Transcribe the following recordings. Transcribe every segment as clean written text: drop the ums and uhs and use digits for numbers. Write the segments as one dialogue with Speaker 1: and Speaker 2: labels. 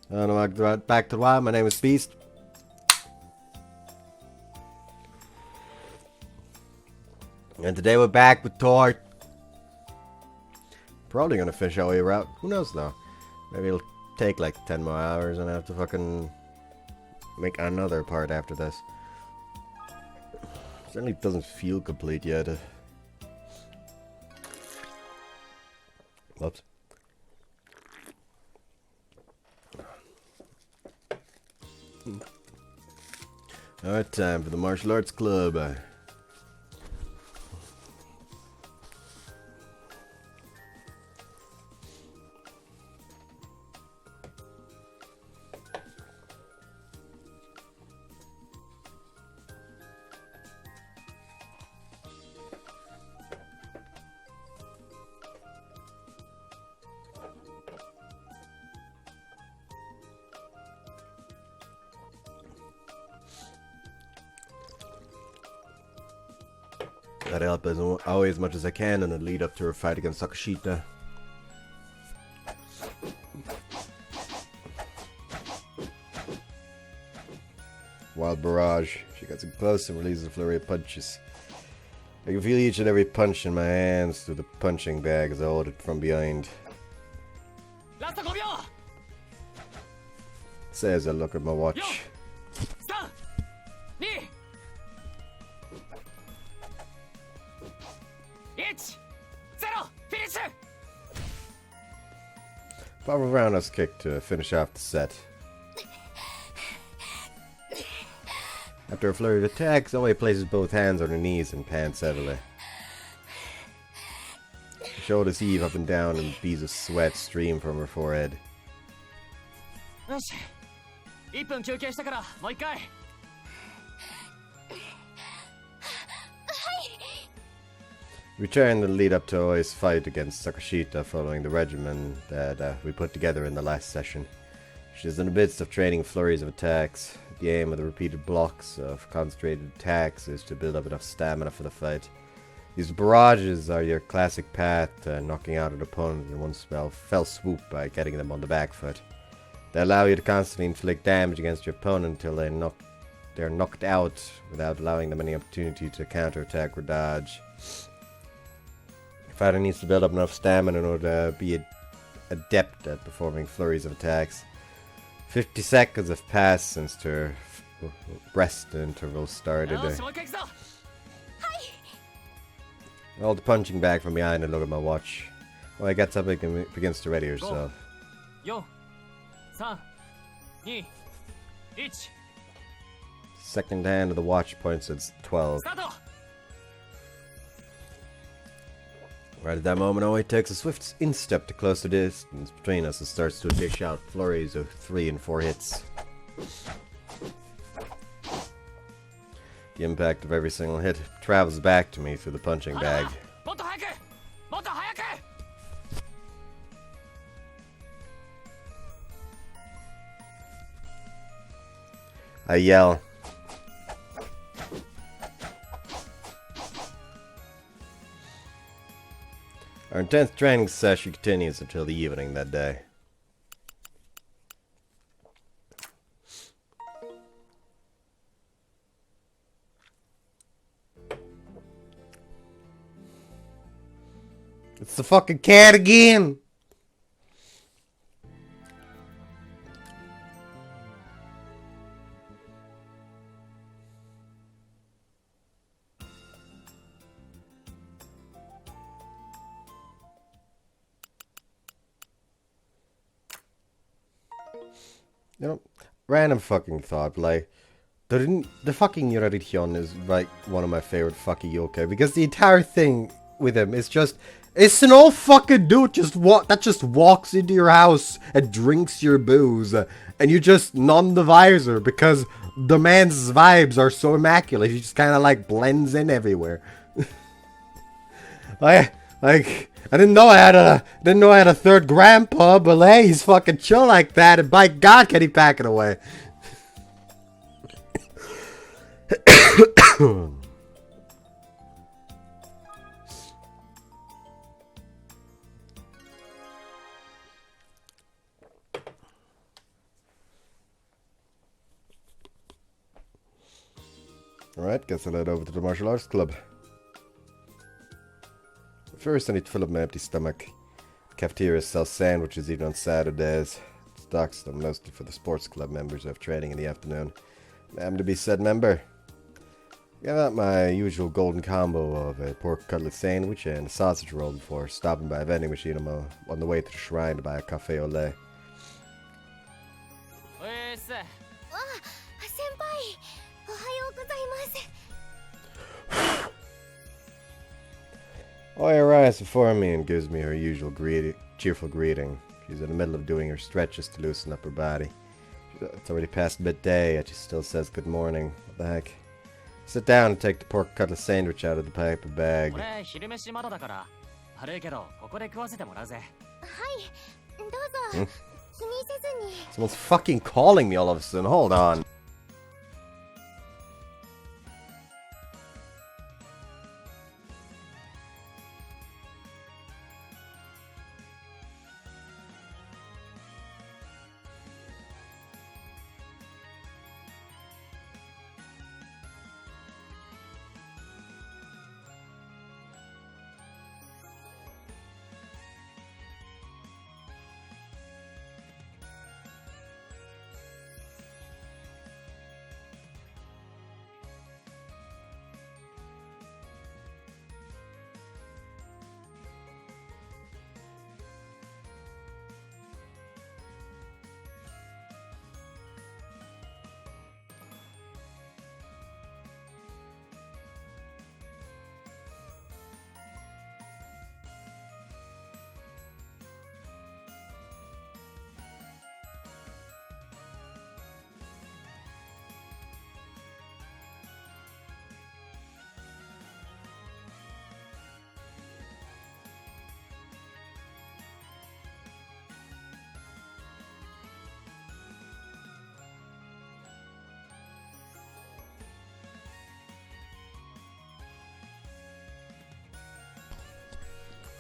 Speaker 1: Back to the wild. My name is Beast. And today we're back with ToHeart. Probably gonna finish Aoi-Route. Who knows though? Maybe it'll take like 10 more hours and I have to fucking make another part after this. Certainly doesn't feel complete yet. Whoops. Alright, time for the martial arts club. Gotta help Aoi as much as I can in the lead up to her fight against Sakashita. Wild barrage. She gets in close and releases a flurry of punches. I can feel each and every punch in my hands through the punching bag as I hold it from behind. Say as I look at my watch. Pop a roundhouse kick to finish off the set. After a flurry of attacks, Aoi places both hands on her knees and pants heavily. Her shoulders heave up and down and beads of sweat stream from her forehead. We return the lead up to Aoi's fight against Sakashita following the regimen that we put together in the last session. She is in the midst of training flurries of attacks. The aim of the repeated blocks of concentrated attacks is to build up enough stamina for the fight. These barrages are your classic path to knocking out an opponent in one fell swoop by getting them on the back foot. They allow you to constantly inflict damage against your opponent until they're knocked out without allowing them any opportunity to counterattack or dodge. Fighter needs to build up enough stamina in order to be adept at performing flurries of attacks. 50 seconds have passed since her rest interval started. All the punching back from behind and look at my watch. Well, I got something and begins to ready herself. Second hand of the watch points at 12. Right at that moment, Aoi takes a swift instep to close the distance between us and starts to dish out flurries of 3 and 4 hits. The impact of every single hit travels back to me through the punching bag. I yell. Our intense training session continues until the evening that day. It's the fucking cat again! You know, random fucking thought, like, the fucking Yurarihyun is, like, one of my favorite fucking yokai, because the entire thing with him is just, it's an old fucking dude that just walks into your house and drinks your booze, and you just none the visor, because the man's vibes are so immaculate, he just kind of, like, blends in everywhere. I didn't know I had a third grandpa, but hey, he's fucking chill like that, and by God, can he pack it away? Alright, guess I'll head over to the martial arts club. First, I need to fill up my empty stomach. The cafeteria sells sandwiches even on Saturdays. It stocks them mostly for the sports club members who have training in the afternoon. I happen to be said member. I got out my usual golden combo of a pork cutlet sandwich and a sausage roll before stopping by a vending machine on the way to the shrine to buy a cafe au lait. Oi arrives before me and gives me her usual cheerful greeting. She's in the middle of doing her stretches to loosen up her body. It's already past midday, yet she still says good morning. What the heck? Sit down and take the pork cutlet sandwich out of the paper bag. Someone's fucking calling me all of a sudden. Hold on.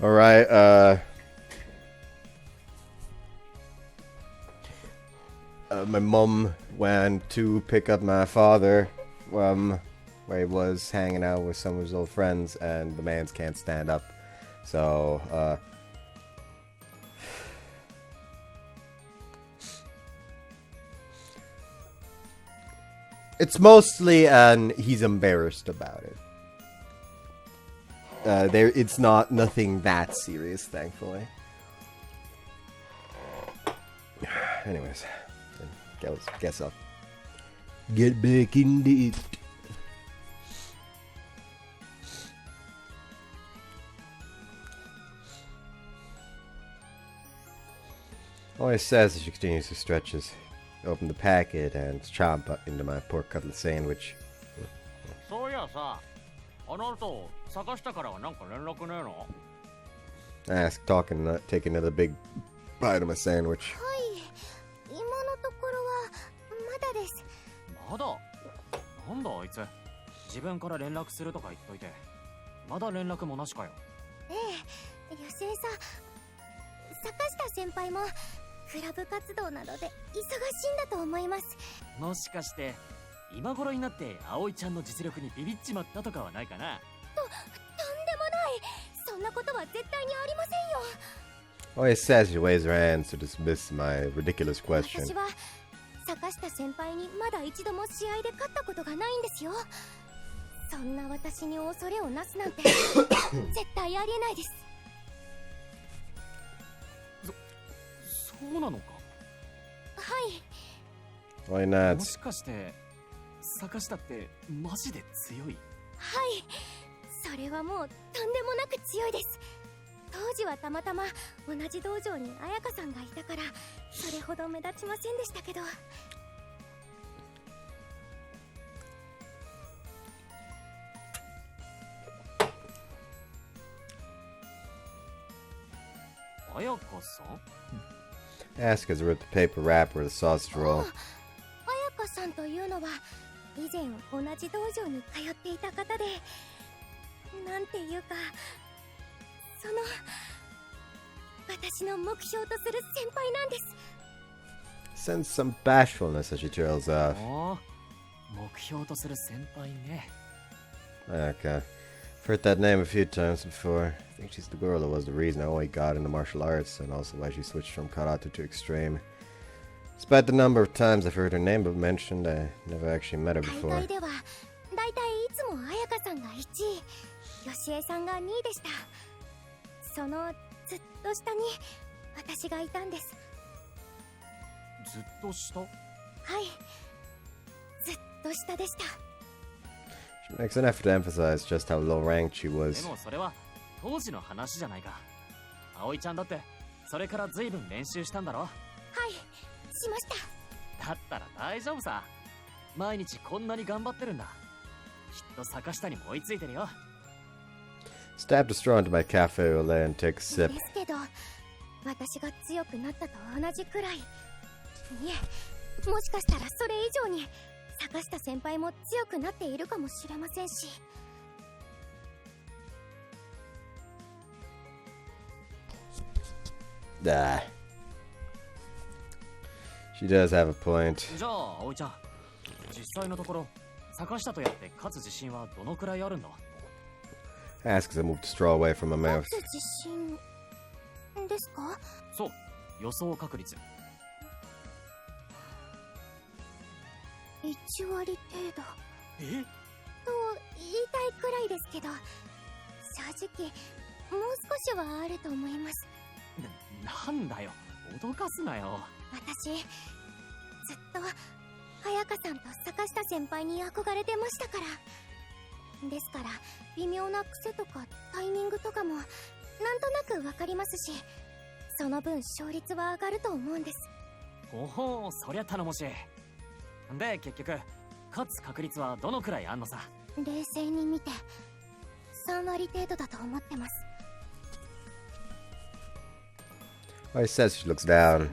Speaker 1: Alright, my mum went to pick up my father from where he was hanging out with some of his old friends, and the mans can't stand up. So, it's mostly he's embarrassed about it. It's nothing that serious, thankfully. Anyways, guess I'll get back into it. All he says as she continues her stretches. Open the packet and chomp into my pork cutlet sandwich. Ask, taking another big bite of my sandwich. Oh, he says she waves her hands to dismiss my ridiculous question. Why not? Ask as I rip the paper wrapper of the sausage roll. Sense some bashfulness as she trails off. Okay. I've heard that name a few times before. I think she's the girl that was the reason Aoi got into martial arts, and also why she switched from karate to extreme. Despite the number of times I've heard her name mentioned, I never actually met her before. She makes an effort to emphasize just how low ranked she was. Stab the straw into my cafe au lait and take a sip. Ah. She does have a point. Ask as I move the straw away from my mouth. Oh, he says she looks down.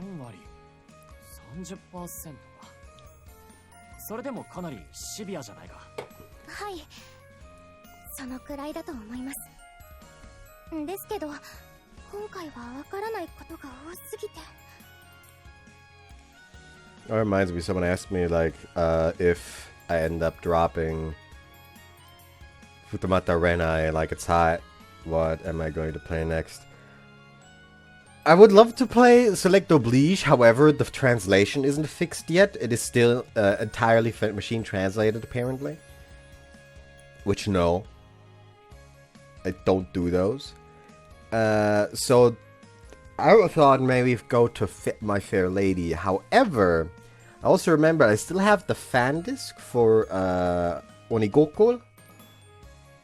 Speaker 1: That reminds me, someone asked me, like, if I end up dropping Futamata Renai, like it's hot, what am I going to play next? I would love to play Select Oblige, however, the translation isn't fixed yet. It is still entirely machine translated, apparently. Which, no. I don't do those. So, I thought maybe go to Fit My Fair Lady. However, I also remember I still have the fan disc for Onigoko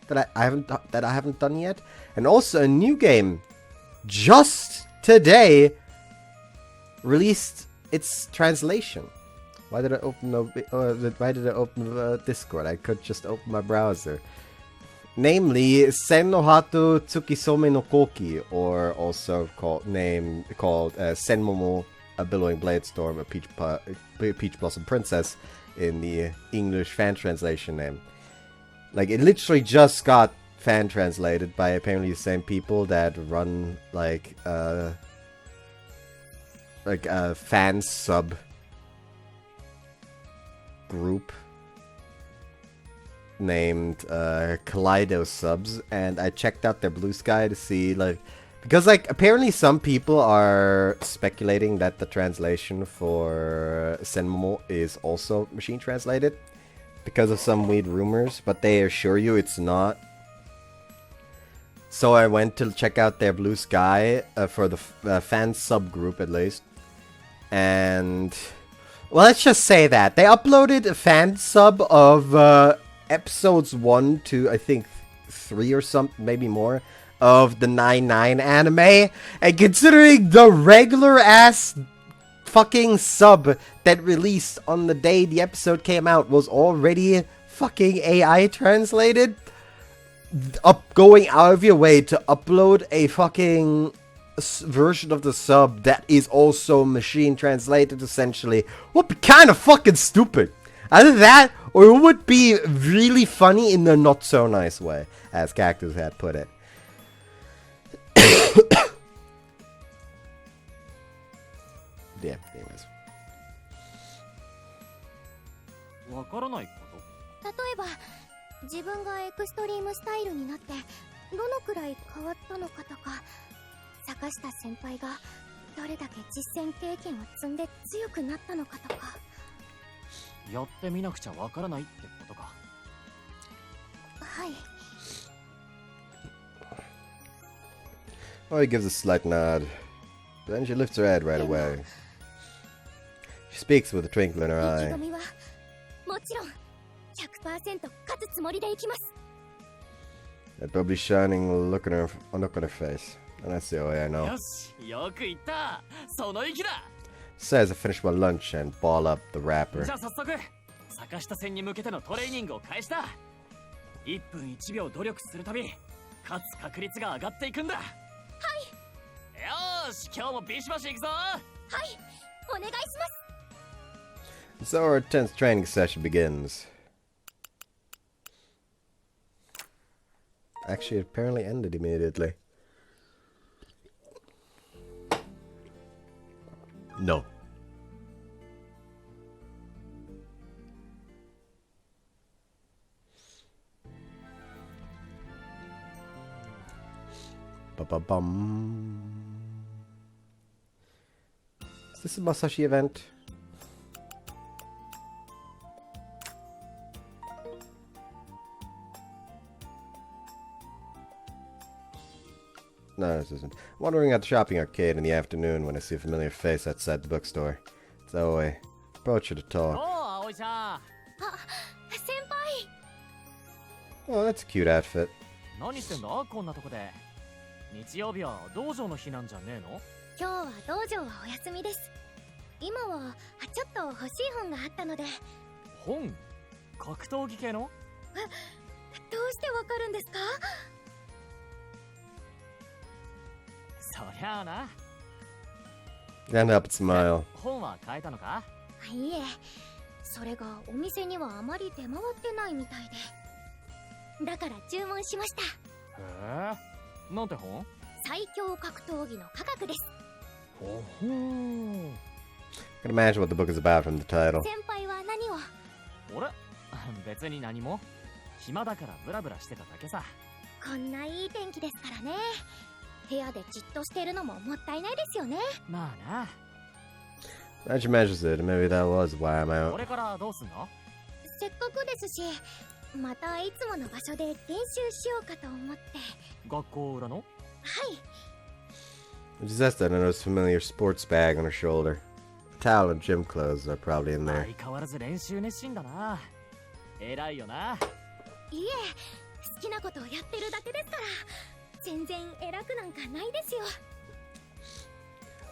Speaker 1: that I haven't done yet, and also a new game just today released its translation. Why did I open Discord? I could just open my browser. Namely, Sen no Hato Tsukisome no Koki, or also called Senmomo, a Billowing Blade Storm, a Peach Blossom Princess, in the English fan translation name. Like, it literally just got fan translated by apparently the same people that run like a fan sub group named Kaleido Subs, and I checked out their Blue Sky to see, like, because, like, apparently some people are speculating that the translation for Senmomo is also machine translated because of some weird rumors, but they assure you it's not. So I went to check out their Blue Sky for the fan subgroup, at least, and well, let's just say that they uploaded a fan sub of episodes 1 to, I think, 3 or something, maybe more, of the 9-9 anime, and considering the regular ass fucking sub that released on the day the episode came out was already fucking AI translated, going out of your way to upload a fucking version of the sub that is also machine translated essentially would be kind of fucking stupid. Either that, or it would be really funny in a not so nice way, as Cactus had put it. Yeah, anyways.
Speaker 2: わからないこと？
Speaker 3: 例えば自分がエクストリームスタイルになってどのくらい変わったのかとか、坂下先輩がどれだけ実践経験を積んで強くなったのかとか。
Speaker 2: やってみなくちゃわからないってことか。
Speaker 3: はい。
Speaker 1: Oi gives a slight nod. Then she lifts her head right away. She speaks with a twinkle in her
Speaker 3: 意気込
Speaker 1: eye.
Speaker 3: みはもちろん 100% 勝つつもりでいきます。
Speaker 1: That bubbly shining look on her face. And that's the Oi I know.
Speaker 2: よし、よく言った。その意気だ。
Speaker 1: Says I finish my lunch and ball up the wrapper.
Speaker 2: じゃあ早速、坂下戦に向けてのトレーニングを開始だ。1分1秒努力するたび、勝つ確率が上がっていくんだ。はい。よし、今日もビシバシ行くぞ。
Speaker 3: はい、お願いします。
Speaker 1: So our intense training session begins. Actually, it apparently ended immediately. No. Ba-ba-bum. Is this a Masashi event? No, this isn't. Wandering at the shopping arcade in the afternoon when I see a familiar face outside the bookstore. It's Aoi. Approach her to
Speaker 2: おう、
Speaker 1: talk.
Speaker 2: 葵ちゃん。
Speaker 3: あ、先輩。
Speaker 1: Oh, that's a cute outfit.
Speaker 2: 何してんだこんなとこで。日曜日は道場の日なんじゃねえの？
Speaker 3: 今日は道場はお休みです。今はちょっと欲しい本があったので。
Speaker 2: 本？格闘技系の？
Speaker 3: どうしてわかるんですか？
Speaker 2: そりゃあな。
Speaker 1: Can't help but smile.
Speaker 2: 本は買えたのか？
Speaker 3: いいえ、それがお店にはあまり出回ってないみたいで。だから注文しました。
Speaker 2: へえ。なんて本？
Speaker 3: 最強格闘技の科学です。
Speaker 2: ほほー。
Speaker 1: Can imagine what the book is about from the title.
Speaker 3: 先輩は何を？
Speaker 2: 俺？別に何も。暇だからブラブラしてただけさ。
Speaker 3: こんないい天気ですからね。部屋でじっとしてるのももったいないですよね。
Speaker 2: まあな。
Speaker 1: Now she mentions it, and maybe that was why I'm out.
Speaker 2: これからどうすんの？
Speaker 3: せっかくですし、またいつもの場所で練習しようかと思って。
Speaker 2: 学校裏の？
Speaker 3: はい。
Speaker 1: When she says that, I notice a familiar sports bag on her shoulder. A towel and gym clothes are probably in there.
Speaker 2: 相変わらず練習熱心だな。偉いよな。
Speaker 3: いえ、好きなことをやってるだけですから。全然偉くなんかないですよ。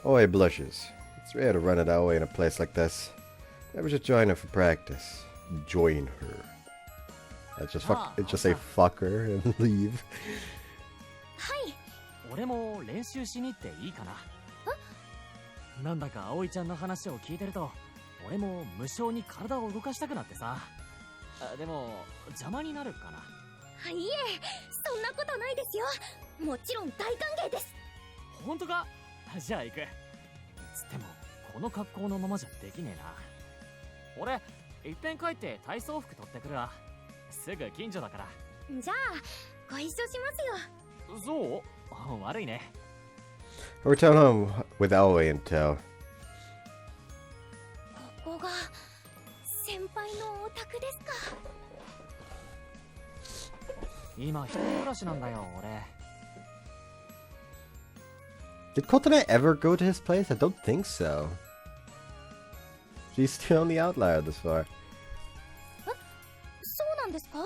Speaker 1: Oi blushes. It's rare to run at Aoi in a place like this. Maybe we should join her for practice. Join her. Let's just say fuck her and leave.
Speaker 3: はい。
Speaker 2: 俺も練習しに行っていいかな。なんだか葵ちゃんの話を聞いてると、俺も無性に体を動かしたくなってさ。でも邪魔になるかな。
Speaker 3: いえ、そんなことないですよ。もちろん大歓迎です。
Speaker 2: 本当か？じゃあ行く。つってもこの格好のままじゃできねえな。俺いっぺん帰って体操服取ってくるわ。すぐ近所だから。
Speaker 3: じゃあご一緒しますよ。
Speaker 2: そう？悪いね。
Speaker 1: Return home with Aoi and tow.
Speaker 3: ここが先輩のお宅ですか？
Speaker 2: 今一人暮らしなんだよ俺。
Speaker 1: Did Kotane ever go to his place? I don't think so. She's the only outlier this far.
Speaker 3: そうなんですか？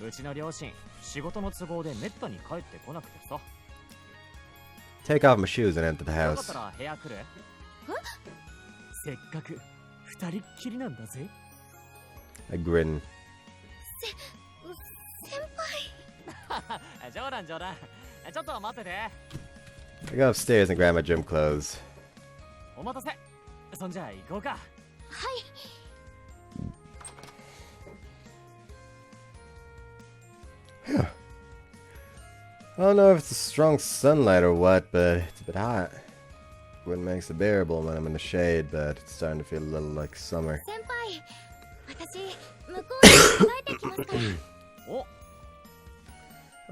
Speaker 2: うちの両親仕事の都合でめったに帰ってこなくてさ。
Speaker 1: Take off my shoes and enter the
Speaker 2: よかっ
Speaker 1: house.
Speaker 2: たら部屋来る？せっかく二人っきりなんだぜ。
Speaker 1: I grin.
Speaker 3: 先輩。
Speaker 2: 冗談冗談。ちょっと待ってて。
Speaker 1: I go upstairs and grab my gym clothes.
Speaker 2: お待たせ。そんじゃ行こうか。
Speaker 3: はい。
Speaker 1: I don't know if it's the strong sunlight or what, but it's a bit hot. Wind makes it bearable when I'm in the shade, but it's starting to feel a little like summer.
Speaker 3: 先輩、私向こうに着替えてきますから。
Speaker 2: お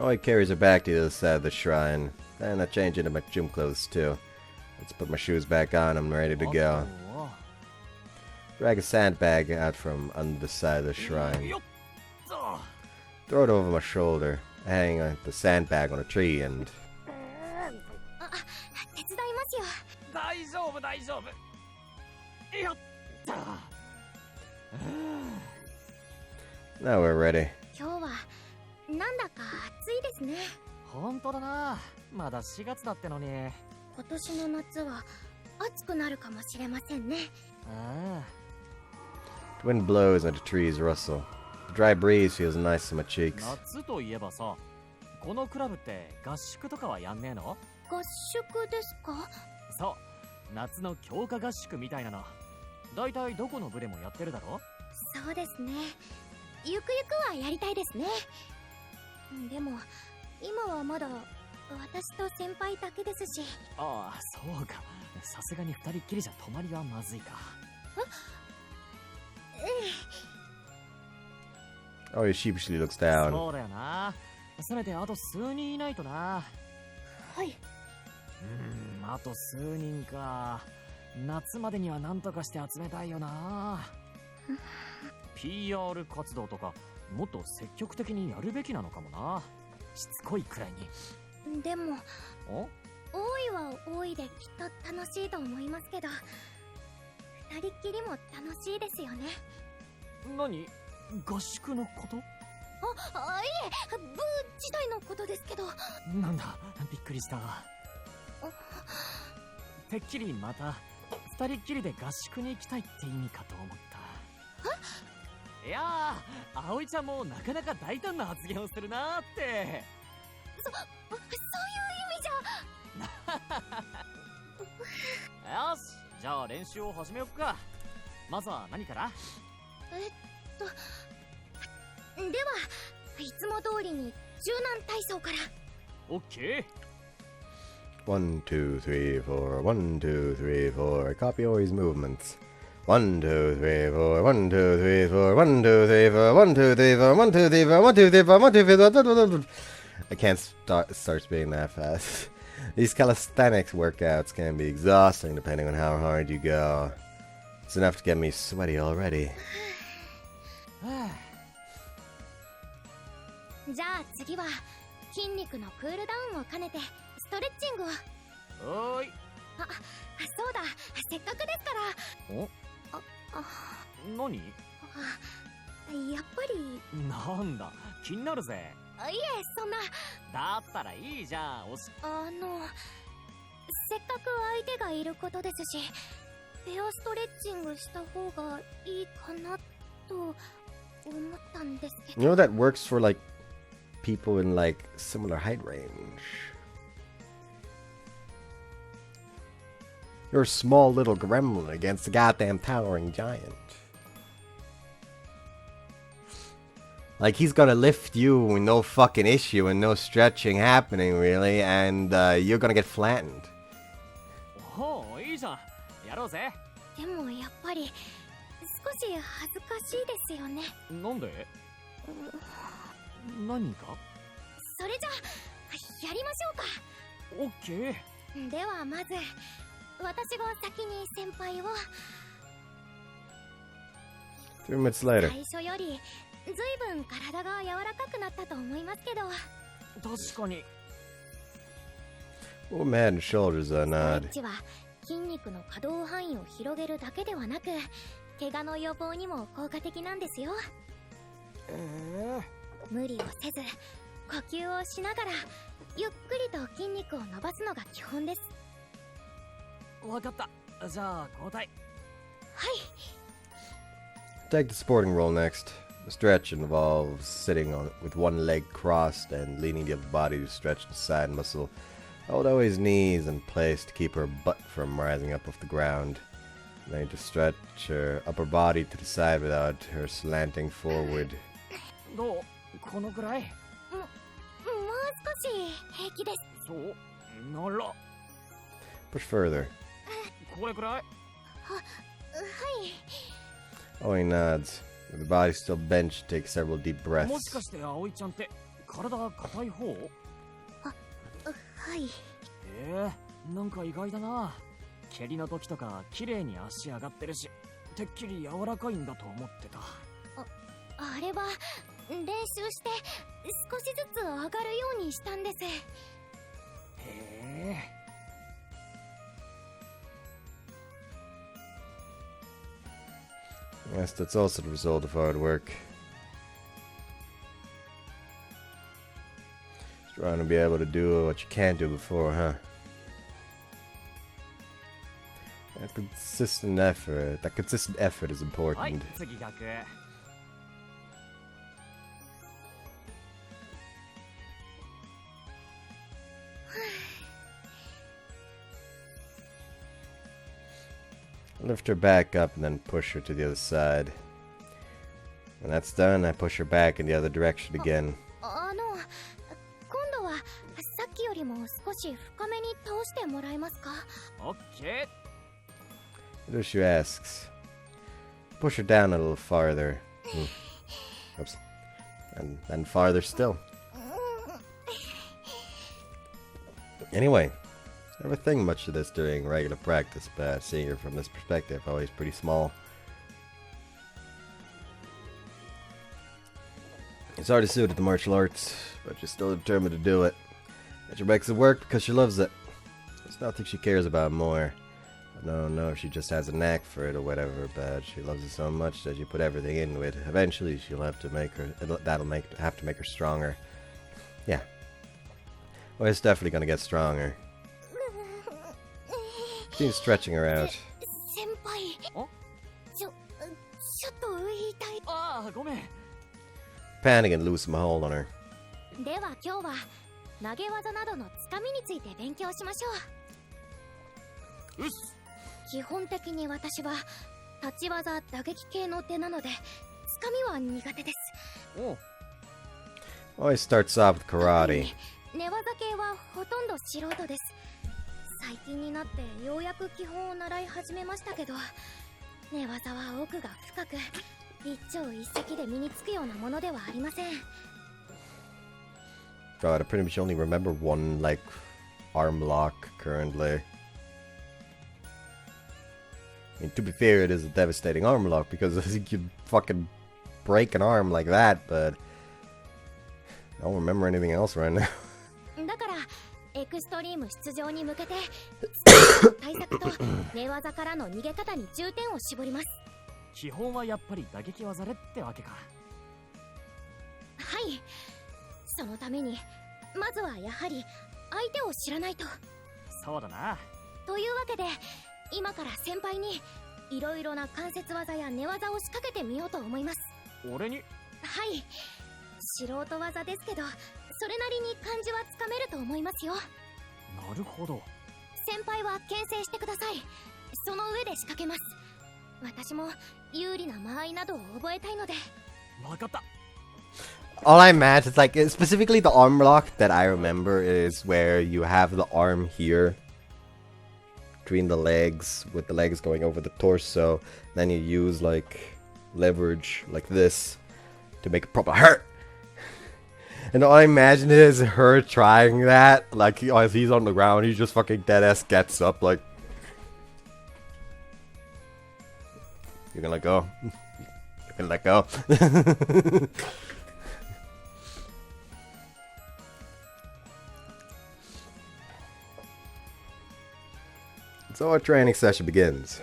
Speaker 1: Oi carries her back to the other side of the shrine. Then I change into my gym clothes too. Let's put my shoes back on. I'm ready to go. Drag a sandbag out from under the side of the shrine. Throw it over my shoulder. Hang the sandbag on a tree and...
Speaker 3: 手伝いますよ。
Speaker 2: 大丈夫大丈夫。よっと。
Speaker 1: Now we're ready.
Speaker 3: 今日はなんだか暑いですね。
Speaker 2: 本当だな。まだ4月だってのに。
Speaker 3: 今年の夏は暑くなるかもしれませんね。
Speaker 2: ああ。
Speaker 1: The wind blows and the trees rustle. The dry breeze feels nice on my cheeks.
Speaker 2: 夏といえばさ、このクラブって合宿とかはやんねえの？
Speaker 3: 合宿ですか？
Speaker 2: そう、夏の強化合宿みたいなの。だいたいどこの部でもやってるだろ？
Speaker 3: そうですね。ゆくゆくはやりたいですね。でも今はまだ私と先輩だけですし。
Speaker 2: ああ、そうか。さすがに2人っきりじゃ泊まりはまずいか。
Speaker 1: Oh, he sheepishly looks down.
Speaker 2: そうだよな。せめてあと数人いないとな。
Speaker 3: はい。
Speaker 2: あと数人か。夏までには何とかして集めたいよな。PR 活動とかもっと積極的にやるべきなのかもな。しつこいくらいに。
Speaker 3: でも
Speaker 2: お？
Speaker 3: 多いは多いできっと楽しいと思いますけど、二人っきりも楽しいですよね。
Speaker 2: 何？合宿のこと？
Speaker 3: いえ、部自体のことですけど。
Speaker 2: なんだ、びっくりした。てっきりまた二人っきりで合宿に行きたいって意味かと思った。いやー、葵ちゃんもなかなか大胆な発言をするなーって。
Speaker 3: そういう意味じゃ。
Speaker 2: よし、じゃあ練習を始めよっか。まずは何から？
Speaker 3: ではいつも通りに柔軟体操から。
Speaker 2: オッケー。
Speaker 1: 1, 2, 3, 4. 1, 2, 3, 4. Copy Ori's movements. 1, 2, 3, 4. 1, 2, 3, 4. 1, 2, 3, 4. 1, 2, 3, 4. 1, 2, 3, 4. 1, 2, 3, 4. 1, 2, 3, 4. I can't start speaking that fast. These calisthenics workouts can be exhausting depending on how hard you go. It's enough to get me sweaty already.
Speaker 3: じゃあ次は筋肉のクールダウンを兼ねてストレッチングを。
Speaker 2: おーい。
Speaker 3: そうだ、せっかくですから。
Speaker 2: お？何？
Speaker 3: やっぱり。
Speaker 2: なんだ、気になるぜ。
Speaker 3: いえ、そんな。
Speaker 2: だったらいいじゃん。
Speaker 3: せっかく相手がいることですし、ペアストレッチングした方がいいかなと思ったんですけど。
Speaker 1: You know that works for like people in like similar height range. You're a small little gremlin against a goddamn towering giant. Like, he's gonna lift you with no fucking issue and no stretching happening, really, and you're gonna get flattened.
Speaker 2: おお、いいじゃん。やろうぜ。
Speaker 3: でもやっぱり少し恥ずかしいですよね。
Speaker 2: なんで？何が？
Speaker 3: それじゃやりましょうか。
Speaker 2: オッケ
Speaker 3: ー。ではまず私が先に先輩を。
Speaker 1: 2 minutes later.
Speaker 3: 最初よりずいぶん体が柔らかくなったと思いますけど。
Speaker 2: 確かに。
Speaker 1: Oh, man, shoulders are
Speaker 3: ストレ
Speaker 1: not.
Speaker 3: ッチは筋肉の可動範囲を広げるだけではなく、怪我の予防にも効果的なんですよ。無理をせず呼吸をしながらゆっくりと筋肉を伸ばすのが基本です。
Speaker 2: わかった。じゃあ交代。
Speaker 3: はい。
Speaker 1: Take the sporting role next. The stretch involves sitting on with one leg crossed and leaning the other body to stretch the side muscle. Hold Aoi's knees in place to keep her butt from rising up off the ground. Then to stretch her upper body to the side without her slanting forward.
Speaker 2: どう？このくらい？
Speaker 3: もう少し平気です。
Speaker 2: そうなら。
Speaker 1: Push further.
Speaker 2: これくらい？
Speaker 3: はい。
Speaker 1: Aoi nods. With the body still bent, take several deep
Speaker 2: も
Speaker 1: breaths.
Speaker 2: しかして葵ちゃんって体が硬い方？
Speaker 3: はい。
Speaker 2: なんか意外だな。蹴りの時とか綺麗に足上がってるし、てっきり柔らかいんだと思ってた。
Speaker 3: あれは練習して少しずつ上がるようにしたんです。
Speaker 2: へえ。
Speaker 1: Yes, that's also the result of hard work. Trying to be able to do what you can't do before, huh? That consistent effort is
Speaker 2: はい、
Speaker 1: important.
Speaker 2: 次逆。
Speaker 1: Lift her back up and then push her to the other side. When that's done, I push her back in the other direction again.
Speaker 3: 今度はさっきよりも少し深めに倒してもらえますか？
Speaker 2: オッケ
Speaker 1: Lucia asks. Push her down a little farther. Oops. And then farther still. Anyway, never think much of this during regular practice, but seeing her from this perspective, always pretty small. It's already suited to martial arts, but she's still determined to do it. And she makes it work because she loves it. There's nothing she cares about more. I don't know if she just has a knack for it or whatever, but she loves it so much that she put everything into it. Eventually, she'll have to make her. Have to make her stronger. Yeah. Well, it's definitely gonna get stronger. She's stretching her out.
Speaker 3: 先輩。ちょっと痛い。
Speaker 2: ああ、ごめん。
Speaker 1: Panic and loosen my hold on her.
Speaker 3: では今日は投げ技などのつかみについて勉強しましょう。
Speaker 2: うっす。
Speaker 3: 基本的に私は立ち技打撃系の手なのでつかみは苦手です。
Speaker 2: おう。
Speaker 1: Always starts off with karate.
Speaker 3: 寝技系はほとんど素人です。最近になってようやく基本を習い始めましたけど、寝技は奥が深く一朝一夕で身につくようなものではありません。
Speaker 1: God, I pretty much only remember one, like, arm lock currently. I mean, to be fair, it is a devastating arm lock because you can fucking break an arm like that, but I don't remember anything else right now.
Speaker 3: だからエクストリーム出場に向けて対策と寝技からの逃げ方に重点を絞ります。
Speaker 2: 基本はやっぱり打撃技でってわけか。
Speaker 3: はい、そのためにまずはやはり相手を知らないと。
Speaker 2: そうだな。
Speaker 3: というわけで今から先輩にいろいろな関節技や寝技を仕掛けてみようと思います。
Speaker 2: 俺に？
Speaker 3: はい、素人技ですけどそれなりに感じはつかめると思いますよ。
Speaker 2: なるほど。
Speaker 3: 先輩は牽制してください。その上で仕掛けます。私も有利な間合いなどを覚えたいので。
Speaker 2: わかった。
Speaker 1: All I'm at is like, specifically the arm lock that I remember is where you have the arm here between the legs, with the legs going over the torso. Then you use like leverage like this to make it proper hurt. And all I imagine is her trying that, like as he's on the ground, he just fucking deadass gets up like, you're gonna let go. You're gonna let go. So our training session begins.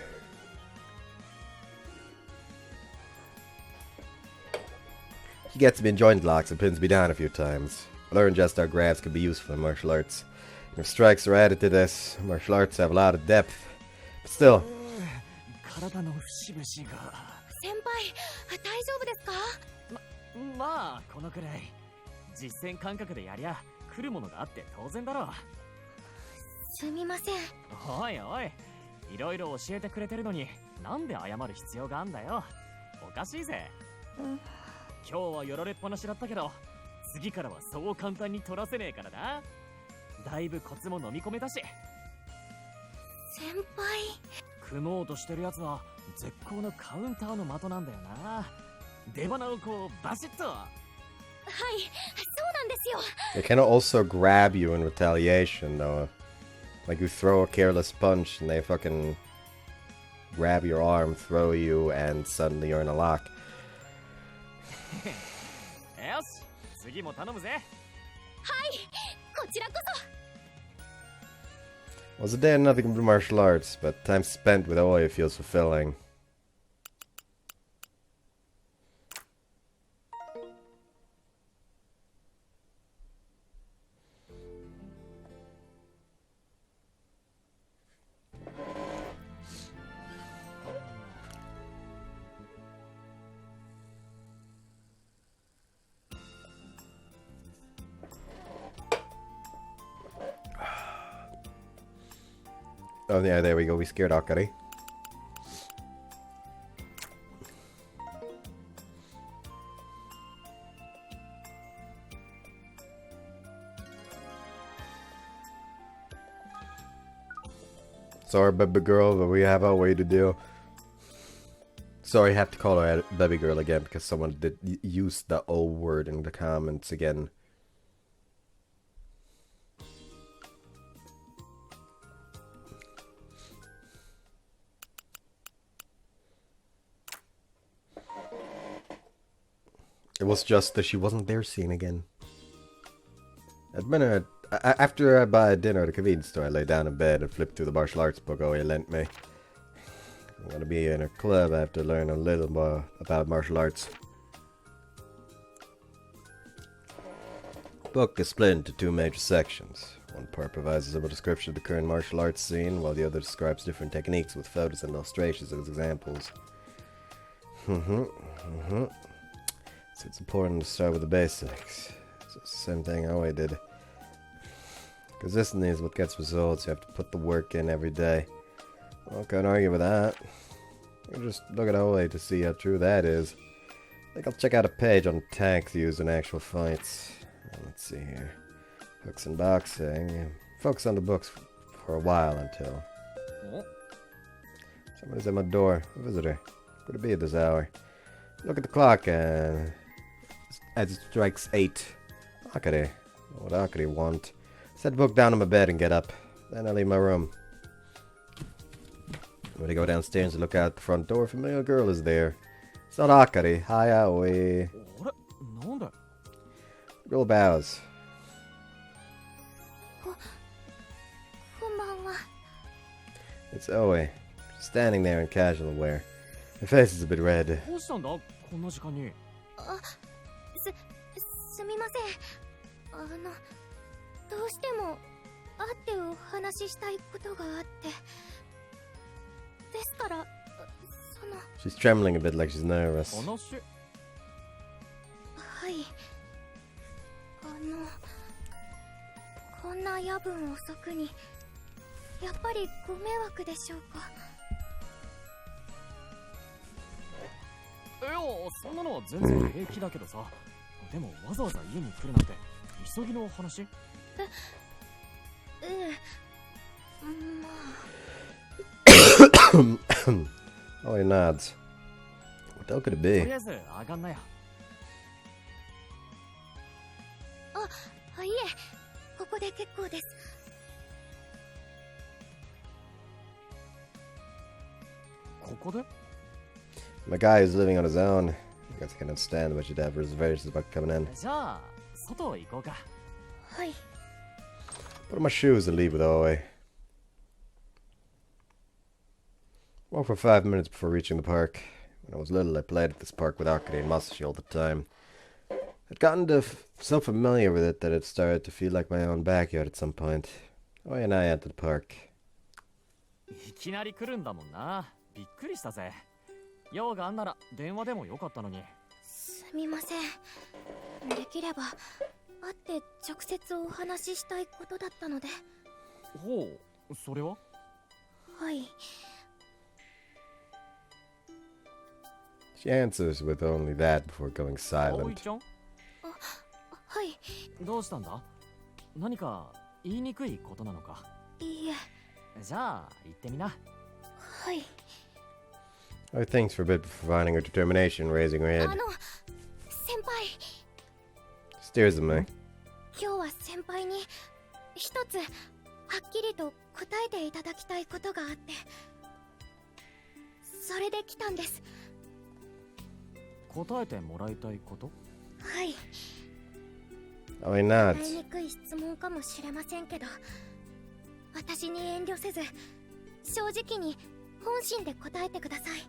Speaker 1: He gets me in joint locks and pins me down a few times. I learned just how grabs can be useful in martial arts. And if strikes are added to this, martial arts have a lot of depth. But still.
Speaker 2: 体の節々が。
Speaker 3: 先輩、大丈夫ですか？
Speaker 2: まあこのくらい。実践感覚でやりゃ来るものがあって当然だろう。
Speaker 3: すみません。
Speaker 2: おいおい、いろいろ教えてくれてるのになんで謝る必要があんだよ。おかしいぜ。今日は寄られっぱなしだったけど次からはそう簡単に取らせねえからな。だいぶコツも飲み込めたし。
Speaker 3: 先輩、
Speaker 2: 組もうとしてるやつは絶好のカウンターの的なんだよな。出花をこうバシッと。
Speaker 3: はい、そうなんですよ。
Speaker 1: They can also grab you in retaliation, though. Like you throw a careless punch and they fucking grab your arm, throw you, and suddenly you're in a lock.
Speaker 2: よし、次も頼むぜ。
Speaker 3: はい、こちらこそ。
Speaker 1: Was a day of nothing but martial arts, but time spent with Aoi feels fulfilling. Oh yeah, there we go. We scared Akari. Sorry, baby girl, but we have our way to do. Sorry, I have to call her baby girl again because someone did use the O word in the comments again. It was just that she wasn't there scene again. After I buy dinner at a convenience store, I lay down in bed and flip through the martial arts book Aoi lent me. I'm gonna be in a club. I have to learn a little more about martial arts. The book is split into two major sections. One part provides a simple description of the current martial arts scene, while the other describes different techniques with photos and illustrations as examples. So it's important to start with the basics. It's the same thing Aoi did. Consistency is what gets results. You have to put the work in every day. I can't argue with that. You can just look at Aoi to see how true that is. I think I'll check out a page on tanks used in actual fights. Let's see here. Hooks and boxing. Focus on the books for a while until... Somebody's at my door. A visitor. Could it be at this hour? Look at the clock and... as it strikes 8. Akari. What would Akari want? Set the book down on my bed and get up. Then I leave my room. When I go downstairs and look out the front door, a familiar girl is there. It's not Akari. Hi, Aoi. Girl bows. It's Aoi. She's standing there in casual wear. Her face is a bit red.
Speaker 2: どうしたんだこんな時間に。
Speaker 3: すみません。どうしても会ってお話ししたいことがあって。ですから、その。
Speaker 1: She's trembling a bit like she's nervous.
Speaker 2: 話？
Speaker 3: はい。こんな夜分遅くに、やっぱりご迷惑でしょうか。
Speaker 2: いや、そんなのは全然平気だけどさ。でもわざわざ家に来るなんて急ぎの話？Aoi
Speaker 1: nods. What the hell could it be?
Speaker 2: とりあえず上がんなよ。
Speaker 3: いえ、ここで結構です。
Speaker 2: ここで？
Speaker 1: My guy is living on his own. I guess I can understand why you'd have reservations about coming in.
Speaker 2: じゃあ外行こうか。
Speaker 3: はい。
Speaker 1: Put on my shoes and leave with Aoi. Walked for 5 minutes before reaching the park. When I was little, I played at this park with Akari and Masashi all the time. I'd gotten so familiar with it that it started to feel like my own backyard at some point. Aoi and I entered the park.
Speaker 2: いきなり来るんだもんな。びっくりしたぜ。用があんなら電話でもよかったのに。
Speaker 3: すみません。できれば会って直接お話ししたいことだったので。
Speaker 2: ほう、それは？
Speaker 3: はい。
Speaker 1: She answers with only that before going silent.
Speaker 2: 葵ちゃん？
Speaker 3: はい。
Speaker 2: どうしたんだ？何か言いにくいことなのか？
Speaker 3: いいえ。
Speaker 2: じゃあ言ってみな。
Speaker 3: はい。
Speaker 1: Oh, thanks for a bit for finding her determination, raising her head.
Speaker 3: 先輩
Speaker 1: Stares at me.
Speaker 3: 今日は先輩に一つはっきりと答えていただきたいことがあって、それで来たんです。
Speaker 2: 答えてもらいたいこと？
Speaker 3: はい。
Speaker 1: Aoi
Speaker 3: 答
Speaker 1: nods.
Speaker 3: えにくい質問かもしれませんけど、私に遠慮せず正直に本心で答えてください。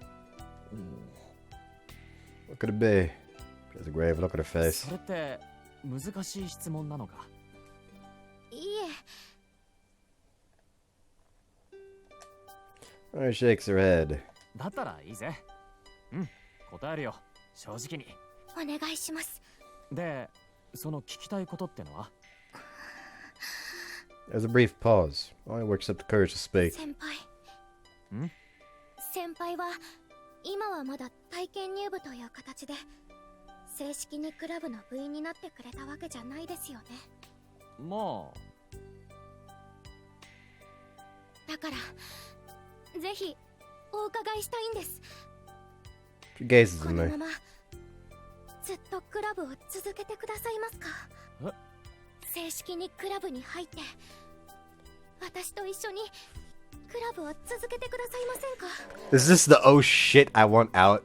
Speaker 1: What could it be? She has a grave look at her face.
Speaker 2: それって難しい質問なのか？
Speaker 3: いいえ。
Speaker 1: Oh, she shakes her head.
Speaker 2: だったらいいぜ。うん、答えるよ、正直に。
Speaker 3: お願いします。
Speaker 2: で、その聞きたいことってのは？
Speaker 1: There's a brief pause. Aoi works up the courage to speak.
Speaker 3: 先輩。
Speaker 2: ん？
Speaker 3: 先輩は今はまだ体験入部という形で正式にクラブの部員になってくれたわけじゃないですよね。
Speaker 2: まあ。
Speaker 3: だからぜひお伺いしたいんです。
Speaker 1: She gazes
Speaker 3: こ
Speaker 1: at
Speaker 3: の
Speaker 1: me.
Speaker 3: ままずっとクラブを続けてくださいますか？正式にクラブに入って私と一緒にクラブを続けてくださいませんか？
Speaker 1: Is this the oh shit I want out?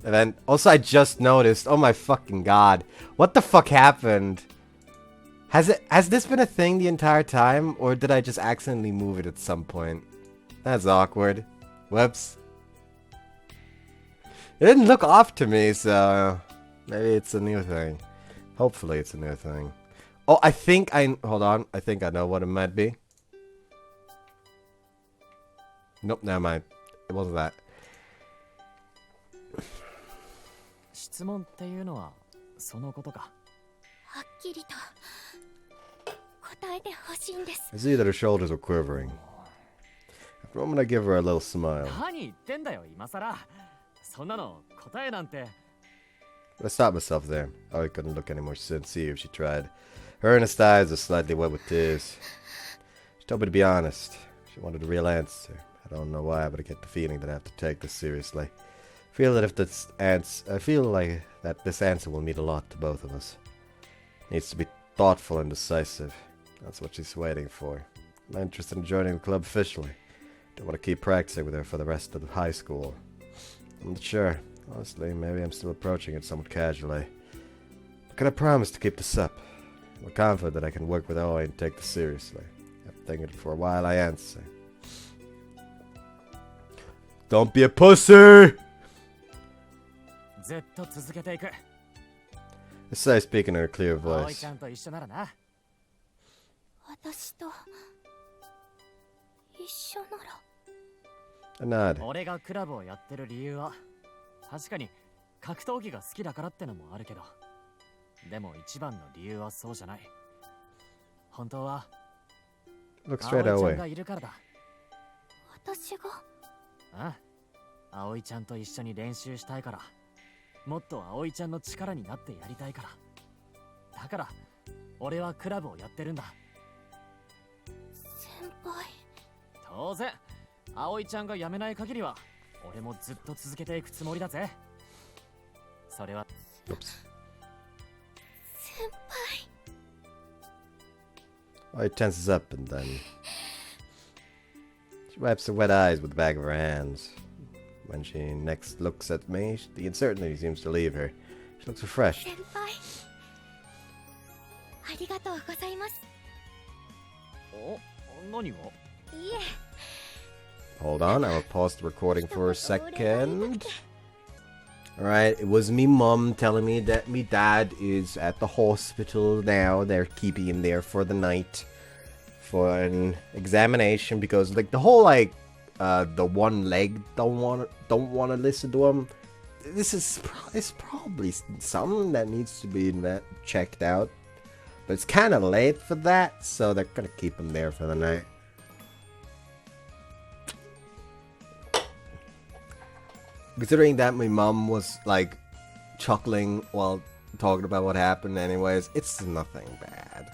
Speaker 1: And then also I just noticed, oh my fucking god, what the fuck happened? Has this been a thing the entire time, or did I just accidentally move it at some point? That's awkward. Whoops. It didn't look off to me, so maybe it's a new thing. Hopefully it's a new thing. Oh, hold on, I think I know what it might be. Nope, never mind. It wasn't that.
Speaker 2: 質問っていうのはそのことか。
Speaker 3: はっきりと答えてほしいんです。
Speaker 1: I see that her shoulders are quivering. After a moment, I give her a little smile.
Speaker 2: 何言ってんだよ今さら。そんなの答えなんて。
Speaker 1: But I stopped myself there. I couldn't look any more sincere if she tried. Her earnest eyes are slightly wet with tears. She told me to be honest. She wanted a real answer. I don't know why, but I get the feeling that I have to take this seriously. I feel like that this answer will mean a lot to both of us. It needs to be thoughtful and decisive. That's what she's waiting for. I'm interested in joining the club officially. Don't want to keep practicing with her for the rest of the high school. I'm not sure. Honestly, maybe I'm still approaching it somewhat casually. But can I promise to keep this up? I'm confident that I can work with Aoi and take this seriously. After thinking for a while, I answer. Don't be a pussy!
Speaker 2: ずっと続けていく。
Speaker 1: I say, speaking in a clear
Speaker 2: 葵
Speaker 1: voice.
Speaker 2: ちゃんと一緒ならな。
Speaker 3: 私と一緒なら。
Speaker 1: A nod.
Speaker 2: 俺がクラブをやってる理由は確かに格闘技が好きだからってのもあるけど、でも一番の理由はそうじゃない。本当は
Speaker 1: Look
Speaker 2: 葵
Speaker 1: straight
Speaker 2: ちゃん
Speaker 1: away.
Speaker 2: がいるからだ。
Speaker 3: 私が。
Speaker 2: ああ、葵ちゃんと一緒に練習したいから、もっと葵ちゃんの力になってやりたいから。だから俺はクラブをやってるんだ。
Speaker 3: 先輩。
Speaker 2: 当然葵ちゃんが辞めない限りは俺もずっと続けていくつもりだぜ。それは
Speaker 1: Oops.
Speaker 3: 先輩。
Speaker 1: Aoi tenses up and then she wipes her wet eyes with the back of her hands. When she next looks at me, the uncertainty seems to leave her. She looks refreshed.
Speaker 3: 先輩。ありがとうございます。
Speaker 2: お、何が？
Speaker 3: いえ。
Speaker 1: Hold on, I will pause the recording for a second. Alright, it was me mum telling me that me dad is at the hospital now. They're keeping him there for the night for an examination because like the whole like the one leg don't want to listen to him. This is it's probably something that needs to be checked out. But it's kind of late for that, so they're gonna keep him there for the night. Considering that my mom was like chuckling while talking about what happened anyways, it's nothing bad.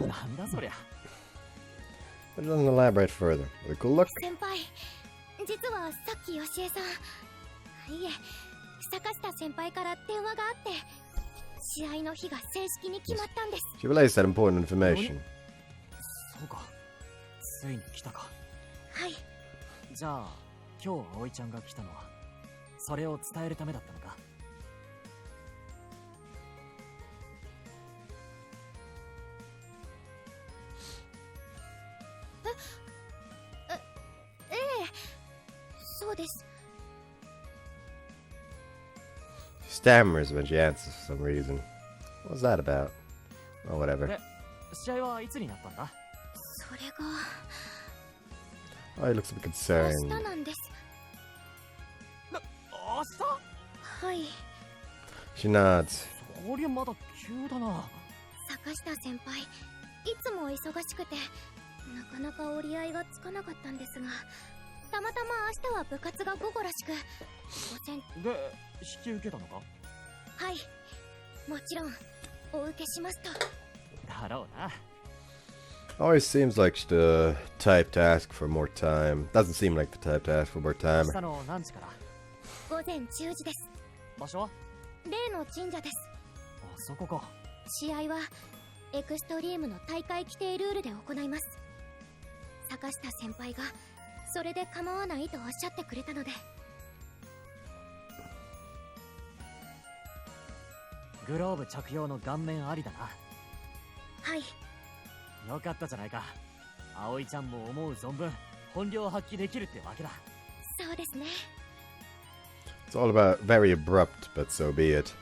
Speaker 2: なんだそりゃ。
Speaker 1: But it doesn't elaborate further. With a cool look.
Speaker 3: 先輩、実はさっきよしえさん、いえ、坂下先輩から電話があって、試合の日が正式に決まったんです。
Speaker 1: She relays that important information.
Speaker 2: そうか、ついに来たか。
Speaker 3: はい。
Speaker 2: じゃあ今日葵ちゃんが来たのはそれを伝えるためだったのか。
Speaker 3: ええ、そうです。
Speaker 1: She stammers when she answers for some reason. What was that about? Oh, whatever.
Speaker 2: で、試合はいつになったんだ。
Speaker 3: それが
Speaker 1: Oh, he looks a bit
Speaker 3: 明
Speaker 1: concerned.
Speaker 3: 日なんです。
Speaker 2: 明日。
Speaker 3: はい。
Speaker 1: She nods.
Speaker 2: そりゃまだ急だな。
Speaker 3: 坂下先輩、いつも忙しくてなかなか折り合いがつかなかったんですが、たまたま明日は部活が午後らしく、午前。
Speaker 2: で、引き受けたのか。
Speaker 3: はい、もちろんお受けしますと。
Speaker 2: だろうな。
Speaker 1: Always seems like the type to ask for more time. Doesn't seem like the type to ask for more
Speaker 2: 明
Speaker 1: time.
Speaker 2: 日の何時から。
Speaker 3: 午前10時です。
Speaker 2: 場所は。
Speaker 3: 例の神社です。
Speaker 2: あそこか。
Speaker 3: 試合はエクストリームの大会規定ルールで行います。坂下先輩がそれで構わないとおっしゃってくれたので。
Speaker 2: グローブ着用の顔面ありだな。
Speaker 3: はい。
Speaker 2: よかったじゃないか。葵ちゃんも思う存分本領発揮できるってわけだ。
Speaker 3: そうですね。
Speaker 1: It's all about very abrupt, but so be it.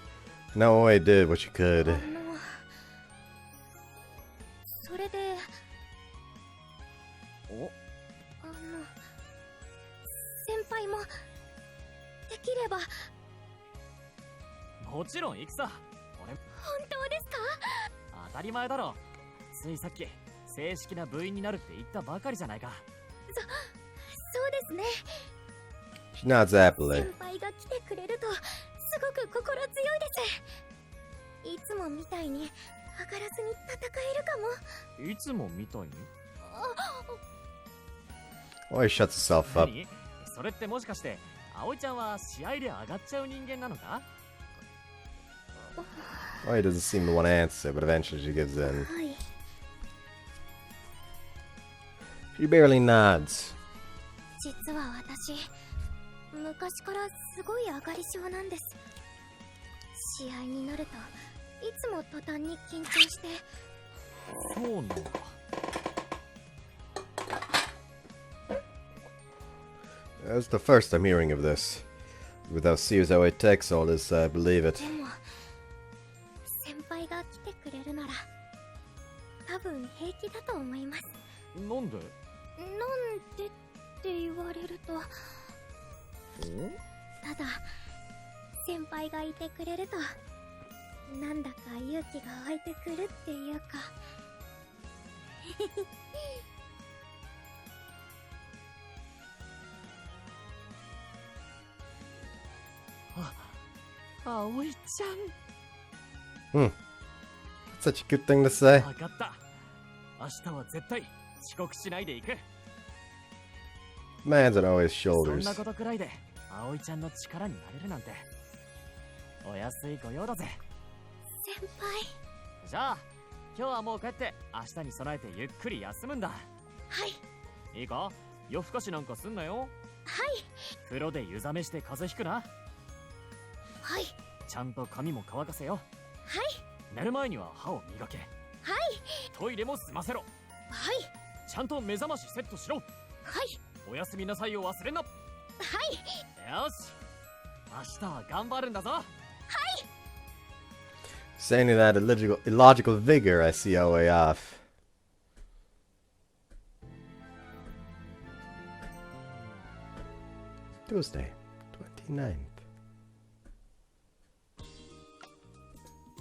Speaker 1: Naoi did what she could.
Speaker 3: それで
Speaker 2: お、
Speaker 3: 先輩もできれば。
Speaker 2: もちろん行くさ。俺。
Speaker 3: 本当ですか？
Speaker 2: 当たり前だろ。ついさっき正式な部員になるって言ったばかりじゃないか。
Speaker 3: そうですね。
Speaker 1: She nods happily.
Speaker 3: 先輩が来てくれるとすごく心強いです。いつもみたいに上がらずに戦えるかも。
Speaker 2: いつもみたいに。
Speaker 1: Always shuts herself up.
Speaker 2: 何？それってもしかして葵ちゃんは試合で上がっちゃう人間なのか。
Speaker 1: Oi doesn't seem to want to answer, but eventually she gives in.
Speaker 3: はい。
Speaker 1: She barely nods.
Speaker 3: 実は私、昔からすごい上がり症なんです。試合になるといつも途端に緊張して。
Speaker 2: そうなんだ。
Speaker 1: That's the first I'm hearing of this. Without seeing how it takes all this, I believe it.
Speaker 3: でも先輩が来てくれるなら多分平気だと思います。
Speaker 2: なんで？
Speaker 3: なんでって言われると、ただ先輩がいてくれるとなんだか勇気が湧いてくるっていうか。
Speaker 2: 葵ちゃん。
Speaker 1: That's such a good thing to say.
Speaker 2: わかった。明日は絶対遅刻しないで行く。
Speaker 1: Man's on Oi's
Speaker 2: そん
Speaker 1: shoulders.
Speaker 2: なことくらいで葵ちゃんの力になれるなんてお安い御用だぜ。
Speaker 3: 先輩。
Speaker 2: じゃあ今日はもう帰って明日に備えてゆっくり休むんだ。
Speaker 3: はい。
Speaker 2: いいか、夜更かしなんかすんなよ。
Speaker 3: はい。
Speaker 2: 風呂で湯冷めして風邪ひくな。
Speaker 3: はい。
Speaker 2: ちゃんと髪も乾かせよ。
Speaker 3: はい。
Speaker 2: 寝る前には歯を磨け。
Speaker 3: はい。
Speaker 2: トイレも済ませろ。
Speaker 3: はい。
Speaker 2: ちゃんと目覚ましセットしろ。
Speaker 3: はい。
Speaker 2: おやすみなさいを忘れんな。
Speaker 3: はい。
Speaker 2: よし、明日は頑張るんだぞ。
Speaker 1: Saying in that illogical vigor, I see Aoi off. Tuesday, 29th.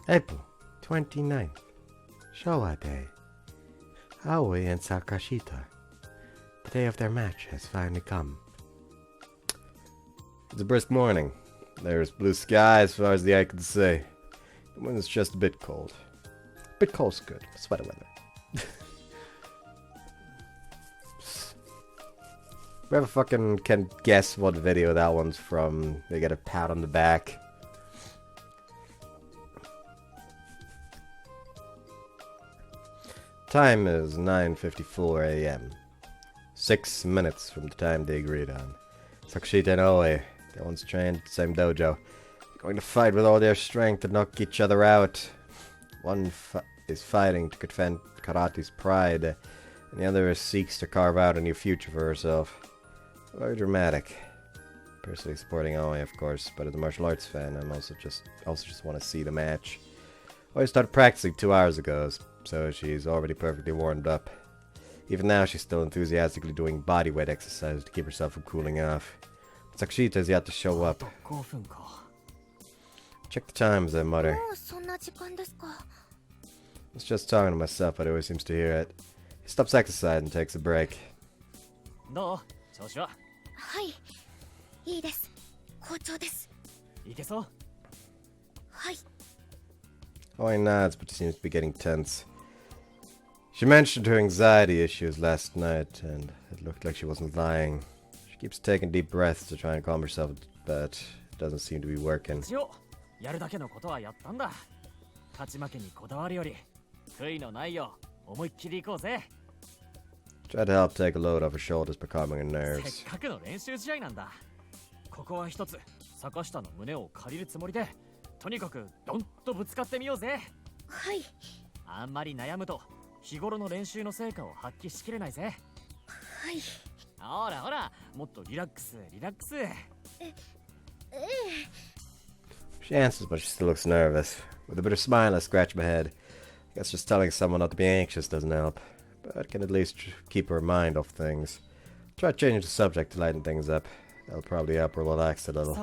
Speaker 1: April 29th. Showa Day. Aoi and Sakashita. The day of their match has finally come. It's a brisk morning. There's blue sky as far as the eye can see. The wind is just a bit cold. A bit cold's good. Sweater weather. Whoever fucking can guess what video that one's from, they get a pat on the back. Time is 9:54 a.m. 6 minutes from the time they agreed on. Sakashita and Aoi, they once trained at the same dojo, going to fight with all their strength to knock each other out. One is fighting to defend karate's pride, and the other seeks to carve out a new future for herself. Very dramatic. Personally supporting Aoi, of course, but as a martial arts fan, I'm also just want to see the match. Aoi started practicing 2 hours ago, so she's already perfectly warmed up. Even now, she's still enthusiastically doing bodyweight exercises to keep herself from cooling off. But Sakashita has yet to show up. Check the times, I mutter. I was just talking to myself, but he always seems to hear it. He stops exercising and takes a break. Aoi nods, but she seems to be getting tense. She mentioned her anxiety issues last night, and it looked like she wasn't lying. She keeps taking deep breaths to try and calm herself, but it doesn't seem to be working. Try to help take a load off her shoulders by calming her nerves.
Speaker 2: She
Speaker 1: answers, but she still looks nervous. With a bitter smile, I scratch my head. I guess just telling someone not to be anxious doesn't help, but can at least keep her mind off things. Try changing the subject to lighten things up. That'll probably help her relax a little.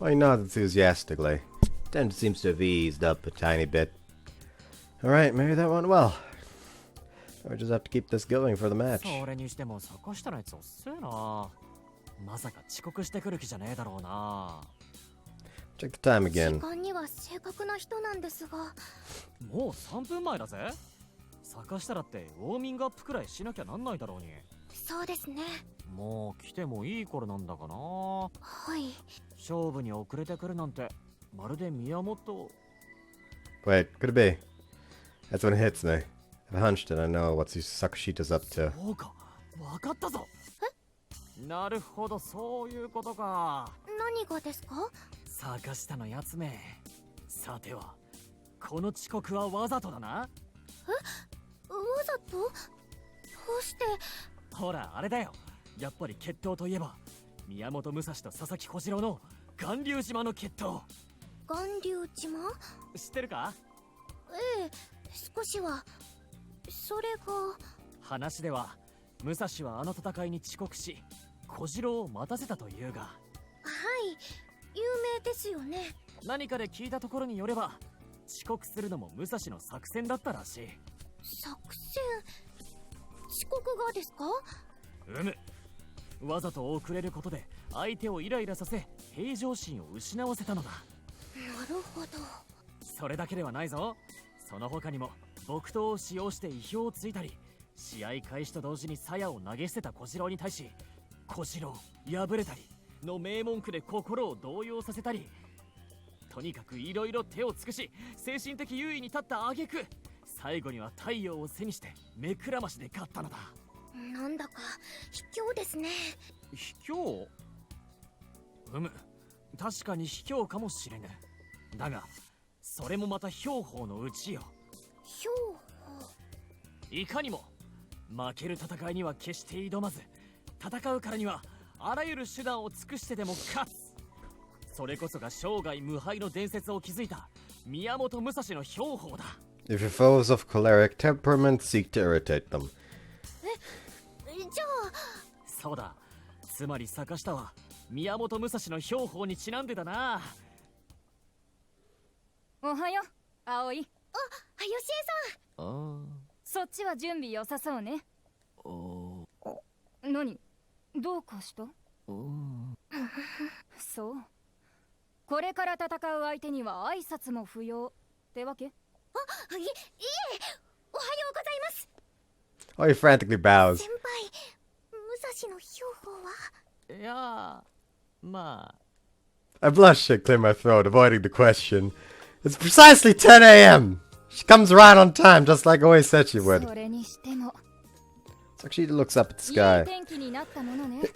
Speaker 1: Aoi nods enthusiastically. Tension seems to have eased up a tiny bit. Alright, maybe that went well. Now we just have to keep this going for the match. Check the time again. Wait, could it be? That's when it hits me. I've hunched and I know what Sakashita's up to.
Speaker 2: 負ける戦いには決して挑まず、戦うからにはあらゆる手段を尽くしてでも勝つ。それこそが生涯無敗の伝説を築いた宮本武蔵の兵法だ。
Speaker 1: If your foes of choleric temperament seek to irritate them.
Speaker 3: じゃあ
Speaker 2: そうだ、つまり坂下は宮本武蔵の兵法にちなんでだな。
Speaker 4: おはよう、葵。
Speaker 3: あ、よしえさん。
Speaker 4: そっちは準備良さそうね。何？どうかした？そう。これから戦う相手には挨拶も不要ってわけ？
Speaker 3: いえ、おはようございます。
Speaker 1: Oh, he frantically bows.
Speaker 3: 先輩、武蔵の兵法は？
Speaker 2: いや、まあ。
Speaker 1: I blush and clear my throat, avoiding the question. It's precisely 10 a.m. She comes right on time, just like Aoi said she would.
Speaker 4: それにしても
Speaker 1: Sakashita looks up at the
Speaker 4: いい
Speaker 1: sky.
Speaker 4: 天気になったものね。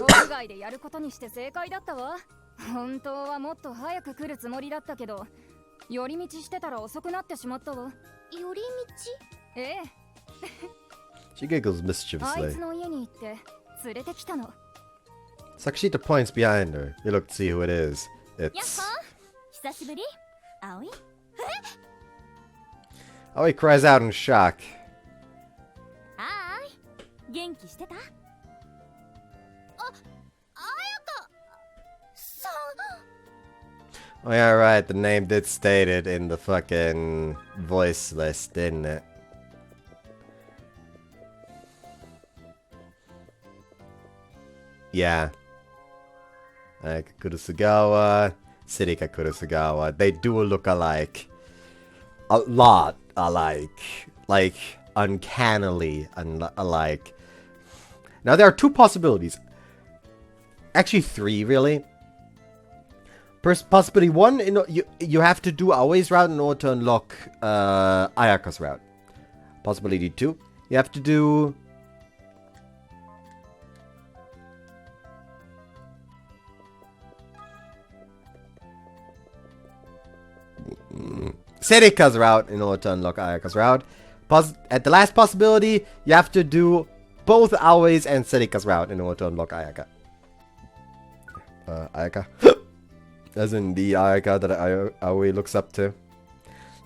Speaker 4: 屋外でやることにして正解だったわ。本当はもっと早く来るつもりだったけど、寄り道してたら遅くなってしまったわ。
Speaker 3: 寄り道？
Speaker 4: ええ。
Speaker 1: She giggles
Speaker 4: あい
Speaker 1: mischievously.
Speaker 4: つの家に行って連れてきたの。
Speaker 1: Sakashita points behind her. You look to see who it is.
Speaker 3: やっ
Speaker 1: It's...
Speaker 3: ほー、久しぶり。葵？
Speaker 1: Aoi cries out in shock.
Speaker 3: はーい、元気してた？あ、綾香さん。
Speaker 1: Oh yeah, right. The name did state it in the fucking voice list, didn't it? Yeah. Kurosugawa, Sirika Kurosugawa. They do look alike. A lot alike. Like, uncannily alike. Now, there are two possibilities. Actually, three, really. Possibility one, you have to do Aoi's route in order to unlock Ayaka's route. Possibility two, you have to do... Serika's route in order to unlock Ayaka's route. At the last possibility, you have to do both Aoi's and Serika's route in order to unlock Ayaka. Ayaka. As in the Ayaka that Aoi looks up to.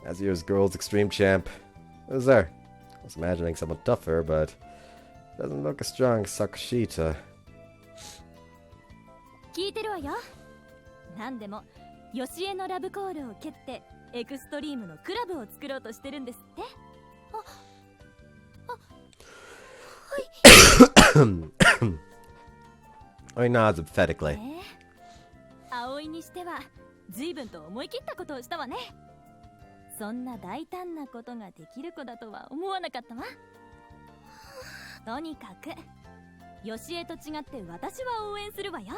Speaker 1: As year's girl's extreme champ. Who's there? I was imagining someone tougher, but doesn't look as strong as Sakashita.
Speaker 5: 聞いてるわよ。なんでもヨシエのラブコールを蹴ってエクストリームのクラブを作ろうとしてるんですって。
Speaker 1: Aoi nods emphatically.
Speaker 5: 葵にしては随分と思い切ったことをしたわね。そんな大胆なことができる子だとは思わなかったわ。とにかくヨシエと違って私は応援するわよ。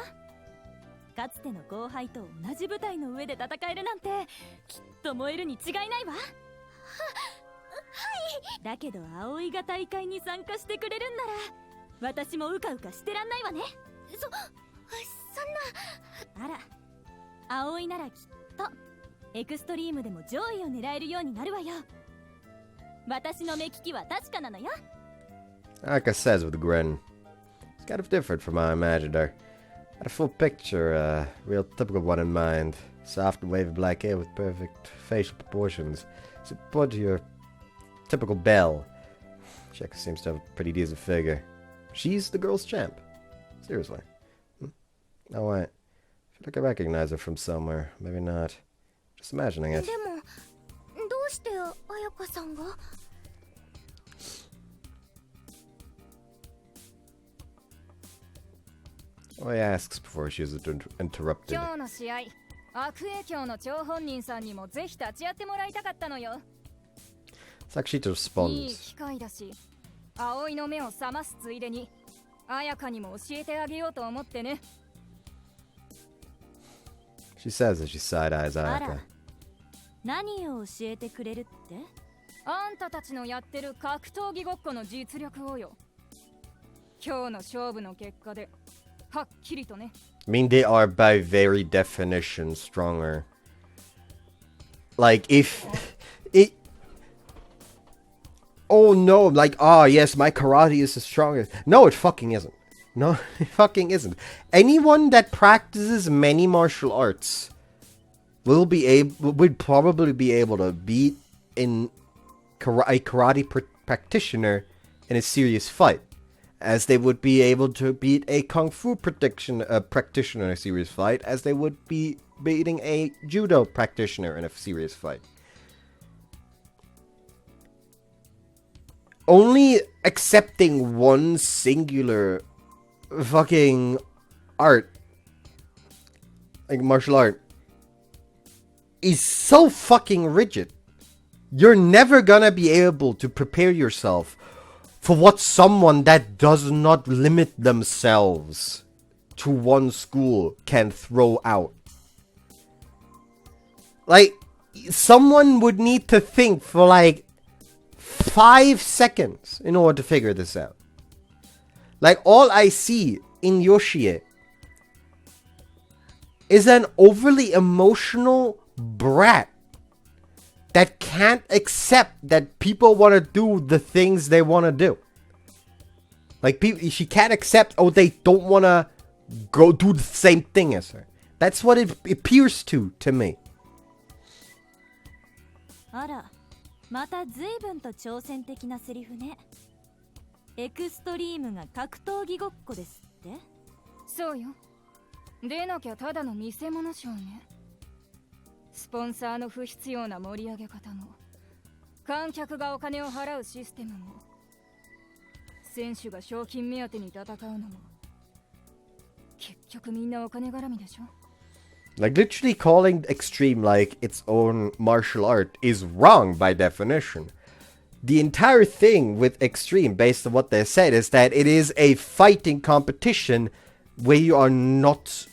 Speaker 5: かつての後輩と同じ舞台の上で戦えるなんてきっと燃えるに違いないわ。はい。だけど葵が大会に参加してくれるんなら私もうかうかしてらんないわね。
Speaker 3: そんな。
Speaker 5: あら、葵ならきっとエクストリームでも上位を狙えるようになるわよ。私の目利きは確かなのよ。
Speaker 1: Ayaka says with a grin. It's kind of different from how I imagined her. Had a full picture, a real typical one in mind. Soft and wavy black hair with perfect facial proportions. So put to your typical belle. She actually seems to have a pretty decent figure. She's the girl's champ. Seriously. Oh wait. I feel like I recognize her from somewhere. Maybe not. Just imagining it.
Speaker 3: でも、どうして綾香さんが？
Speaker 1: Aoi asks before she is interrupted.
Speaker 4: 今日の試合、悪影響の張本人さんにもぜひ立ち会ってもらいたかったのよ。
Speaker 1: Sakashita
Speaker 4: いい
Speaker 1: responds.
Speaker 4: 機会だし、葵の目を覚ますついでに、綾香にも教えてあげようと思ってね。
Speaker 1: She says as she side-eyes
Speaker 5: あ
Speaker 1: Ayaka.
Speaker 5: ら、何を教えてくれるって？
Speaker 4: あんたたちのやってる格闘技ごっこの実力をよ。今日の勝負の結果で、はっきりとね。
Speaker 1: I mean, they are by very definition stronger. Like, if... oh no, like, oh yes, my karate is the strongest. No, it fucking isn't. No, it fucking isn't. Anyone that practices many martial arts would probably be able to beat a karate practitioner in a serious fight, as they would be able to beat a kung fu practitioner in a serious fight, as they would be beating a judo practitioner in a serious fight. Only accepting one singular fucking art, like martial art, is so fucking rigid. You're never gonna be able to prepare yourself for what someone that does not limit themselves to one school can throw out. Like, someone would need to think for like 5 seconds in order to figure this out. Like, all I see in Yoshie is an overly emotional brat that can't accept that people want to do the things they want to do. Like, she can't accept, oh, they don't want to go do the same thing as her. That's what it appears to me.
Speaker 5: あら、また随分と挑戦的なセリフね。エクストリームが格闘技ごっこですって？
Speaker 4: そうよ。出なきゃただの見せ物ショーね。スポンサーの不必要な盛り上げ方も、観客がお金を払うシステムも、選手が賞金目当てに戦うのも、結局みんなお金絡みでしょ。
Speaker 1: Like, literally calling Extreme like its own martial art is wrong by definition. The entire thing with Extreme, based on what they said, is that it is a fighting competition where you are not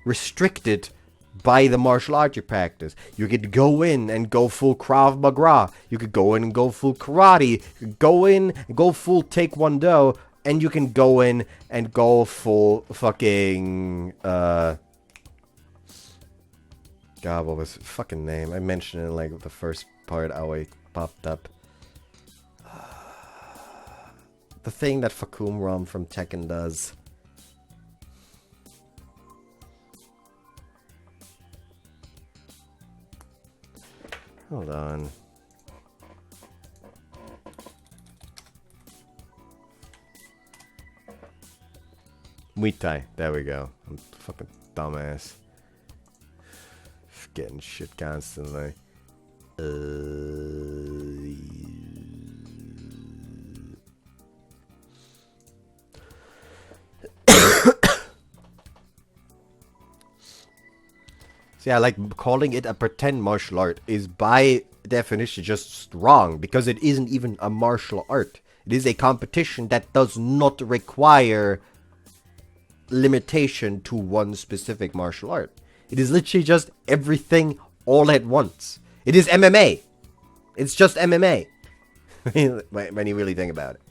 Speaker 1: restricted by the martial art you practice. You could go in and go full Krav Maga. You could go in and go full karate. You could go in and go full Taekwondo. And you can go in and go full fucking, God, what was his fucking name? I mentioned it in like the first part Aoi popped up. The thing that Fakum Rom from Tekken does. Hold on. Muay Thai. There we go. I'm fucking dumbass. Getting shit constantly. So yeah, like, calling it a pretend martial art is by definition just wrong, because it isn't even a martial art. It is a competition that does not require limitation to one specific martial art. It is literally just everything all at once. It is MMA. It's just MMA. When you really think about it.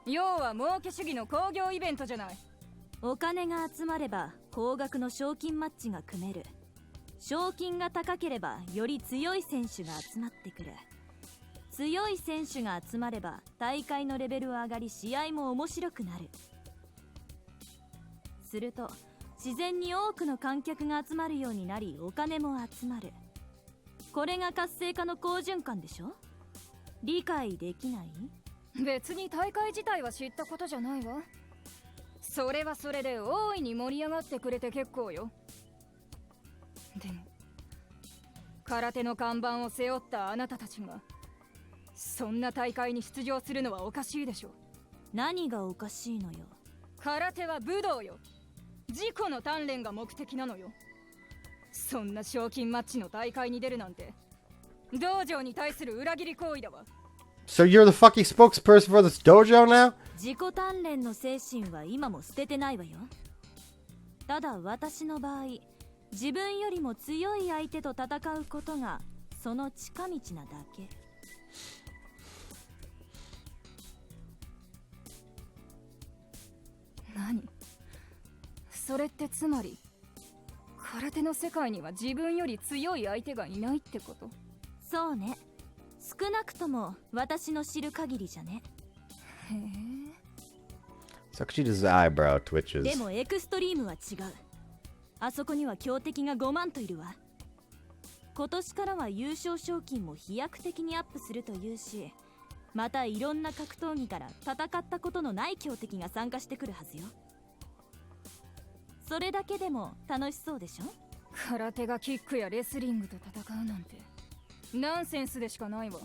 Speaker 4: 要は儲け主義の興行イベントじゃない。
Speaker 5: お金が集まれば高額の賞金マッチが組める。賞金が高ければより強い選手が集まってくる。強い選手が集まれば大会のレベルは上がり、試合も面白くなる。すると自然に多くの観客が集まるようになり、お金も集まる。これが活性化の好循環でしょ？理解できない？
Speaker 4: 別に大会自体は知ったことじゃないわ。それはそれで大いに盛り上がってくれて結構よ。でも空手の看板を背負ったあなたたちがそんな大会に出場するのはおかしいでしょ。
Speaker 5: 何がおかしいのよ。
Speaker 4: 空手は武道よ。自己の鍛錬が目的なのよ。そんな賞金マッチの大会に出るなんて道場に対する裏切り行為だわ。
Speaker 1: So you're the fucking spokesperson for this dojo now?
Speaker 5: 自己鍛錬の精神は今も捨ててないわよ。ただ私の場合、自分よりも強い相手と戦うことがその近道なだけ。
Speaker 4: 何？それってつまり空手の世界には自分より強い相手がいないってこと？
Speaker 5: そうね。少なくとも私の知る限りじゃね。
Speaker 4: へえ。
Speaker 1: Sakashita's eyebrow
Speaker 5: で
Speaker 1: twitches.
Speaker 5: もエクストリームは違う。あそこには強敵が5万といるわ。今年からは優勝賞金も飛躍的にアップするというし、またいろんな格闘技から戦ったことのない強敵が参加してくるはずよ。それだけでも楽しそうでしょ？
Speaker 4: 空手がキックやレスリングと戦うなんてナンセンスでしかないわ。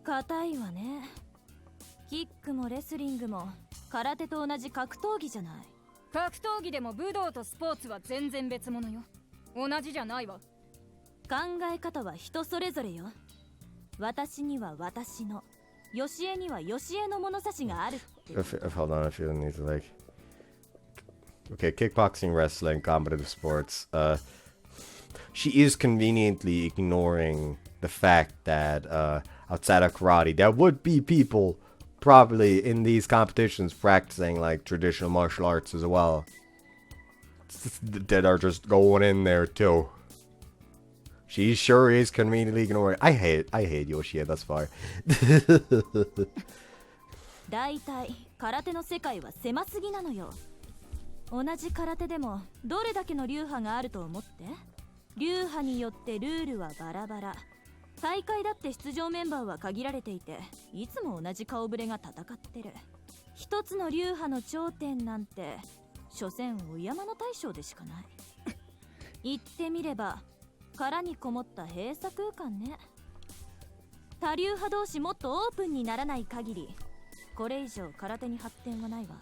Speaker 5: 硬いわね。キックもレスリングも空手と同じ格闘技じゃない。
Speaker 4: 格闘技でも武道とスポーツは全然別物よ。同じじゃないわ。
Speaker 5: 考え方は人それぞれよ。私には私の、ヨシエにはヨシエの物差しがあるって。
Speaker 1: Hold on, I feel the need to like. Okay, kickboxing, wrestling, competitive sports. She is conveniently ignoring the fact that outside of karate, there would be people probably in these competitions practicing like traditional martial arts as well. That are just going in there too. She sure is conveniently ignoring. I hate Yoshie thus far.
Speaker 5: だいたい空手の世界は狭すぎなのよ。同じ空手でもどれだけの流派があると思って？流派によってルールはバラバラ。大会だって出場メンバーは限られていて、いつも同じ顔ぶれが戦ってる。一つの流派の頂点なんて所詮お山の大将でしかない。言ってみれば殻にこもった閉鎖空間ね。多流派同士もっとオープンにならない限り、これ以上空手に発展はないわ。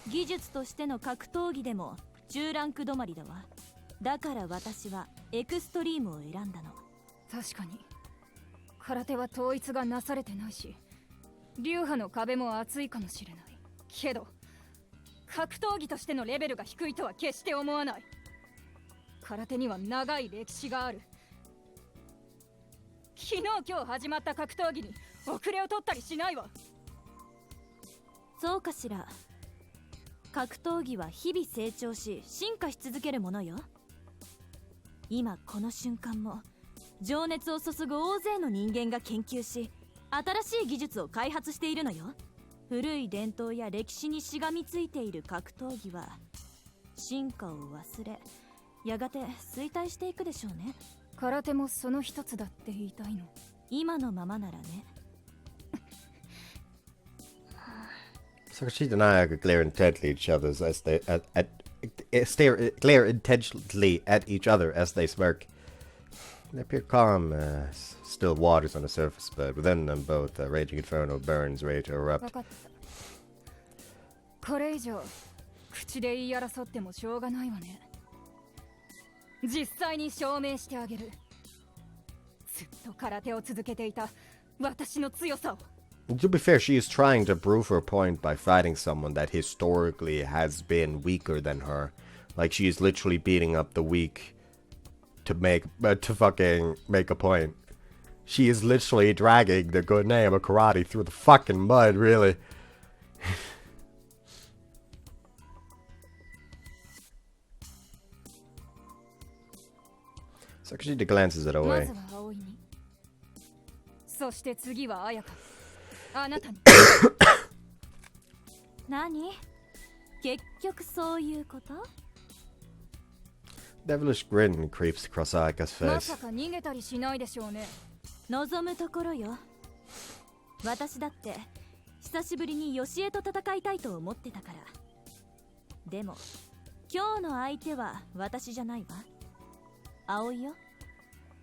Speaker 5: 技術としての格闘技でも中ランク止まりだわ。だから私はエクストリームを選んだの。
Speaker 4: 確かに空手は統一がなされてないし、流派の壁も厚いかもしれないけど、格闘技としてのレベルが低いとは決して思わない。空手には長い歴史がある。昨日今日始まった格闘技に遅れを取ったりしないわ。
Speaker 5: そうかしら。格闘技は日々成長し進化し続けるものよ。今この瞬間も情熱を注ぐ大勢の人間が研究し、新しい技術を開発しているのよ。古い伝統や歴史にしがみついている格闘技は進化を忘れ、やがて衰退していくでしょうね。
Speaker 4: 空手もその一つだって言いたいの？
Speaker 5: 今のままならね。
Speaker 1: Sakashita and Ayaka glare intently at each other as they glare intently at each other as they smirk. They appear calm, still waters on the surface, but within them both a raging inferno burns, ready to erupt.
Speaker 4: 分かった。これ以上口で言い争ってもしょうがないわね。実際に証明してあげる。ずっと空手を続けていた私の強さを。
Speaker 1: To be fair, she is trying to prove her point by fighting someone that historically has been weaker than her. Like, she is literally beating up the weak to fucking make a point. She is literally dragging the good name of karate through the fucking mud, really. Sakashita glances it
Speaker 4: ま
Speaker 1: away.
Speaker 4: ずは葵に、そして次は綾香。あなたに。
Speaker 5: 何？結局そういうこと？
Speaker 1: Devilish grin creeps across Ayaka's
Speaker 4: ま
Speaker 1: face.
Speaker 4: さか逃げたりしないでしょうね。
Speaker 5: 望むところよ。私だって久しぶりにヨシエと戦いたいと思ってたから。でも今日の相手は私じゃないわ。葵よ。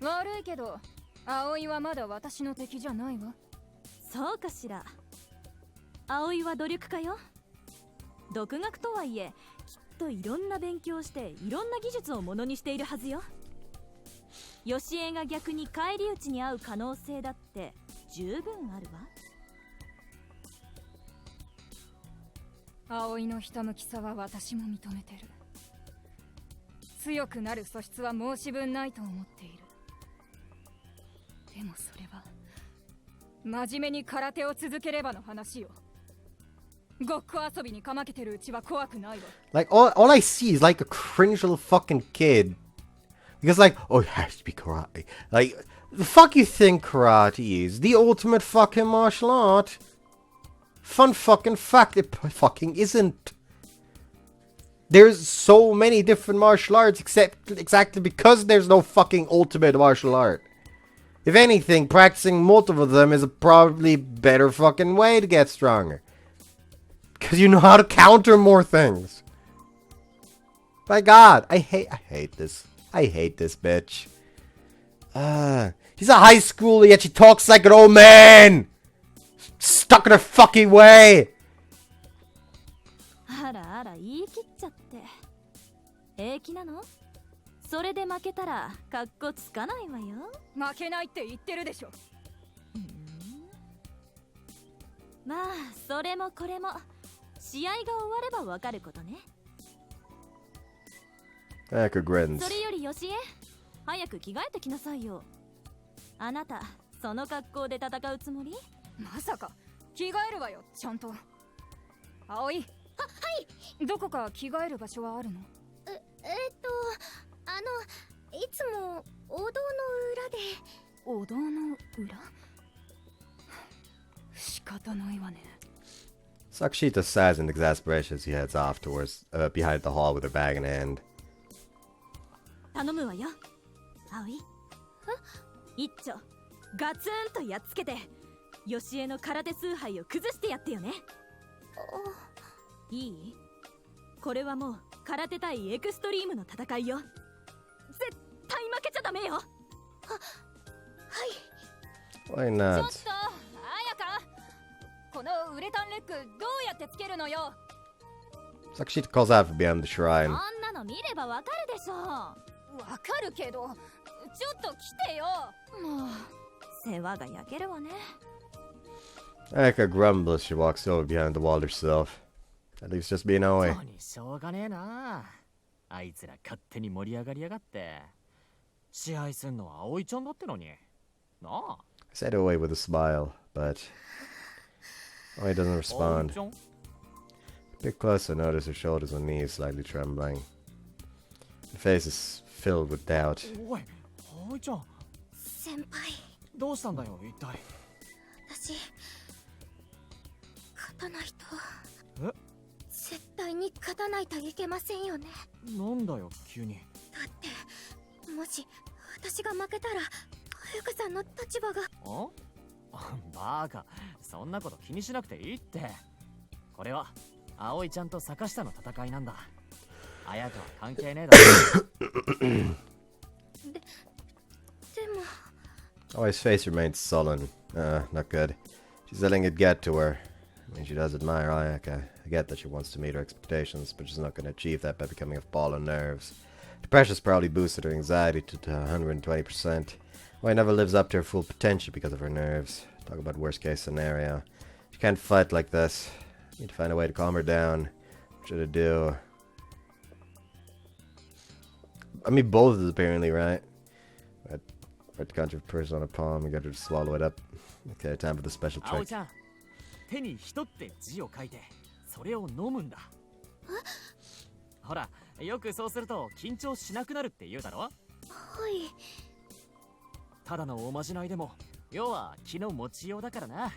Speaker 4: 悪いけど葵はまだ私の敵じゃないわ。
Speaker 5: そうかしら。葵は努力家よ。独学とはいえきっといろんな勉強していろんな技術をものにしているはずよ。ヨシエが逆に返り討ちに遭う可能性だって十分ある
Speaker 4: わ。葵のひたむきさは私も認めてる。強くなる素質は申し分ないと思っている。でもそれは真面目に空手を続ければの話よ。ごっこ遊びにかまけてるうちは怖くないわ。
Speaker 1: Like, all I see is like a cringe little fucking kid Because, like, oh, it has to be karate. Like, the fuck you think karate is? The ultimate fucking martial art? Fun fucking fact, it fucking isn't. There's so many different martial arts except exactly because there's no fucking ultimate martial art. If anything, practicing multiple of them is a probably better fucking way to get stronger. Because you know how to counter more things. My god, I hate this. I hate this bitch. He's a high schooler, yet she talks like an old man! Stuck in her fucking way!
Speaker 5: あらあら言い切っちゃって。平気なの？それで負けたらカッコつかないわよ。
Speaker 4: 負けないって言ってるでしょ。
Speaker 5: まあそれもこれも試合が終わればわかることね。
Speaker 1: Acker grins.
Speaker 5: それよりよしえ、早く着替えてきなさいよ。あなたその格好で戦うつもり？
Speaker 4: まさか着替えるわよ、ちゃんと。葵。はい。どこか着替える場所はあるの？
Speaker 3: いつもお堂の裏で。
Speaker 4: お堂の裏？仕方ないわね。
Speaker 1: Sakshita sighs in exasperation as he heads off towards behind the hall with her bag in hand.
Speaker 5: 頼むわよ、葵。一丁ガツンとやっつけて、よしえの空手崇拝を崩してやってよね。いい？これはもう空手対エクストリームの戦いよ。絶対負けちゃダメよ。はい。
Speaker 1: Why
Speaker 4: ちょっ
Speaker 1: not?
Speaker 4: と、あやか。このウレタンレッグどうやってつけるのよ。
Speaker 1: Sakshita calls out from beyond the
Speaker 5: そ
Speaker 1: shrine.
Speaker 5: んなの見ればわかるでしょ。
Speaker 4: わかるけど、ちょっと来てよ。
Speaker 5: もう世話が焼けるわね。
Speaker 1: Acker grumbles as she walks over behind the wall herself. At least just being Aoi.
Speaker 2: そうにしょうがねえな。あいつら勝手に盛り上がりやがって。支配すんのは葵ちゃんだってのに。なあ。
Speaker 1: I said Aoi with a smile, but Aoi doesn't respond. A bit closer, notice her shoulders and knees slightly trembling. Her face is filled with doubt.
Speaker 2: おい、葵ちゃん。
Speaker 3: 先輩、
Speaker 2: どうしたんだよ、一体。
Speaker 3: 私勝たないと。
Speaker 2: え？
Speaker 3: 絶対に勝たないといけませんよね。
Speaker 2: なんだよ、急に。
Speaker 3: だってもし私が負けたら彩香さんの立場が。
Speaker 2: バーカ、そんなこと気にしなくていいって。これは葵ちゃんと坂下の戦いなんだ。彩香は関係ねえだろ。
Speaker 3: でも
Speaker 1: Aoi's face remains sullen. Not good. She's letting it get to her. I mean, she does admire Ayaka. I get that she wants to meet her expectations, but she's not going to achieve that by becoming a ball of nerves. The pressure's probably boosted her anxiety to 120%. Why never lives up to her full potential because of her nerves. Talk about worst case scenario. She can't fight like this. Need to find a way to calm her down. What should I do? I mean, both is apparently right. Right to conjure a person on a palm and get her to swallow it up. Okay, time for the special
Speaker 2: 葵
Speaker 1: trick.
Speaker 2: ちゃん、手に人って字を書いて、それを飲むんだ。ほら、よくそうすると緊張しなくなるって言うだろ。
Speaker 3: はい。
Speaker 2: ただのおまじないでも、要は気の持ちようだからな。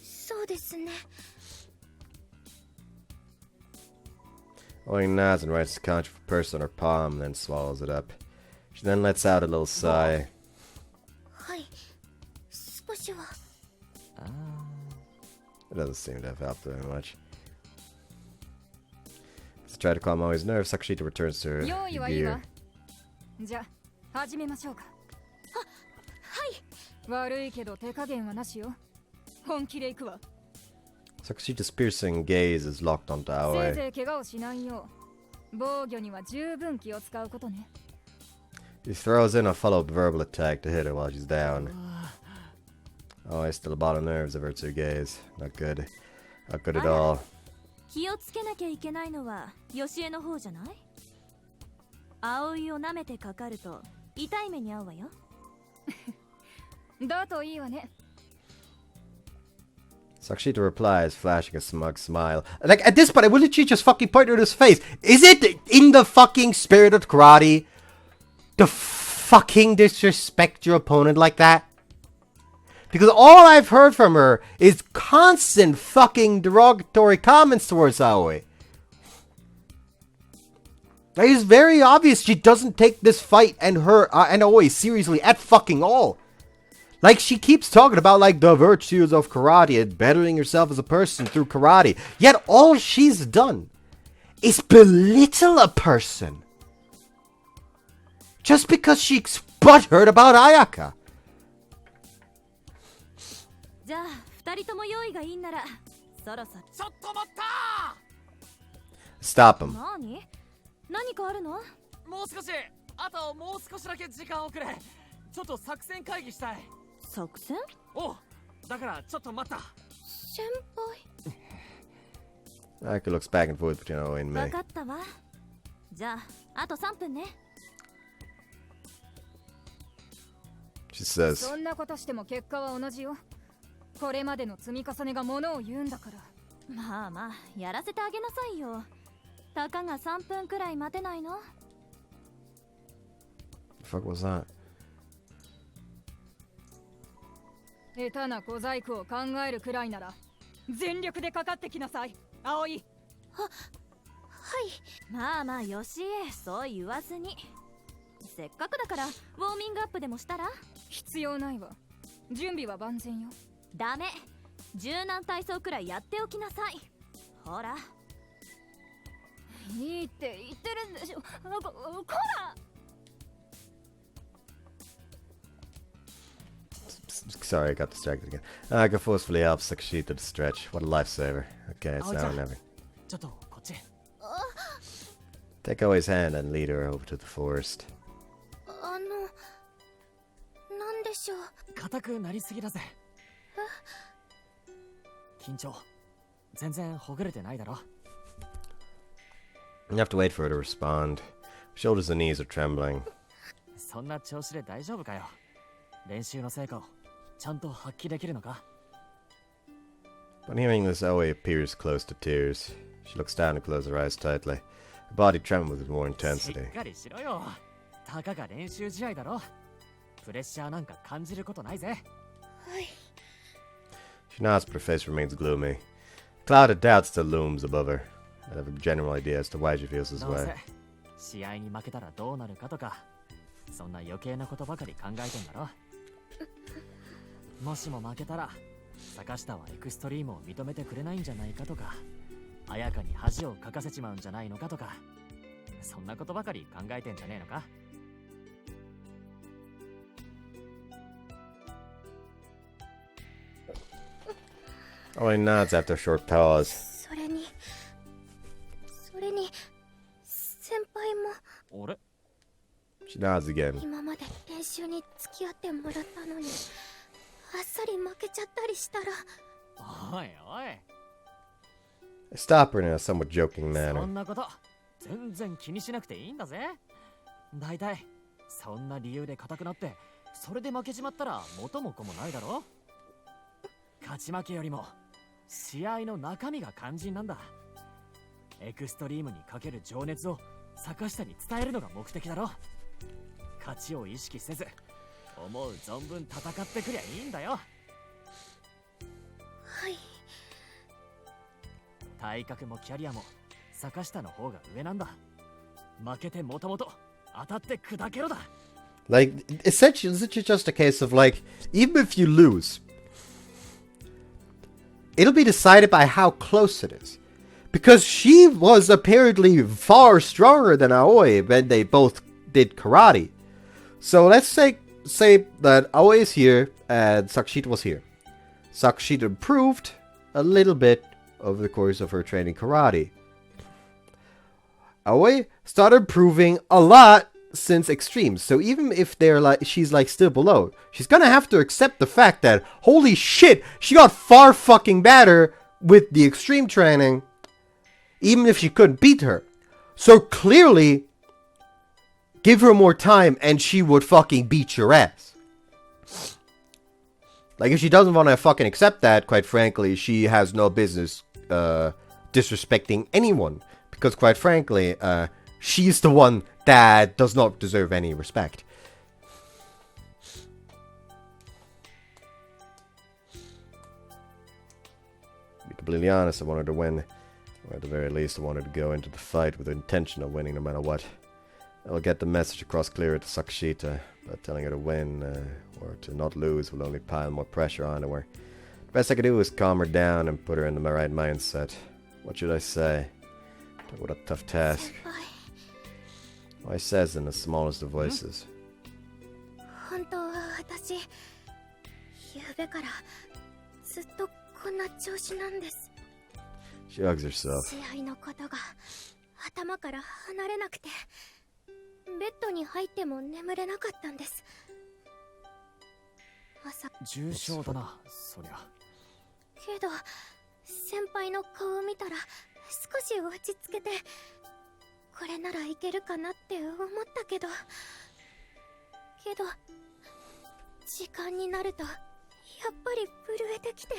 Speaker 3: そうですね。
Speaker 1: Aoi nods and writes the conjure for person on her palm, then swallows it up. She then lets out a little sigh.
Speaker 3: はい。少しは。
Speaker 1: It doesn't seem to have helped very much. To try to calm Aoi's nerves, Sakshita returns to her
Speaker 4: 用意はいいわ。
Speaker 1: gear.
Speaker 4: じゃあ始めましょうか。
Speaker 3: はい。
Speaker 4: 悪いけど手加減はなしよ。本気で行くわ。
Speaker 1: Sakshita's piercing gaze is locked onto
Speaker 4: せい
Speaker 1: Aoi.
Speaker 4: ぜい怪我をしないよう。防御には十分気を使うことね。
Speaker 1: He throws in a follow-up verbal attack to hit her while she's down. Aoi's still a ball of nerves averts her gaze. Not good. Not good at all.
Speaker 5: 気をつけなきゃいけないのはよしえの方じゃない？葵を舐めてかかると痛い目に遭うわよ。
Speaker 4: だといいわね。
Speaker 1: Sakshita replies, flashing a smug smile. Like, at this point, I will literally just fucking point her in his face. Is it in the fucking spirit of karate to fucking disrespect your opponent like that? Because all I've heard from her is constant fucking derogatory comments towards Aoi. It is very obvious she doesn't take this fight and her and Aoi seriously at fucking all. Like, she keeps talking about, like, the virtues of karate and bettering herself as a person through karate. Yet all she's done is belittle a person. Just because she's butthurt about Ayaka.
Speaker 5: じゃあ二人とも用意がいいんならそろそろ。
Speaker 2: ちょっと待った
Speaker 1: Stop him.
Speaker 5: 何かあるの？
Speaker 2: もう少し、あともう少しだけ時間をくれ。ちょっと作戦会議したい。
Speaker 5: 作戦？
Speaker 2: おう、だからちょっと待った。
Speaker 3: 先輩。
Speaker 1: Ayaka looks back and forth between Aoi and
Speaker 5: 分
Speaker 1: Mei.
Speaker 5: かったわ。じゃああと3分ね。
Speaker 1: She says,
Speaker 4: そんなことしても結果は同じよ。これまでの積み重ねがものを言うんだから。
Speaker 5: まあまあやらせてあげなさいよ。たかが3分くらい待てないの？
Speaker 1: the fuck was that?
Speaker 4: 下手な小細工を考えるくらいなら全力でかかってきなさい、葵。
Speaker 3: はい。
Speaker 5: まあまあよしえ、そう言わずに。せっかくだからウォーミングアップでもしたら？
Speaker 4: 必要ないわ。準備は万全よ。
Speaker 5: ダメ。柔軟体操くらいやっておきなさい。ほら。
Speaker 4: いいって言ってるんでしょ。こら。
Speaker 1: Sorry, I got distracted again. Ayaka forcefully helps Sakashita to stretch. What a lifesaver. Okay, it's now or never.
Speaker 2: ちょっとこっち。
Speaker 1: Take Aoi's hand and lead her over to the forest.
Speaker 3: なんでしょう。
Speaker 2: 硬くなりすぎだぜ。緊張。全然ほぐれてないだろ。
Speaker 1: You have to wait for her to respond. Her shoulders and knees are trembling.
Speaker 2: そんな調子で大丈夫かよ。練習の成果をちゃんと発揮できるのか？
Speaker 1: Upon hearing this, Aoi appears close to tears. She looks down and closes her eyes tightly. Her body trembles with more
Speaker 2: し
Speaker 1: intensity.
Speaker 2: っかりしろよ。たかが練習試合だろ。プレッシャーなんか感じることないぜ。
Speaker 3: はい。
Speaker 1: She nods, but her face remains gloomy. A cloud of doubt still looms above her. I have a general idea as to why she feels this
Speaker 2: どう
Speaker 1: way.
Speaker 2: せ試合に負けたらどうなるかとか、そんな余計なことばかり考えてんだろ。もしも負けたら坂下はエクストリームを認めてくれないんじゃないかとか、綾香に恥をかかせちまうんじゃないのかとか、そんなことばかり考えてんじゃねえのか。
Speaker 1: Aoi nods after a short pause.
Speaker 3: それに先輩も
Speaker 2: 俺
Speaker 1: She nods again.
Speaker 3: 今まで練習に付き合ってもらったのにあっさり負けちゃったりしたら。
Speaker 2: おいおい、
Speaker 1: I stop her in a somewhat joking
Speaker 2: そ
Speaker 1: manner.
Speaker 2: んなこと全然気にしなくていいんだぜ。だいたいそんな理由で硬くなってそれで負けちまったら元も子もないだろ。勝ち負けよりも試合の中身が肝心なんだ。エクストリームにかける情熱を坂下に伝えるのが目的だろ。勝ちを意識せず思う存分戦ってくりゃいいんだよ。
Speaker 3: はい。
Speaker 2: 体格もキャリアも坂下の方が上なんだ。負けてもともと当たって砕けろだ。
Speaker 1: Like, essentially, it's just a case of, like, even if you lose, it'll be decided by how close it is. Because she was apparently far stronger than Aoi when they both did karate. So let's say that Aoi is here and Sakashita was here. Sakashita improved a little bit over the course of her training karate. Aoi started improving a lot since Extreme. So even if she's still below, she's gonna have to accept the fact that holy shit, she got far fucking better with the Extreme training, even if she couldn't beat her. So clearly, give her more time and she would fucking beat your ass. Like, if she doesn't want to fucking accept that, quite frankly, she has no business disrespecting anyone. Because quite frankly, she's the one that does not deserve any respect. completely honest, I wanted to win. Or at the very least, I wanted to go into the fight with the intention of winning no matter what. I'll get the message across clearer to Sakashita, but telling her to win or to not lose will only pile more pressure onto her. The best I could do was calm her down and put her in the right mindset. What should I say? What a tough task. I says in the smallest of voices.
Speaker 3: 本当は私、ゆうべからずっとこんな調子なんです。
Speaker 1: She hugs herself.
Speaker 3: 試合のことが頭から離れなくて、ベッドに入っても眠れなかったんです。朝
Speaker 2: 重症だな、そりゃ。
Speaker 3: けど先輩の顔を見たら少し落ち着けて、これならいけるかなって思ったけど時間になるとやっぱり震えてきて。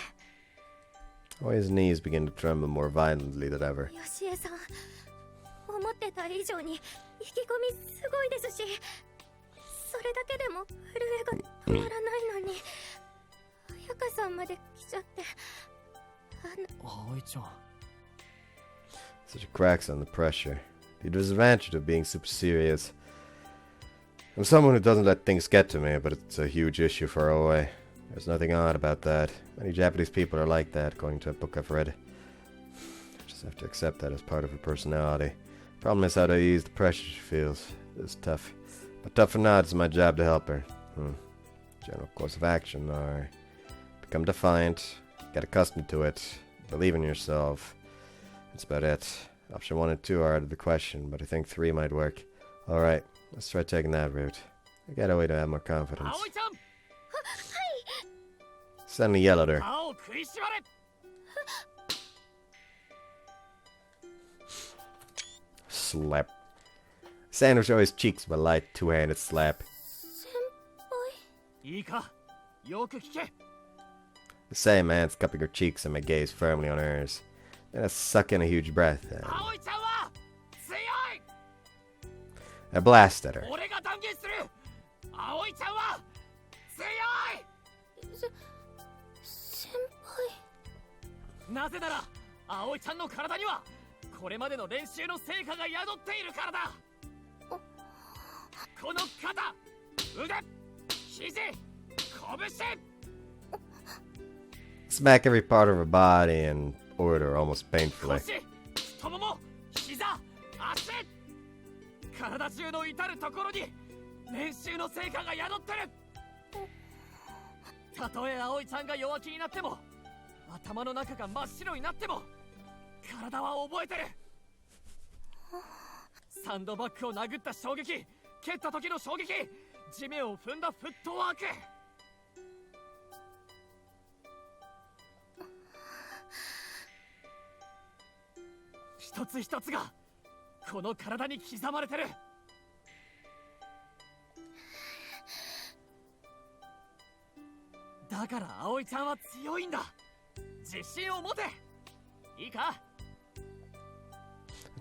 Speaker 1: His knees begin to tremble more violently than ever.
Speaker 3: よしえさん、思ってた以上に意気込みすごいですし、それだけでも震えが止まらないのに、彩香さんまで来ちゃって。
Speaker 2: 葵ちゃん。
Speaker 1: Such a cracks on the pressure. The disadvantage of being super serious. I'm someone who doesn't let things get to me, but it's a huge issue for Aoi. There's nothing odd about that. Many Japanese people are like that, according to a book I've read. I just have to accept that as part of her personality. Problem is how to ease the pressure she feels. It's tough. But tough or not, it's my job to help her. General course of action are become defiant, get accustomed to it, believe in yourself. That's about it. Option 1 and 2 are out of the question, but I think 3 might work. Alright, let's try taking that route. I got a way to have more confidence. Suddenly yell at her. Slap. Sandwich Aoi's cheeks with a light two-handed slap. The same man's cupping her cheeks and my gaze firmly on hers. Then I suck in a huge breath and I blast at her.
Speaker 2: なぜなら葵ちゃんの体にはこれまでの練習の成果が宿っているからだ。この肩、腕、肘、拳。
Speaker 1: Smack every part of her body in order, almost painfully.
Speaker 2: 太もも、膝、足。体中の至るところに練習の成果が宿ってる。たとえ葵ちゃんが弱気になっても、頭の中が真っ白になっても、体は覚えてる。サンドバッグを殴った衝撃、蹴った時の衝撃、地面を踏んだフットワーク。一つ一つがこの体に刻まれてる。だから葵ちゃんは強いんだ。自信を持て。いいか？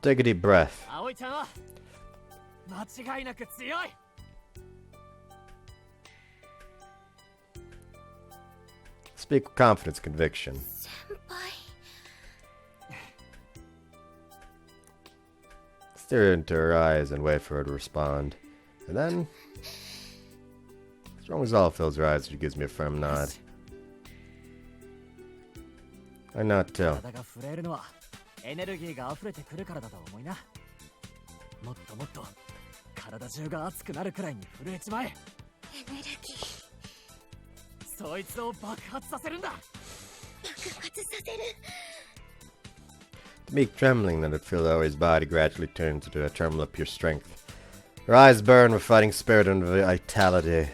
Speaker 1: Take a deep breath.
Speaker 2: 葵ちゃんは間違いなく強い。
Speaker 1: Speak with confidence, conviction.
Speaker 3: 先輩。
Speaker 1: Stare into her eyes and wait for her to respond. And then, strong resolve fills her eyes as she gives me a firm nod. I nod too.
Speaker 2: 体が震えるのはエネルギーが溢れてくるからだと思いな。もっともっと体中が熱くなるくらいに震えちまえ。
Speaker 3: エネルギー。
Speaker 2: そいつを爆発させるんだ。
Speaker 3: 爆発させる。
Speaker 1: The meek trembling that had filled Aoi's body gradually turned to a tremble of pure strength. Her eyes burn with fighting spirit and vitality.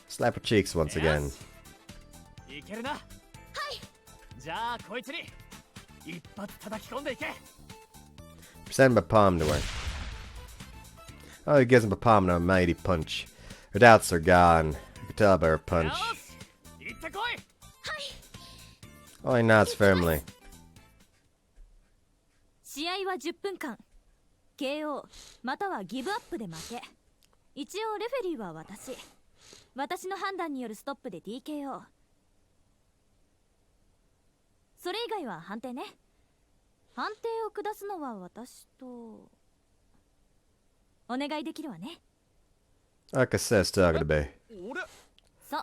Speaker 1: Slap her cheeks once again.
Speaker 2: いけるな。はい。じゃあこいつに一発叩き込んでいけ。
Speaker 1: Send my palm to her. Oh, he gives him a palm and a mighty punch. Her doubts are gone. You can tell by her punch.
Speaker 2: 行ってこい。
Speaker 1: Oh, he nods firmly.
Speaker 5: 試合は10分間 KO またはギブアップで負け。一応レフェリーは私の判断によるストップで TKO。それ以外は判定ね。判定を下すのは私とお願いできるわね。
Speaker 1: Like I said, still gonna be.
Speaker 2: 俺
Speaker 5: そう、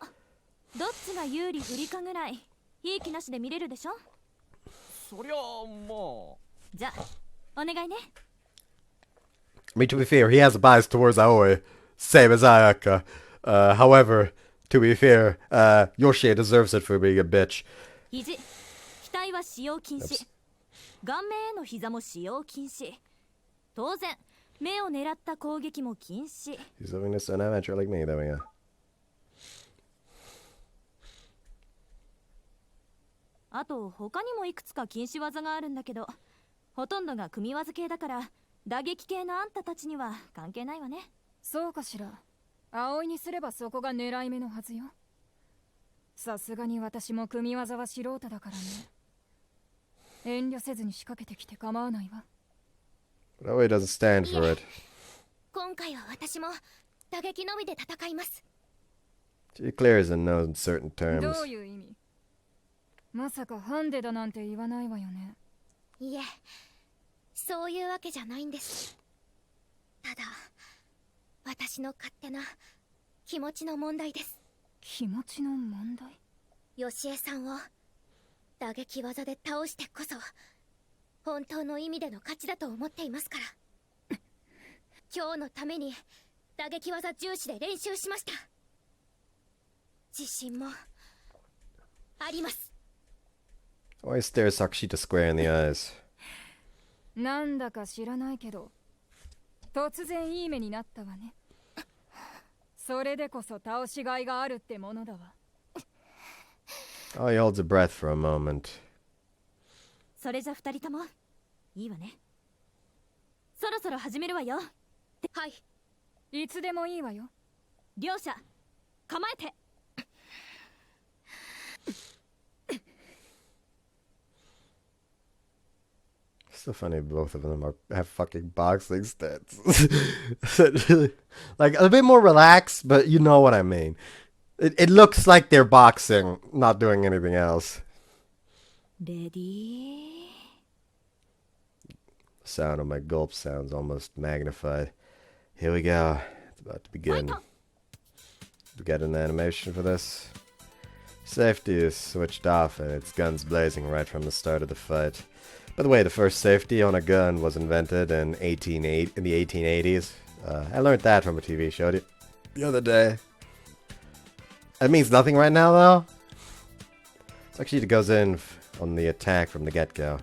Speaker 5: どっちが有利不利かぐらいいい気なしで見れるでしょ。
Speaker 2: そりゃま
Speaker 5: じゃあお願いね。
Speaker 1: I mean, to be fair, he has a bias towards Aoi, same as Ayaka. However, to be fair, Yoshie deserves it for being a bitch.
Speaker 5: 肘、額は使用禁止。顔面への膝も使用禁止。当然目を狙った攻撃も禁止。
Speaker 1: He's living this an amateur like me, though, yeah.
Speaker 5: あと他にもいくつか禁止技があるんだけど、ほとんどが組み技系だから打撃系のあんたたちには関係ないわね。
Speaker 4: そうかしら。葵にすればそこが狙い目のはずよ。さすがに私も組み技は素人だからね。遠慮せずに仕掛けてきて構わないわ。
Speaker 1: But Aoi doesn't stand for it.
Speaker 3: 今回は私も打撃のみで戦います。
Speaker 1: She clears in no certain
Speaker 4: ど
Speaker 1: terms.
Speaker 4: ういう意味？まさかハンデだなんて言わないわよね。
Speaker 3: いえ、そういうわけじゃないんです。ただ私の勝手な気持ちの問題です。
Speaker 4: 気持ちの問題？
Speaker 3: ヨシエさんを打撃技で倒してこそ本当の意味での勝ちだと思っていますから。今日のために打撃技重視で練習しました。自信もあります。
Speaker 1: Aoi stares Sakashita square in the eyes.
Speaker 4: なんだか知らないけど突然いい目になったわね。それでこそ倒しがいがあるってものだわ。
Speaker 1: Aoi holds her breath for a moment.
Speaker 5: それじゃ二人ともいいわね。そろそろ始めるわよ。
Speaker 3: はい。
Speaker 4: いつでもいいわよ。
Speaker 5: 両者構えて。
Speaker 1: So funny, both of them have fucking boxing stats. Like, a bit more relaxed, but you know what I mean. It looks like they're boxing, not doing anything else.
Speaker 5: レディー。
Speaker 1: The sound of my gulp sounds almost magnified. Here we go. It's about to begin. We get an animation for this. Safety is switched off and its guns blazing right from the start of the fight. By the way, the first safety on a gun was invented in the 1880s. I learned that from a TV show the other day. That means nothing right now, though. It's like she goes in on the attack from the get-go.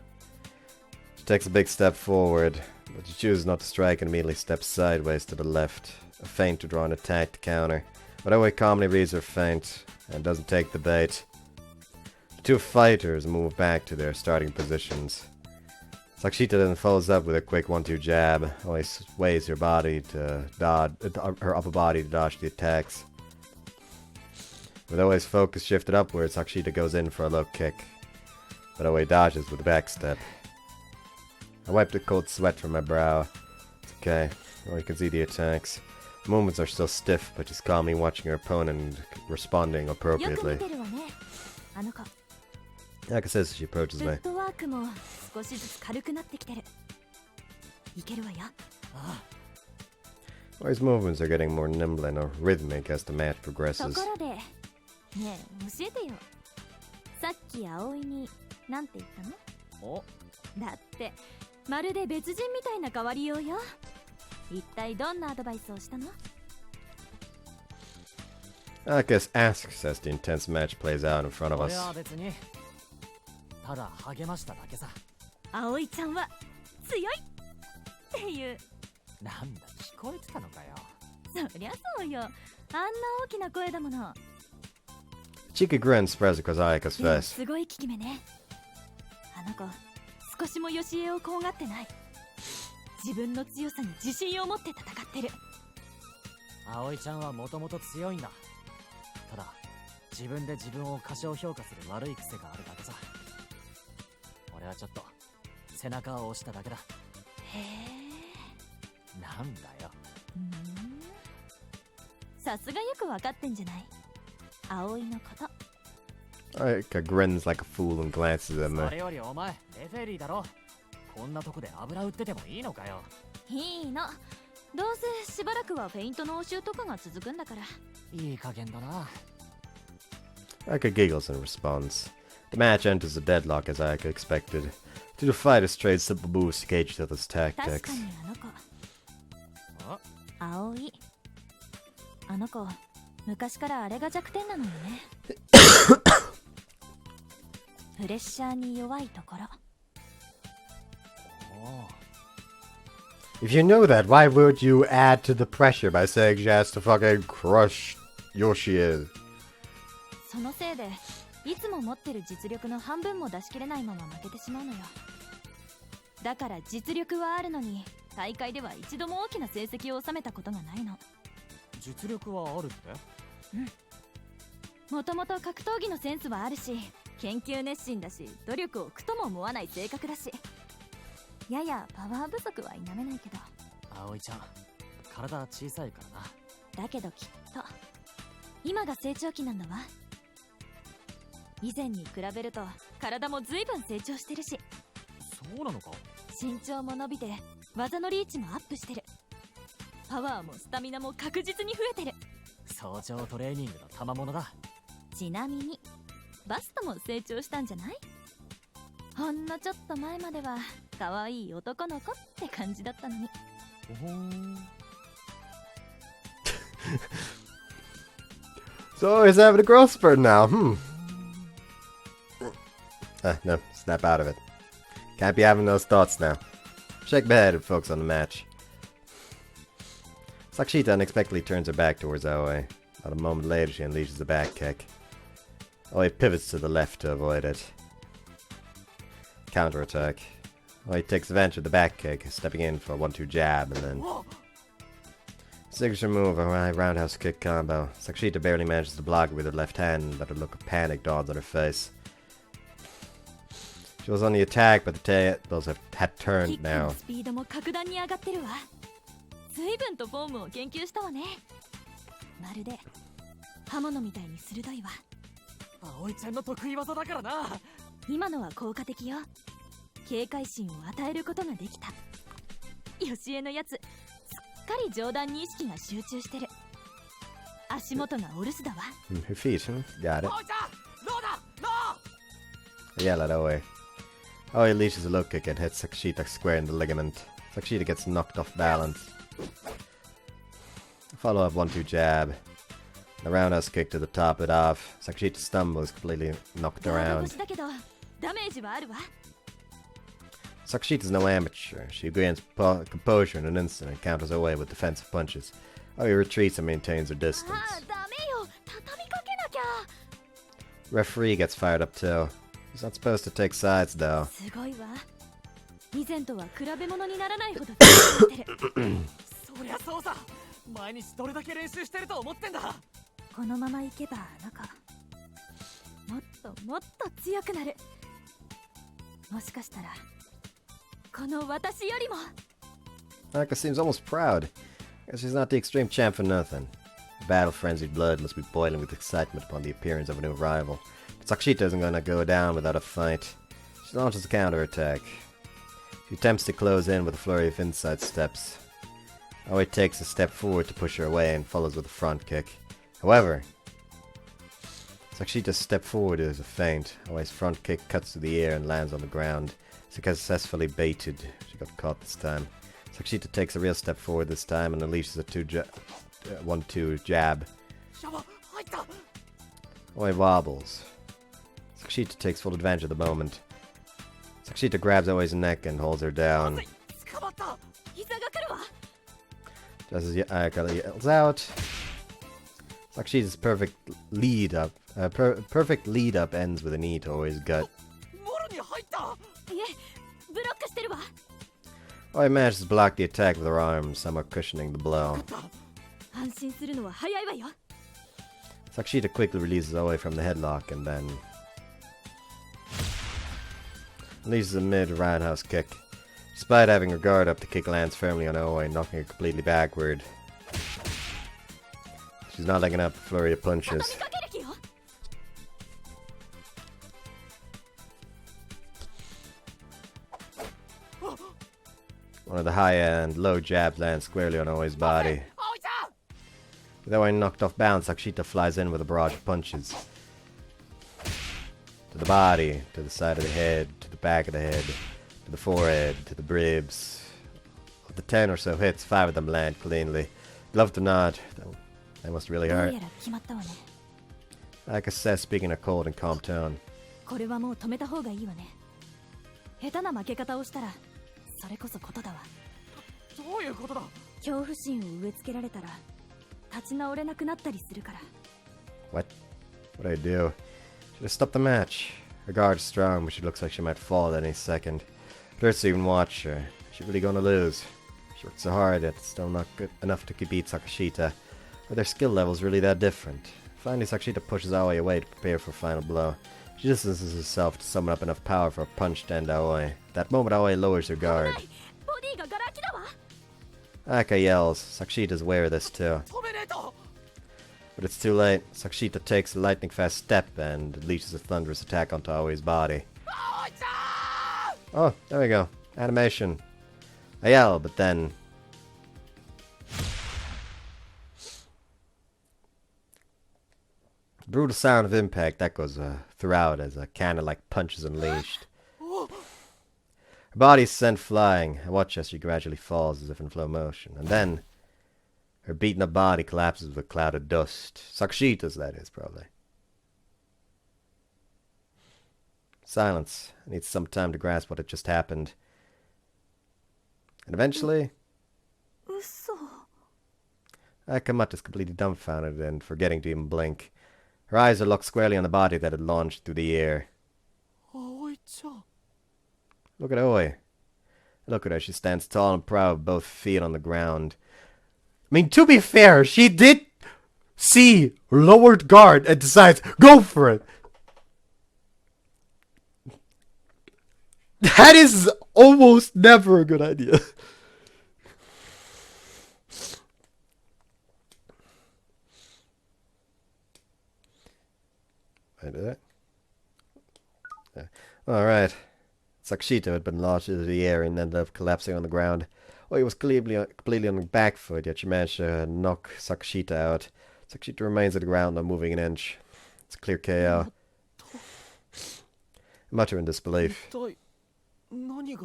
Speaker 1: She takes a big step forward, but she chooses not to strike and immediately steps sideways to the left. A feint to draw an attack to counter. But Aoi calmly reads her feint and doesn't take the bait. The two fighters move back to their starting positions. Sakashita then follows up with a quick 1-2 jab. Aoi sways her body to dodge, her upper body to dodge the attacks. With Oi's focus shifted upwards, Sakashita goes in for a low kick. But Aoi dodges with a backstep. I wiped the cold sweat from my brow. It's okay. Aoi can see the attacks. Movements are still stiff, but she's calmly watching her opponent and responding
Speaker 5: よく
Speaker 1: appropriately.
Speaker 5: 見てるわね。あの子。
Speaker 1: Like I says as she approaches
Speaker 5: フ
Speaker 1: me.
Speaker 5: ットワークも少しずつ軽くなってきてる。いけるわよ。
Speaker 1: Oi's movements are getting more nimble and rhythmic as the match
Speaker 5: と
Speaker 1: progresses.
Speaker 5: ころで、ねえ教えてよ。さっき葵に何て言ったの？
Speaker 2: お
Speaker 5: だってまるで別人みたいな変わりようよ。一体どんなアドバイスをしたの？
Speaker 1: I guess asks as the intense match plays out in front of
Speaker 2: 俺
Speaker 1: us.
Speaker 2: は別にただ励ましただけさ。
Speaker 5: 葵ちゃんは強いっていう。
Speaker 2: なんだ聞こえてたのかよ。
Speaker 5: そりゃそうよ。あんな大きな声だもの。
Speaker 1: Cheeky grin spreads across Ayaka's
Speaker 5: でも
Speaker 1: face.
Speaker 5: すごい効き目ね。あの子少しもヨシエを怖がってない。自分の強さに自信を持って戦ってる。
Speaker 2: 葵ちゃんはもともと強いんだ。ただ自分で自分を過小評価する悪い癖があるだけさ。俺はちょっと背中を押しただけだ。
Speaker 5: へえ。
Speaker 2: なんだよ。
Speaker 5: さすがよくわかってんじゃない。葵のこと。
Speaker 1: Aika grins like a fool and glances at
Speaker 2: そ
Speaker 1: me.
Speaker 2: れよりお前レフェリーだろ。こんなとこで油売っててもいいのかよ。
Speaker 5: いいの。どうせしばらくはフェイントの応酬とかが続くんだから。
Speaker 2: いい加減だな。
Speaker 1: Aika giggles in response. The match enters a deadlock as Aika expected. The two fighters trade simple moves to gauge each other's
Speaker 5: 確
Speaker 1: tactics.
Speaker 5: かにあの子。
Speaker 2: あ、
Speaker 5: 葵。あの子、昔からあれが弱点なのよね。プレッシャーに弱いところ。
Speaker 2: おう
Speaker 1: If you know that, why would you add to the pressure by saying she has to fucking crush Yoshi?
Speaker 5: そのせいで、いつも持ってる実力の半分も出し切れないまま負けてしまうのよ。だから実力はあるのに、大会では一度も大きな成績を収めたことがないの。
Speaker 2: 実力はあるって？
Speaker 5: もともと格闘技のセンスはあるし、研究熱心だし、努力を苦とも思わない性格だし、ややパワー不足は否めないけど。
Speaker 2: 葵ちゃん、体小さいからな。
Speaker 5: だけどきっと今が成長期なんだわ。以前に比べると体も随分成長してるし、
Speaker 2: そうなのか？
Speaker 5: 身長も伸びて技のリーチもアップしてる。パワーもスタミナも確実に増えてる。
Speaker 2: 早朝トレーニングの賜物だ。
Speaker 5: ちなみにバストも成長したんじゃない？ほんのちょっと前までは可愛い男の子って感じだったのに。
Speaker 2: ほほん。
Speaker 1: So he's having a growth spurt now, no, snap out of it. Can't be having those thoughts now. Shake my head and focus on the match. Sakshita unexpectedly turns her back towards Aoi. About a moment later, she unleashes a back kick. Aoi pivots to the left to avoid it. Counterattack. Aoi takes advantage of the back kick, stepping in for a 1-2 jab, and then signature move, a roundhouse kick combo. Sakshita barely manages to block it with her left hand, but a look of panic dawns on her face. She was on the attack, but the tables had
Speaker 5: キッ
Speaker 1: turned
Speaker 5: クの
Speaker 1: now.
Speaker 5: スピードも格段に上がってるわ。随分とフォームを研究したわね。まるで刃物みたいに鋭いわ。
Speaker 2: 葵ちゃんの得意技だからな。
Speaker 5: 今のは効果的よ。警戒心を与えることができた。ヨシエのやつ、すっかり上段に意識が集中してる。足元がお留守だわ。
Speaker 1: Her feet, got it.
Speaker 2: 葵ちゃん、ノーだ、ノー。
Speaker 1: I yell at Aoi. Aoi unleashes a low kick and hits Sakshita square in the ligament. Sakshita gets knocked off balance. Follow up 1-2 jab. The roundhouse kick to the top it off. Sakshita stumbles, completely knocked
Speaker 5: ガード
Speaker 1: around.
Speaker 5: 越しだけどダメージはあるわ。
Speaker 1: Sakshita's no amateur. She gains composure in an instant and counters her way with defensive punches. Aoi retreats and maintains her
Speaker 5: あ
Speaker 1: distance.
Speaker 5: あ、ダメよ。畳みかけなきゃ。
Speaker 1: Referee gets fired up too. He's not supposed to take sides though.
Speaker 5: すごいわ。以前とは比べ物にならないほど強くなってる。
Speaker 2: そりゃそうさ。毎日どれだけ練習してると思ってんだ。
Speaker 5: このままいけばなんかもっともっと強くなる。もしかしたらこの私よりも。
Speaker 1: Naka seems almost proud. Guess she's not the extreme champ for nothing. The battle-frenzied blood must be boiling with excitement upon the appearance of a new rival. But Sakshita isn't gonna go down without a fight. She launches a counterattack. She attempts to close in with a flurry of inside steps. Aoi takes a step forward to push her away and follows with a front kick. However, Sakshita's step forward is a feint. Aoi's front kick cuts to the air and lands on the ground. Successfully baited. She got caught this time. Sakshita takes a real step forward this time and unleashes a 1-2 jab.
Speaker 2: シャバ、入った。
Speaker 1: Aoi wobbles. Sakshita takes full advantage of the moment. Sakshita grabs Aoi's neck and holds her down.
Speaker 2: 捕まった。
Speaker 5: 膝が来るわ。
Speaker 1: Just as Ayaka yells out. Sakshita's perfect lead up ends with a knee to Aoi's gut.
Speaker 2: もろに入った。
Speaker 5: いえ、ブロックしてるわ。
Speaker 1: Aoi manages to block the attack with her arms, somewhat cushioning the blow.
Speaker 5: 安心するのは早いわよ。
Speaker 1: Sakshita quickly releases Aoi from the headlock and then unleashes a mid-roundhouse kick. Despite having her guard up, the kick lands firmly on Aoi, knocking her completely backward. She's not letting up a flurry of
Speaker 5: 畳み
Speaker 1: punches.
Speaker 5: かける気よ。
Speaker 1: of the high-end, low jabs land squarely on Aoi's body. With Aoi knocked off balance, Sakashita flies in with a barrage of punches. To the body, to the side of the head, to the back of the head, to the forehead, to the ribs. Of the 10 or so hits, 5 of them land cleanly. Love to not. That must really
Speaker 5: どう
Speaker 1: hurt.
Speaker 5: やら決まったわね。
Speaker 1: Like I said, speaking in a cold and calm tone.
Speaker 5: これはもう止めた方がいいわね。下手な負け方をしたらそれこそことだわ。
Speaker 2: どういうことだ。
Speaker 5: 恐怖心を植え付けられたら立ち直れなくなったりするから。
Speaker 1: What? What'd I do? Should have stopped the match. Her guard's strong, but she looks like she might fall at any second. It hurts to even watch her. Is she really gonna lose? She worked so hard, yet still not good enough to beat Sakashita. Are their skill levels really that different? Finally, Sakashita pushes Aoi away to prepare for a final blow. She distances herself to summon up enough power for a punch to end Aoi. At that moment, Aoi lowers her guard.
Speaker 5: ボディがガラ空きだわ。
Speaker 1: Aka yells. Sakashita's aware of this too.
Speaker 2: 止めねえと。
Speaker 1: But it's too late. Sakashita takes a lightning-fast step and unleashes a thunderous attack onto Aoi's body. Oh, there we go. Animation. I yell, but then... brutal sound of impact that goes throughout as a cannon-like punch is unleashed. Her body is sent flying. I watch as she gradually falls as if in slow motion. And then... her beaten-up body collapses with a cloud of dust. Sakashita's, that is, probably. Silence. I need some time to grasp what had just happened. And eventually...
Speaker 5: 嘘。
Speaker 1: Akamata's completely dumbfounded and forgetting to even blink. Her eyes are locked squarely on the body that had launched through the air.
Speaker 2: Aoi-chan.
Speaker 1: Look at Aoi. Look at her. She stands tall and proud, both feet on the ground. I mean, to be fair, she did see lowered guard and decides, go for it. That is almost never a good idea. I did it. Yeah. Alright. Sakashita had been launched into the air and ended up collapsing on the ground. Oh, he was completely on the back foot, yet she managed to knock Sakashita out. Sakashita remains at the ground, not moving an inch. It's a clear KO. Mutter in disbelief.
Speaker 2: 何が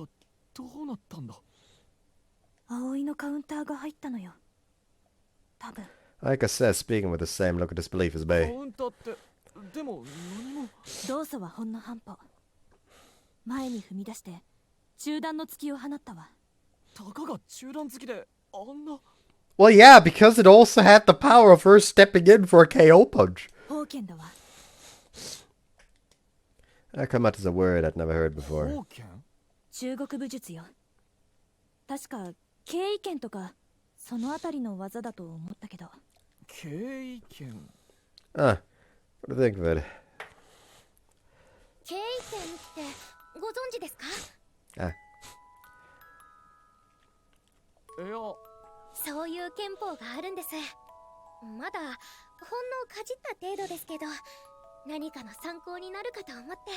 Speaker 2: どうなったんだ。
Speaker 5: 葵のカウンターが入ったのよ。多分。
Speaker 1: Like I said, speaking with the same look of disbelief as Bay.
Speaker 2: カウンターってでも何も。
Speaker 5: 動作はほんの半歩。前に踏み出して中段の突きを放ったわ。
Speaker 2: たかが中段突きであんな。
Speaker 1: Well, yeah, because it also had the power of her stepping in for a KO punch.
Speaker 5: 宝剣だわ。
Speaker 1: Akamata is a word I'd never heard before.
Speaker 2: 宝剣。
Speaker 5: 中国武術よ。確か経緯剣とかそのあたりの技だと思ったけど。
Speaker 2: 経緯剣。
Speaker 1: Ah, what do you think of it?
Speaker 3: 経緯点ってご存知ですか？
Speaker 1: Ah,
Speaker 2: いや。
Speaker 3: そういう憲法があるんです。まだほんのかじった程度ですけど、何かの参考になるかと思って。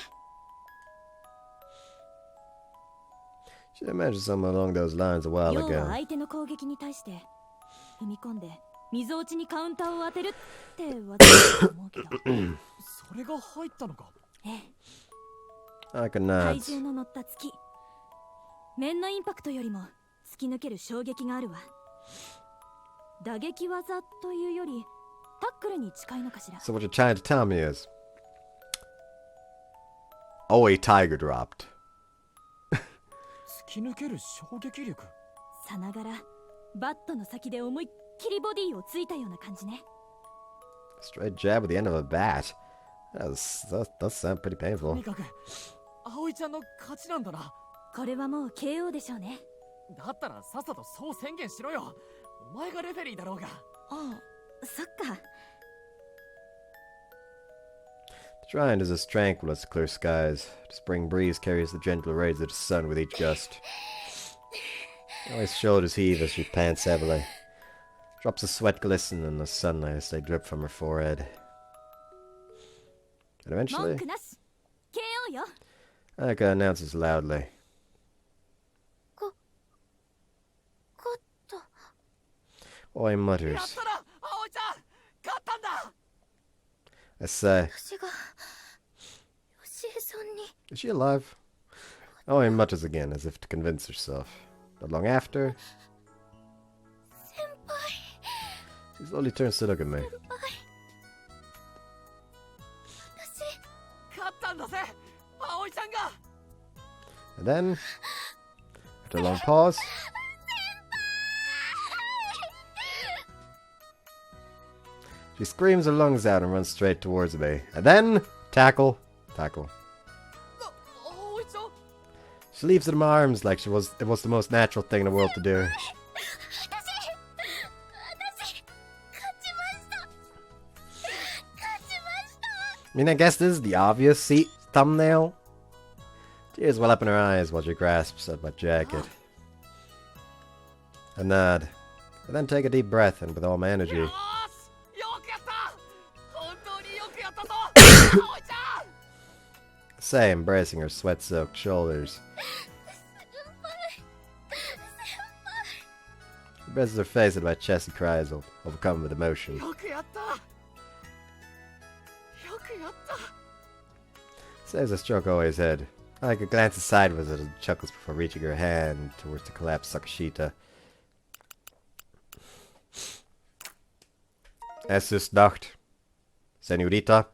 Speaker 1: should have imagined something along those lines a while
Speaker 5: 要は
Speaker 1: ago.
Speaker 5: 相手の攻撃に対して踏み込んで溝落ちにカウンターを当てるって技だと思うけど。
Speaker 2: それが入ったのか。
Speaker 5: ええ。
Speaker 1: Aka
Speaker 5: 体
Speaker 1: nods.
Speaker 5: 重の乗った突き。面のインパクトよりも突き抜ける衝撃があるわ。打撃技というよりタックルに近いのかしら。
Speaker 1: So what you're trying to tell me is... Oi tiger dropped.
Speaker 2: 突き抜ける衝撃力。
Speaker 5: さながらバットの先で思いっきりボディをついたような感じね。
Speaker 1: Straight jab at the end of a bat. That does sound pretty
Speaker 2: と
Speaker 1: painful.
Speaker 2: にかく葵ちゃんの勝ちなんだな。
Speaker 5: これはもう KO でしょうね。
Speaker 2: だったらさっさとそう宣言しろよ。お前がレフェリーだろうが。
Speaker 5: ああ、そっか。
Speaker 1: The Shrine is as tranquil as the clear skies. The spring breeze carries the gentle rays of the sun with each gust. Always shoulders heave as she pants heavily. Drops of sweat glisten in the sunlight as they drip from her forehead. And
Speaker 5: 文
Speaker 1: eventually,
Speaker 5: 句なし。KO よ。
Speaker 1: Aka announces loudly. Oi mutters.
Speaker 2: やったな葵ちゃん勝ったんだ
Speaker 1: I say,
Speaker 3: 私がよしえさんに
Speaker 1: is she alive? Oi mutters again, as if to convince herself. Not long after,
Speaker 3: 先輩
Speaker 1: she slowly turns to look at me.
Speaker 3: 私
Speaker 2: 勝ったんだぜ葵ちゃんが
Speaker 1: And then, after a long pause, she screams her lungs out and runs straight towards me. And then, tackle.
Speaker 2: 葵ちゃん
Speaker 1: She leaps into my arms like it was the most natural thing in the world to do.
Speaker 3: 私勝ちました勝ちました
Speaker 1: I mean, I guess this is the obvious thumbnail. Tears well up in her eyes while she grasps at my jacket. I nod, and then take a deep breath and with all my energy.
Speaker 2: よーしよくやった本当によくやったぞ葵ちゃん
Speaker 1: Say, embracing her sweat-soaked shoulders.
Speaker 3: 先輩
Speaker 1: She presses her face into my chest and cries, overcome with emotion.
Speaker 2: よくやったよくやった
Speaker 1: Says I stroke Oi's head. I could glance aside with it and chuckles before reaching her hand towards the collapsed Sakashita. Es ist Nacht, Senorita.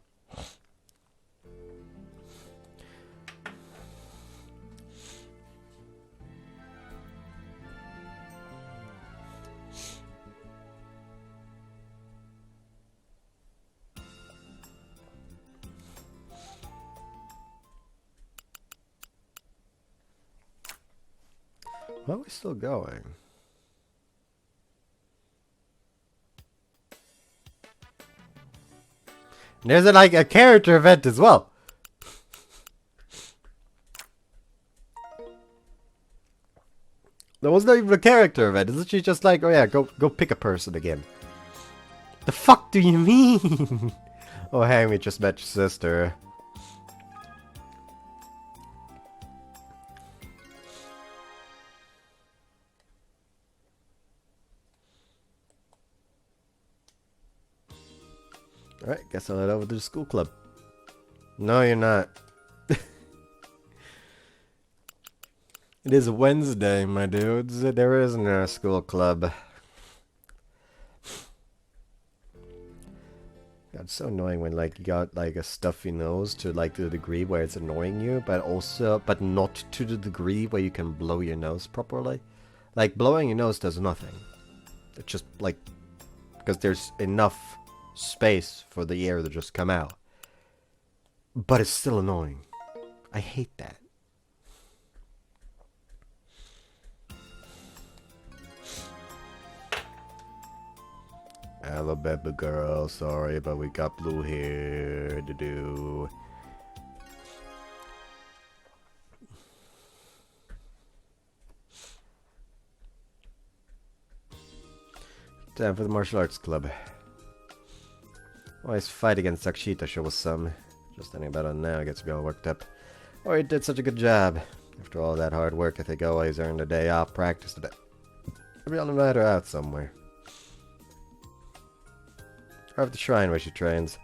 Speaker 1: Why are we still going? There's a character event as well. There was not even a character event. Isn't she just like, oh yeah, go pick a person again? The fuck do you mean? Oh hey, we just met your sister. Alright, guess I'll head over to the school club. No, you're not. It is Wednesday, my dudes. There is no school club. God, it's so annoying when like you got like a stuffy nose to like the degree where it's annoying you, but not to the degree where you can blow your nose properly. Like blowing your nose does nothing. It's just like because there's enough space for the air to just come out. But it's still annoying. I hate that. Hello, baby girl. Sorry, but we got blue hair to do. Time for the martial arts club. Always fight against Sakashita sure was some. Just thinking about it now gets me all worked up. Oh, he did such a good job. After all that hard work, I think always earned a day off practice today. Maybe I'll invite her out somewhere. Or at the shrine where she trains.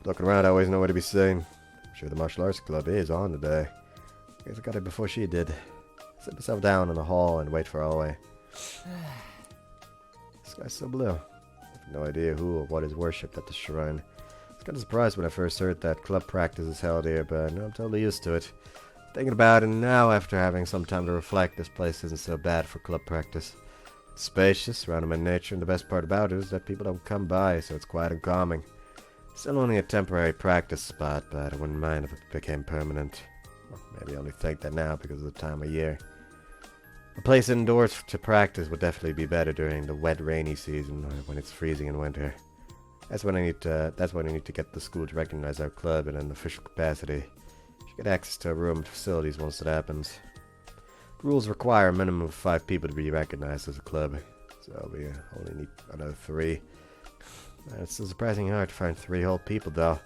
Speaker 1: Looking around, I always know where to be seen. I'm sure the martial arts club is on today. I guess I got it before she did. Sit myself down in the hall and wait for Aoi. This guy's so blue. I have no idea who or what is worshipped at the shrine. I was kind of surprised when I first heard that club practice is held here, but no, I'm totally used to it. Thinking about it now, after having some time to reflect, this place isn't so bad for club practice. It's spacious, surrounded by nature, and the best part about it is that people don't come by, so it's quiet and calming. Still only a temporary practice spot, but I wouldn't mind if it became permanent. Well, maybe I only think that now because of the time of year. A place indoors to practice would definitely be better during the wet, rainy season, or when it's freezing in winter. That's when I need to get the school to recognize our club in an official capacity. Should get access to a room and facilities once it happens. The rules require a minimum of 5 people to be recognized as a club, so we only need another 3. It's still surprisingly hard to find 3 whole people, though.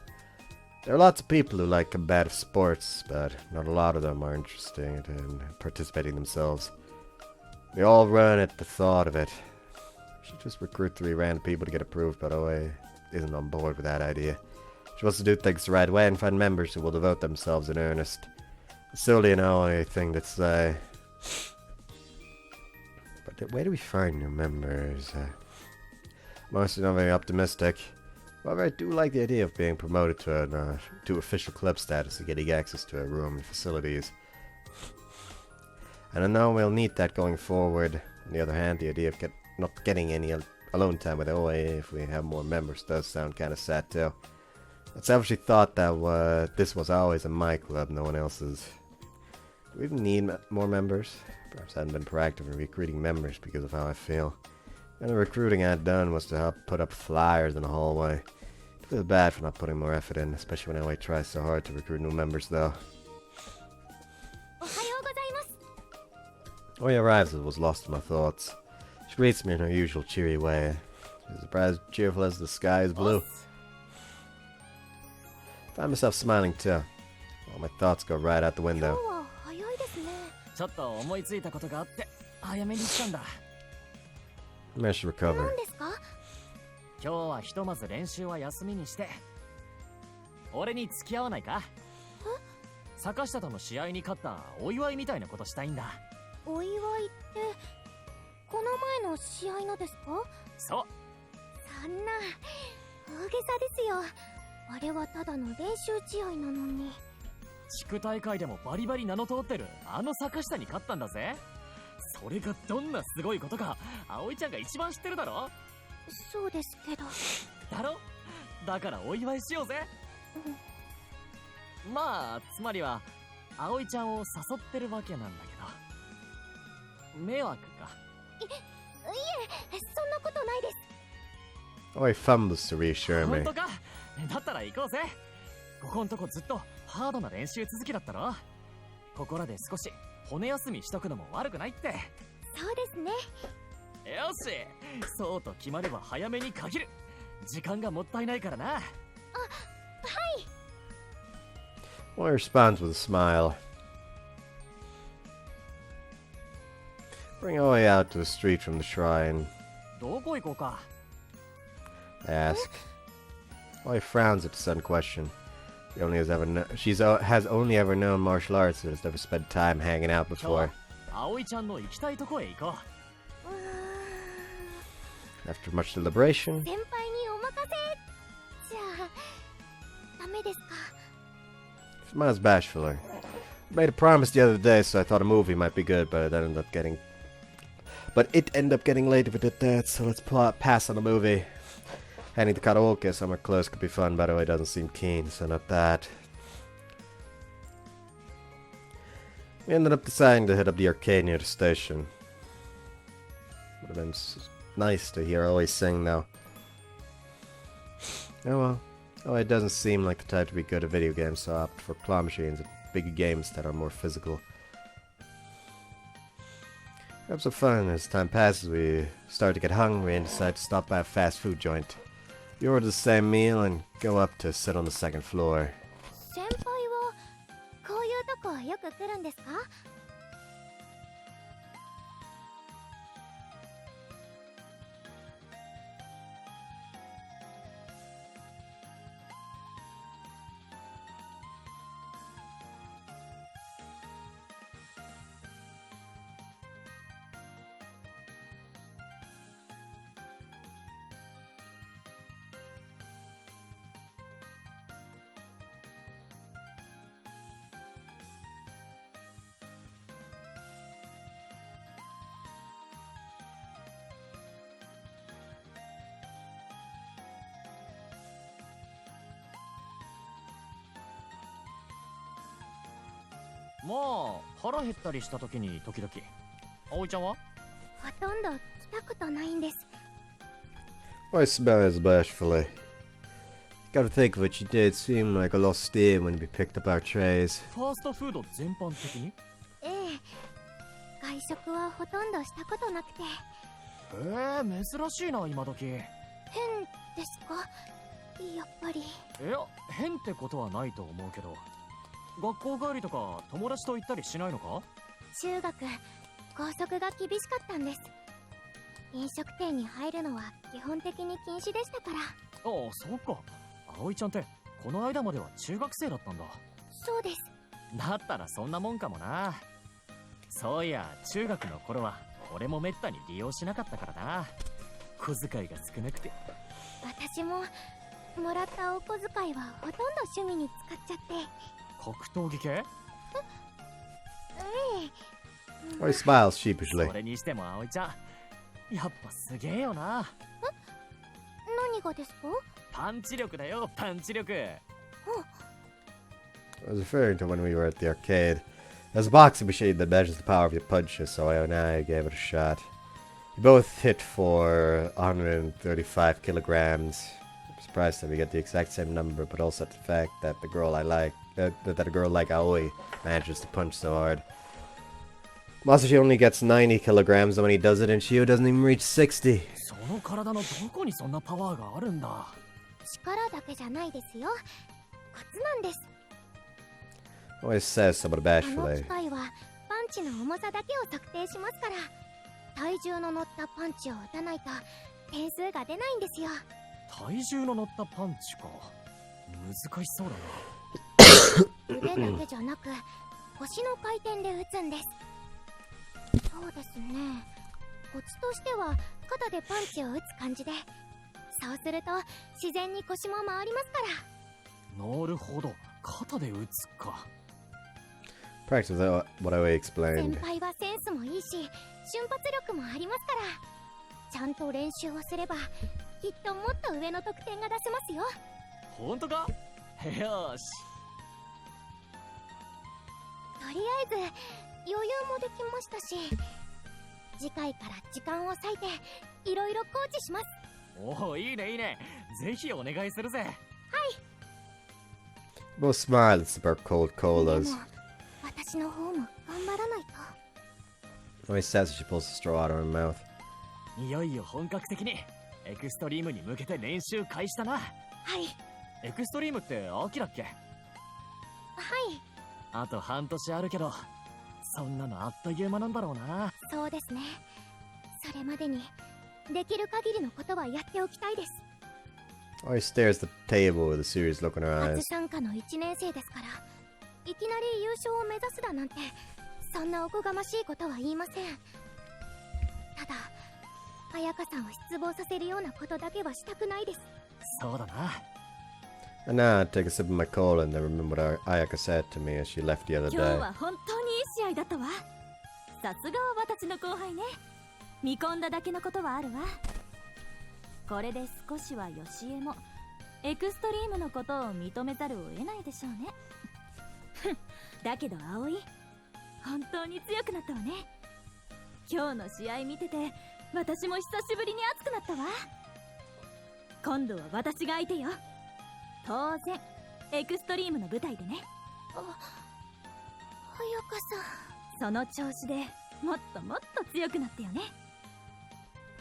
Speaker 1: There are lots of people who like combative sports, but not a lot of them are interested in participating themselves. We all run at the thought of it. Should just recruit 3 random people to get approved, but Aoi isn't on board with that idea. She wants to do things the right way and find members who will devote themselves in earnest. It's solely an Aoi thing to say. But where do we find new members? Mostly not very optimistic. However, I do like the idea of being promoted to official club status and getting access to a room and facilities. And I know we'll need that going forward. On the other hand, the idea of not getting any alone time with Aoi if we have more members does sound kind of sad too. I selfishly thought that this was always in my club, no one else's. Do we even need more members? Perhaps I hadn't been proactive in recruiting members because of how I feel. And the recruiting I'd done was to help put up flyers in the hallway. I feel bad for not putting more effort in, especially when Aoi tries so hard to recruit new members though. Aoi arrives and was lost in my thoughts. She greets me in her usual cheery way. She's as cheerful as the sky is blue. I find myself smiling too. All my thoughts go right out the window.
Speaker 2: ちょっと思いついたことがあって早めにしたんだ。
Speaker 1: I managed to recover.
Speaker 2: 今日はひとまず練習は休みにして俺に付き合わないか？坂下との試合に勝ったお祝いみたいなことしたいんだ。
Speaker 3: お祝いってこの前の試合のですか？
Speaker 2: そう。
Speaker 3: そんな大げさですよ。あれはただの練習試合なのに。
Speaker 2: 地区大会でもバリバリ名の通ってるあの坂下に勝ったんだぜ。それがどんなすごいことか葵ちゃんが一番知ってるだろ。
Speaker 3: そうですけど。
Speaker 2: だろ？だからお祝いしようぜ。まあつまりは葵ちゃんを誘ってるわけなんだけど迷惑か？
Speaker 3: いえ、そんなことないです。
Speaker 1: Aoi fumbles to reassure me.
Speaker 2: 本当か？だったら行こうぜ。ここんとこずっとハードな練習続きだったろ。ここらで少し骨休みしとくのも悪くないって。
Speaker 3: そうですね。
Speaker 2: よし、そうと決まれば早めに限る。時間がもったいないからな。あ、はい。
Speaker 1: Aoi responds with a smile. Bring Aoi out to the street from the shrine.
Speaker 2: どこ行こうか?
Speaker 1: I ask. Aoi frowns at the sudden question. She only has only ever known martial arts and has never spent time hanging out before. After much deliberation, smiles bashfully. I made a promise the other day, so I thought a movie might be good, but it ended up getting late if it did that. So let's pass on the movie. Heading to karaoke somewhere close could be fun, but Aoi doesn't seem keen, so not that. We ended up deciding to hit up the arcade near the station. Would have been nice to hear Aoi sing, though. Oh well. Aoi doesn't seem like the type to be good at video games, so I opt for claw machines and bigger games that are more physical. We have some fun. As time passes, we start to get hungry and decide to stop by a fast food joint. We order the same meal and go up to sit on the second floor.
Speaker 3: 先輩はこういうとこよく来るんですか？
Speaker 2: まあ腹減ったりした時に時々。葵ちゃんは？
Speaker 3: ほとんど来たことないんです。
Speaker 1: Aoi smiles bashfully. Gotta think of it, you did seem like a lost steam when we picked up our trays.
Speaker 2: ファーストフード全般的に？
Speaker 3: ええ、外食はほとんどしたことなくて。
Speaker 2: 珍しいな今時。
Speaker 3: 変ですか？やっぱり。
Speaker 2: いや、変ってことはないと思うけど。学校帰りとか友達と行ったりしないのか？
Speaker 3: 中学、校則が厳しかったんです。飲食店に入るのは基本的に禁止でしたから。
Speaker 2: ああ、そっか。葵ちゃんってこの間までは中学生だったんだ。
Speaker 3: そうです。
Speaker 2: だったらそんなもんかもな。そういや、中学の頃は俺もめったに利用しなかったからな。小遣いが少なくて。
Speaker 3: 私ももらったお小遣いはほとんど趣味に使っちゃって。
Speaker 2: 格闘技系？
Speaker 3: ええ。
Speaker 1: Oi smiles sheepishly.
Speaker 2: それにしても葵ちゃん、やっぱすげえよな。
Speaker 3: 何がですか？
Speaker 2: パンチ力だよ、パンチ力。
Speaker 1: I was referring to when we were at the arcade. There's a boxing machine that measures the power of your punches, so I and I gave it a shot. We both hit for 135 kilograms. I'm surprised that we get the exact same number, but also at the fact that the girl I like, that a girl like Aoi manages to punch so hard. Masashi only gets 90 kilograms when he does it, and Shio doesn't even reach 60.
Speaker 2: その体のどこにそんなパワーがあるんだ。
Speaker 3: 力だけじゃないですよ。コツなんです。
Speaker 1: Always says so, but
Speaker 3: あの
Speaker 1: bashfully.
Speaker 3: 機械はパンチの重さだけを測定しますから、体重の乗ったパンチを打たないと点数が出ないんですよ。
Speaker 2: 体重の乗ったパンチか。難しそうだな。
Speaker 3: 腕だけじゃなく腰の回転で打つんです。そうですね。コツとしては肩でパンチを打つ感じで、そうすると自然に腰も回りますから。
Speaker 2: なるほど、肩で打つか。
Speaker 1: Practice what Aoi
Speaker 3: 先
Speaker 1: explained.
Speaker 3: 輩はセンスもいいし瞬発力もありますから、ちゃんと練習をすればきっともっと上の得点が出せますよ。
Speaker 2: ほんとか？よーし。
Speaker 3: とりあえず余裕もできましたし、次回から時間を割いていろいろコーチします。
Speaker 2: おお、いいねいいね。ぜひお願いするぜ。
Speaker 1: Both smile and sip our cold
Speaker 3: で
Speaker 1: colas.
Speaker 3: も私の方も頑張らないと。
Speaker 1: Aoi says as she pulls the straw out of her mouth.
Speaker 2: いよいよ本格的にエクストリームに向けて練習開始だな。
Speaker 3: はい
Speaker 2: エクストリームって秋だっけ？
Speaker 3: はい。
Speaker 2: あと半年あるけど、そんなのあっという間なんだろうな。
Speaker 3: そうですね。それまでにできる限りのことはやっておきたいです。
Speaker 1: Aoi stares at the table with a serious look in her
Speaker 3: 初
Speaker 1: eyes.
Speaker 3: 参加の1年生ですから、いきなり優勝を目指すだなんて、そんなおこがましいことは言いません。ただ彩香さんを失望させるようなことだけはしたくないです。
Speaker 2: そうだな。
Speaker 1: And now I take a sip of my cola and then remember what Ayaka said to me as she left the other
Speaker 5: 今日
Speaker 1: day.
Speaker 5: は本当にいい試合だったわ。さすがは私の後輩ね。見込んだだけのことはあるわ。これで少しはヨシエもエクストリームのことを認めざるを得ないでしょうね。だけど葵、本当に強くなったわね。今日の試合見てて私も久しぶりに熱くなったわ。今度は私が相手よ。当然エクストリームの舞台でね。
Speaker 3: 彩香さん、
Speaker 5: その調子でもっともっと強くなってよね。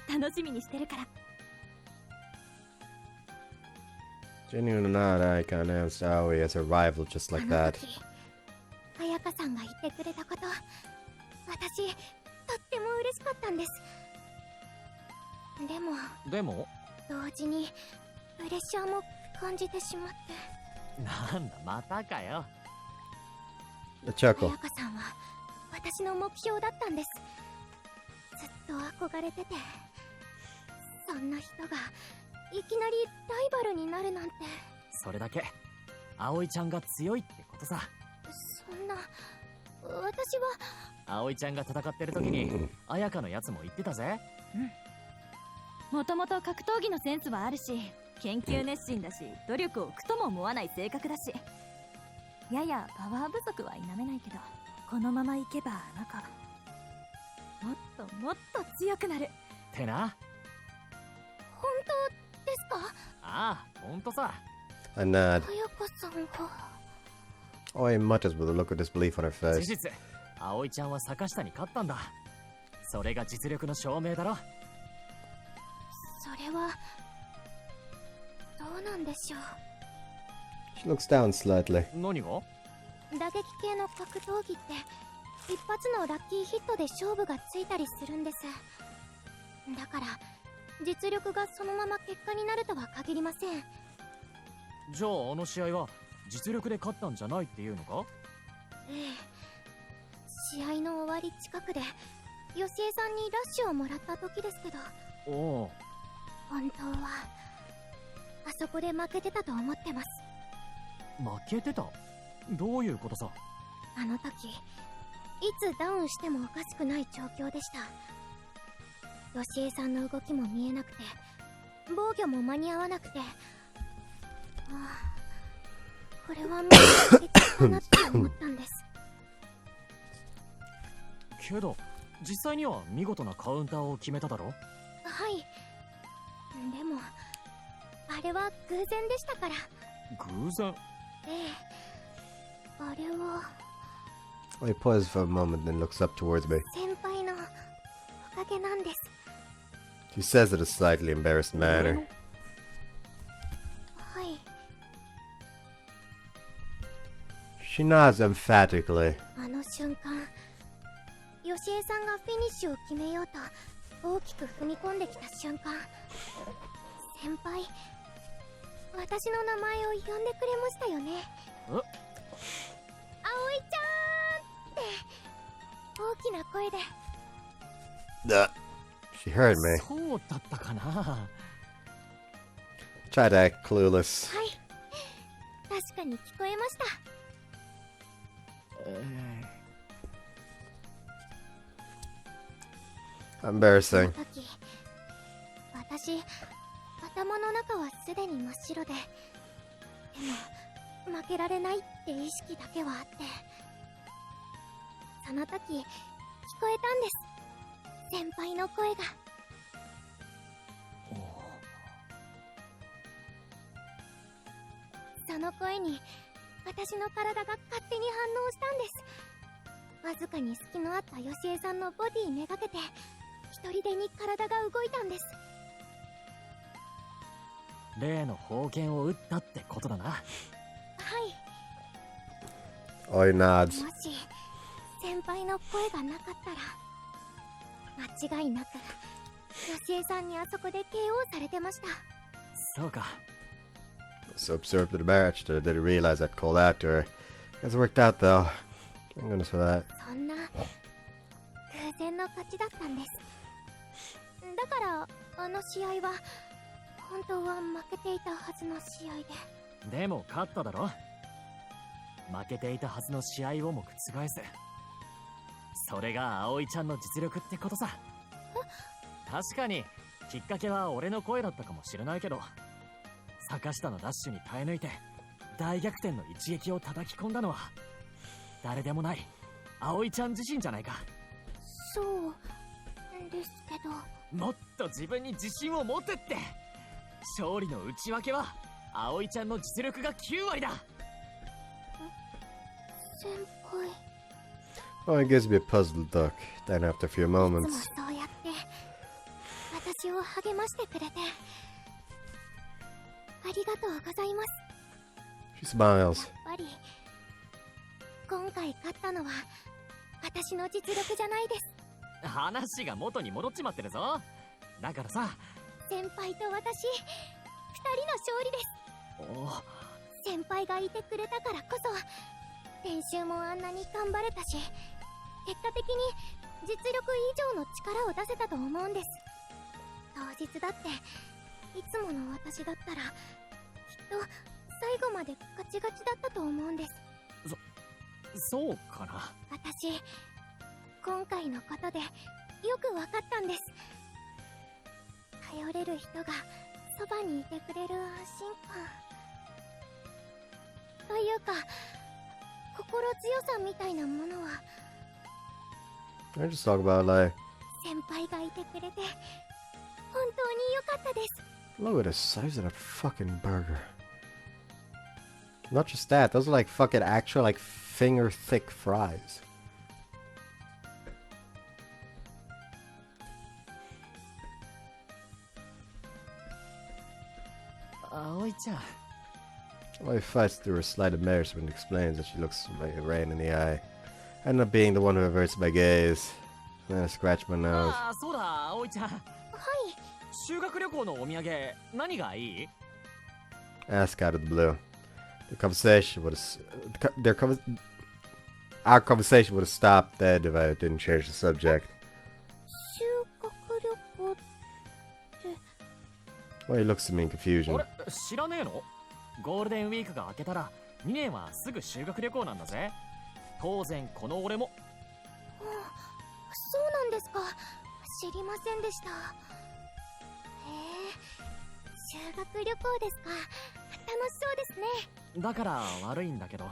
Speaker 5: 楽しみにしてるから。
Speaker 1: Genuine or not, Ayaka announced Aoi as her rival just
Speaker 3: あ
Speaker 1: like
Speaker 3: の
Speaker 1: that.
Speaker 3: 時彩香さんが言ってくれたこと、私とっても嬉しかったんです。でも同時にプレッシャーも感じてしまって。
Speaker 2: なんだまたかよ。
Speaker 1: A chuckle.
Speaker 3: 彩香さんは私の目標だったんです。ずっと憧れてて、そんな人がいきなりライバルになるなんて。
Speaker 2: それだけ葵ちゃんが強いってことさ。
Speaker 3: そんな、私は。
Speaker 2: 葵ちゃんが戦ってる時に彩香のやつも言ってたぜ。
Speaker 5: もともと格闘技のセンスはあるし、研究熱心だし、努力を苦とも思わない性格だし、ややパワー不足は否めないけど、このままいけばあの子もっともっと強くなる
Speaker 2: てな。
Speaker 3: 本当ですか？
Speaker 2: ああ、ほんとさ。
Speaker 1: A nod.
Speaker 3: 彩香さんが。
Speaker 1: Aoi mutters with a look of disbelief on her
Speaker 2: 事
Speaker 1: face.
Speaker 2: 実葵ちゃんは坂下に勝ったんだ。それが実力の証明だろ。
Speaker 3: それはどうなんでしょう。
Speaker 1: She looks down slightly.
Speaker 2: 何が？
Speaker 3: 打撃系の格闘技って一発のラッキーヒットで勝負がついたりするんです。だから実力がそのまま結果になるとは限りません。
Speaker 2: じゃああの試合は実力で勝ったんじゃないっていうのか？
Speaker 3: ええ、試合の終わり近くでヨシエさんにラッシュをもらった時ですけど、
Speaker 2: おお。
Speaker 3: 本当はあそこで負けてたと思ってます。
Speaker 2: 負けてた？どういうことさ？
Speaker 3: あの時いつダウンしてもおかしくない状況でした。ヨシエさんの動きも見えなくて防御も間に合わなくて、これはもう負けちゃったなって思ったんです。
Speaker 2: けど実際には見事なカウンターを決めただろ？
Speaker 3: はい。でもあれは偶然でしたから。
Speaker 2: 偶然？
Speaker 3: ええ、あれは
Speaker 1: He pauses for a moment, then looks up towards me.
Speaker 3: 先輩のおかげなんです。
Speaker 1: She says it in a slightly embarrassed manner.
Speaker 3: はい。
Speaker 1: She nods emphatically.
Speaker 3: あの瞬間ヨシエさんがフィニッシュを決めようと大きく踏み込んできた瞬間、先輩私の名前を呼んでくれましたよね。
Speaker 2: え？
Speaker 3: 葵ちゃんって大きな声で。
Speaker 1: She heard me.
Speaker 2: そうだったかな。
Speaker 1: Tried to act clueless.
Speaker 3: はい、確かに聞こえました。
Speaker 1: Embarrassing.
Speaker 3: その時私頭の中はすでに真っ白で、でも負けられないって意識だけはあって、その時聞こえたんです、先輩の声が。その声に私の体が勝手に反応したんです。わずかに隙のあったヨシエさんのボディめがけて一人でに体が動いたんです。
Speaker 2: 例の宝剣を撃ったってことだな。
Speaker 3: はい。
Speaker 1: Oi nods.
Speaker 3: もし先輩の声がなかったら間違いなくヨシエさんにあそこで KO されてました。
Speaker 2: そうか。
Speaker 1: So absorbed in the match that I didn't realize I'd called out to her. It's worked out though. Thank goodness for that.
Speaker 3: そんな偶然の勝ちだったんです。だからあの試合は本当は負けていたはずの試合で。
Speaker 2: でも勝っただろ。負けていたはずの試合をも覆す。それが葵ちゃんの実力ってことさ。確かにきっかけは俺の声だったかもしれないけど、坂下のダッシュに耐え抜いて大逆転の一撃を叩き込んだのは誰でもない葵ちゃん自身じゃないか。
Speaker 3: そうですけど。
Speaker 2: もっと自分に自信を持てって。勝利の内訳は葵ちゃんの実力が9割だ。
Speaker 3: 先輩。
Speaker 1: Oh, he gives me a puzzled look. Then after a few
Speaker 3: いつも
Speaker 1: moments,
Speaker 3: そうやって私を励ましてくれてありがとうございます。
Speaker 1: she smiles.
Speaker 3: やっぱり今回勝ったのは私の実力じゃないです。
Speaker 2: 話が元に戻っちまってるぞ。だからさ、
Speaker 3: 先輩と私2人の勝利です。
Speaker 2: おお、
Speaker 3: 先輩がいてくれたからこそ練習もあんなに頑張れたし、結果的に実力以上の力を出せたと思うんです。当日だっていつもの私だったらきっと最後までガチガチだったと思うんです。
Speaker 2: そうかな。
Speaker 3: 私今回のことでよく分かったんです。頼れる人がそばにいてくれる安心感というか心強さみたいなものは
Speaker 1: I just talk about like,
Speaker 3: 先輩がいてくれて本当に良かったです。
Speaker 1: look at the size of that fucking burger. Not just that, those are like fucking actual like finger thick fries.
Speaker 2: Aoiちゃん。
Speaker 1: Oi fights through her slight embarrassment and explains that she looks like a rain in the eye. I end up being the one who averts my gaze. And then I scratch my nose.
Speaker 2: ああ、そうだ、葵ちゃん。
Speaker 3: はい。
Speaker 2: 修学旅行のお土産何がいい？
Speaker 1: Ask out of the blue. The conversation would have, our conversation would have stopped dead if I didn't change the subject.
Speaker 3: 修学旅行って
Speaker 1: Well, he looks at me in confusion.
Speaker 2: あれ知らねえの？ゴールデンウィークが明けたら2年はすぐ修学旅行なんだぜ。当然この俺も。
Speaker 3: そうなんですか。知りませんでした。へえ、修学旅行ですか。楽しそうですね。
Speaker 2: だから悪いんだけど、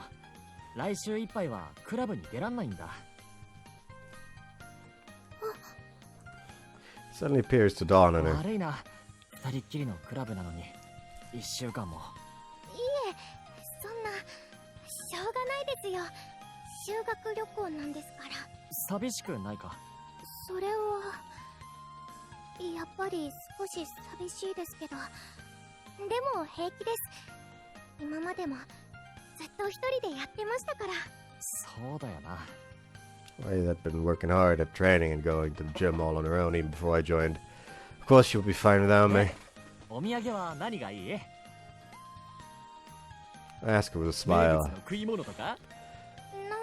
Speaker 2: 来週いっぱいはクラブに出らんないんだ。
Speaker 1: Suddenly appears to dawn on her.
Speaker 2: 悪いな、二人っきりのクラブなのに1週間も。
Speaker 3: いえ、そんなしょうがないですよ。修学旅行なんですから。
Speaker 2: 寂しくないか？
Speaker 3: それはやっぱり少し寂しいですけど、でも平気です。今までもずっと一人でやってましたから。
Speaker 2: そうだよな。
Speaker 1: Well, had been working hard at training and going to the gym all on her own even before I joined. Of course, she would be fine without me.
Speaker 2: お土産は何がいい？
Speaker 1: I asked her with a
Speaker 2: 名
Speaker 1: smile.
Speaker 2: 物の食い物とか？
Speaker 3: 何でも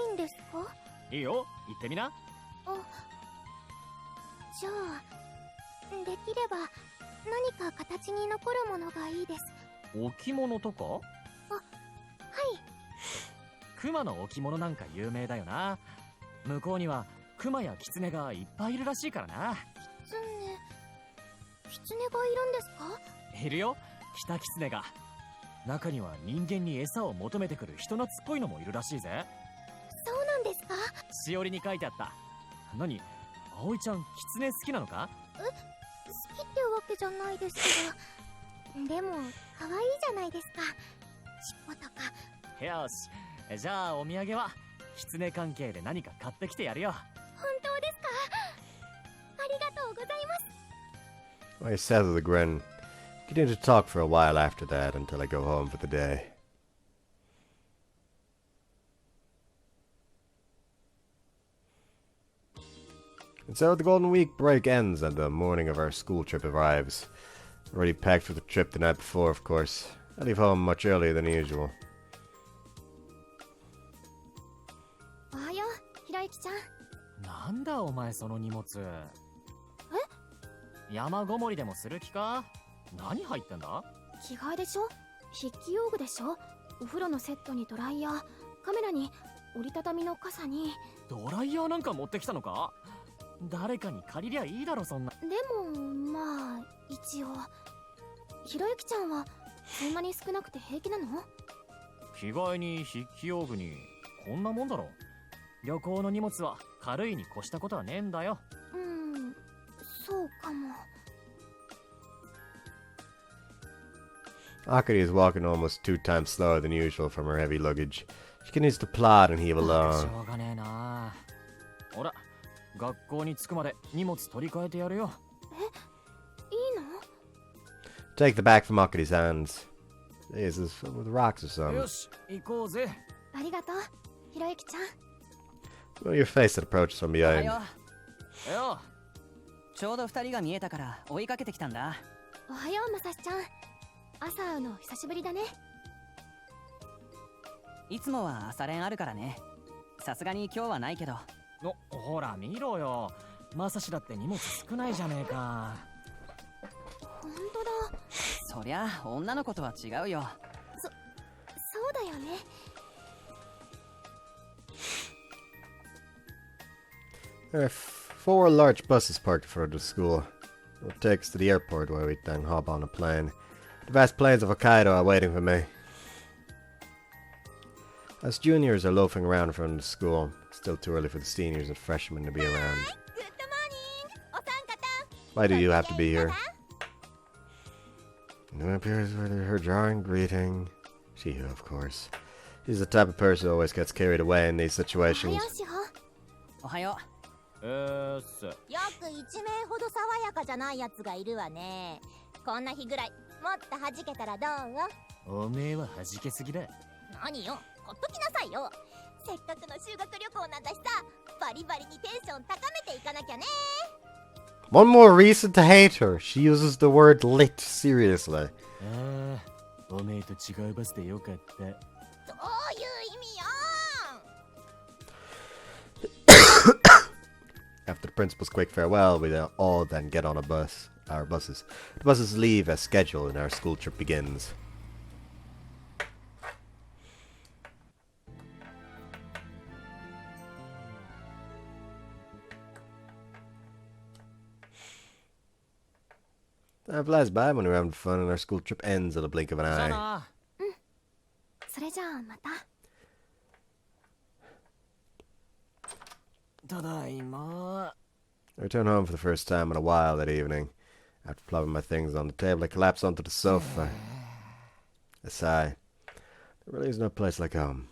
Speaker 3: いいんですか？
Speaker 2: いいよ、言ってみな。
Speaker 3: あ、じゃあできれば何か形に残るものがいいです。
Speaker 2: 置物とか？
Speaker 3: はい。
Speaker 2: 熊の置物なんか有名だよな。向こうには熊やキツネがいっぱいいるらしいからな。
Speaker 3: キツネがいるんですか？
Speaker 2: いるよ、キタキツネが。中には人間に餌を求めてくる人懐っこいのもいるらしいぜ。
Speaker 3: そうなんですか？
Speaker 2: しおりに書いてあった。何、葵ちゃんキツネ好きなのか？
Speaker 3: 好きってわけじゃないですけど、でも可愛いじゃないですか、尻尾とか。
Speaker 2: よし、じゃあお土産はキツネ関係で何か買ってきてやるよ。
Speaker 3: 本当ですか？ありがとうございます。
Speaker 1: I said with a grin. Continued to talk for a while after that until I go home for the day. And so the Golden Week break ends and the morning of our school trip arrives. Already packed for the trip the night before, of course. I leave home much earlier than usual.
Speaker 3: おはよう、ひろゆきちゃん。
Speaker 2: なんだお前その荷物。山ごもりでもする気か？何入ってんだ？
Speaker 3: 着替えでしょ、筆記用具でしょ、お風呂のセットにドライヤー、カメラに折りたたみの傘に。
Speaker 2: ドライヤーなんか持ってきたのか？誰かに借りりゃいいだろそんな。
Speaker 3: でもまあ一応。ひろゆきちゃんはそんなに少なくて平気なの？
Speaker 2: 着替えに筆記用具にこんなもんだろ。旅行の荷物は軽いに越したことはねえんだよ。
Speaker 3: そうかも。
Speaker 1: Akari is walking almost 2 times slower than usual from her heavy luggage. She continues to plod and heave
Speaker 2: し
Speaker 1: along.
Speaker 2: ょうがねえな。ほら、学校に着くまで荷物取り替えてやるよ。
Speaker 3: いいの？
Speaker 1: Take the bag from Akari's hands. This is filled with rocks or
Speaker 2: よ
Speaker 1: something.
Speaker 2: し、行こうぜ。
Speaker 3: ありがとう、ひろゆきちゃん。
Speaker 1: Well, your face that approaches from
Speaker 6: おは
Speaker 1: behind.
Speaker 6: よ
Speaker 2: よ
Speaker 6: う。ちょうど2人が見えたから追いかけてきたんだ。
Speaker 3: おはよう、まさしちゃん。朝会うの久しぶりだね。
Speaker 6: いつもは朝練あるからね。さすがに今日はないけど。
Speaker 2: ほら見ろよ。まさしだって荷物少ないじゃねえか。
Speaker 3: ほんとだ。
Speaker 6: そりゃ女の子とは違うよ。
Speaker 3: そうだよね。
Speaker 1: There are 4 large buses parked in front of the school. It takes us to the airport where we then hop on a plane. The vast plains of Hokkaido are waiting for me. Us juniors are loafing around in front of the school. It's still too early for the seniors and freshmen to be around.
Speaker 3: グッドモーニング、お三方。
Speaker 1: Why do you have to be here? No appears with her jarring greeting. She, of course. She's the type of person who always gets carried away in these
Speaker 3: おは
Speaker 1: situations.
Speaker 3: よう、しほ。
Speaker 6: おはよ
Speaker 2: よ
Speaker 7: く1名ほど爽やかじゃないやつがいるわね。こんな日ぐらいもっと弾けたらどう？
Speaker 2: おめえは弾けすぎだ。
Speaker 7: 何よ、ほっときなさいよ。せっかくの修学旅行なんだしさ、バリバリにテンション高めていかなきゃね。
Speaker 1: One more reason to hate her. She uses the word lit seriously.
Speaker 2: ああ、おめえと違うバスでよかった。
Speaker 7: どういう意味よ
Speaker 1: After the principal's quick farewell, we all then get on our buses. The buses leave as scheduled and our school trip begins. Time flies by when we're having fun and our school trip ends at a blink of an
Speaker 2: じゃあ
Speaker 1: eye.
Speaker 2: な。
Speaker 3: それじゃあまた。
Speaker 2: ただいま。
Speaker 1: I returned home for the first time in a while that evening. After plopping my things on the table, I collapsed onto the sofa. A sigh. There really is no place like home.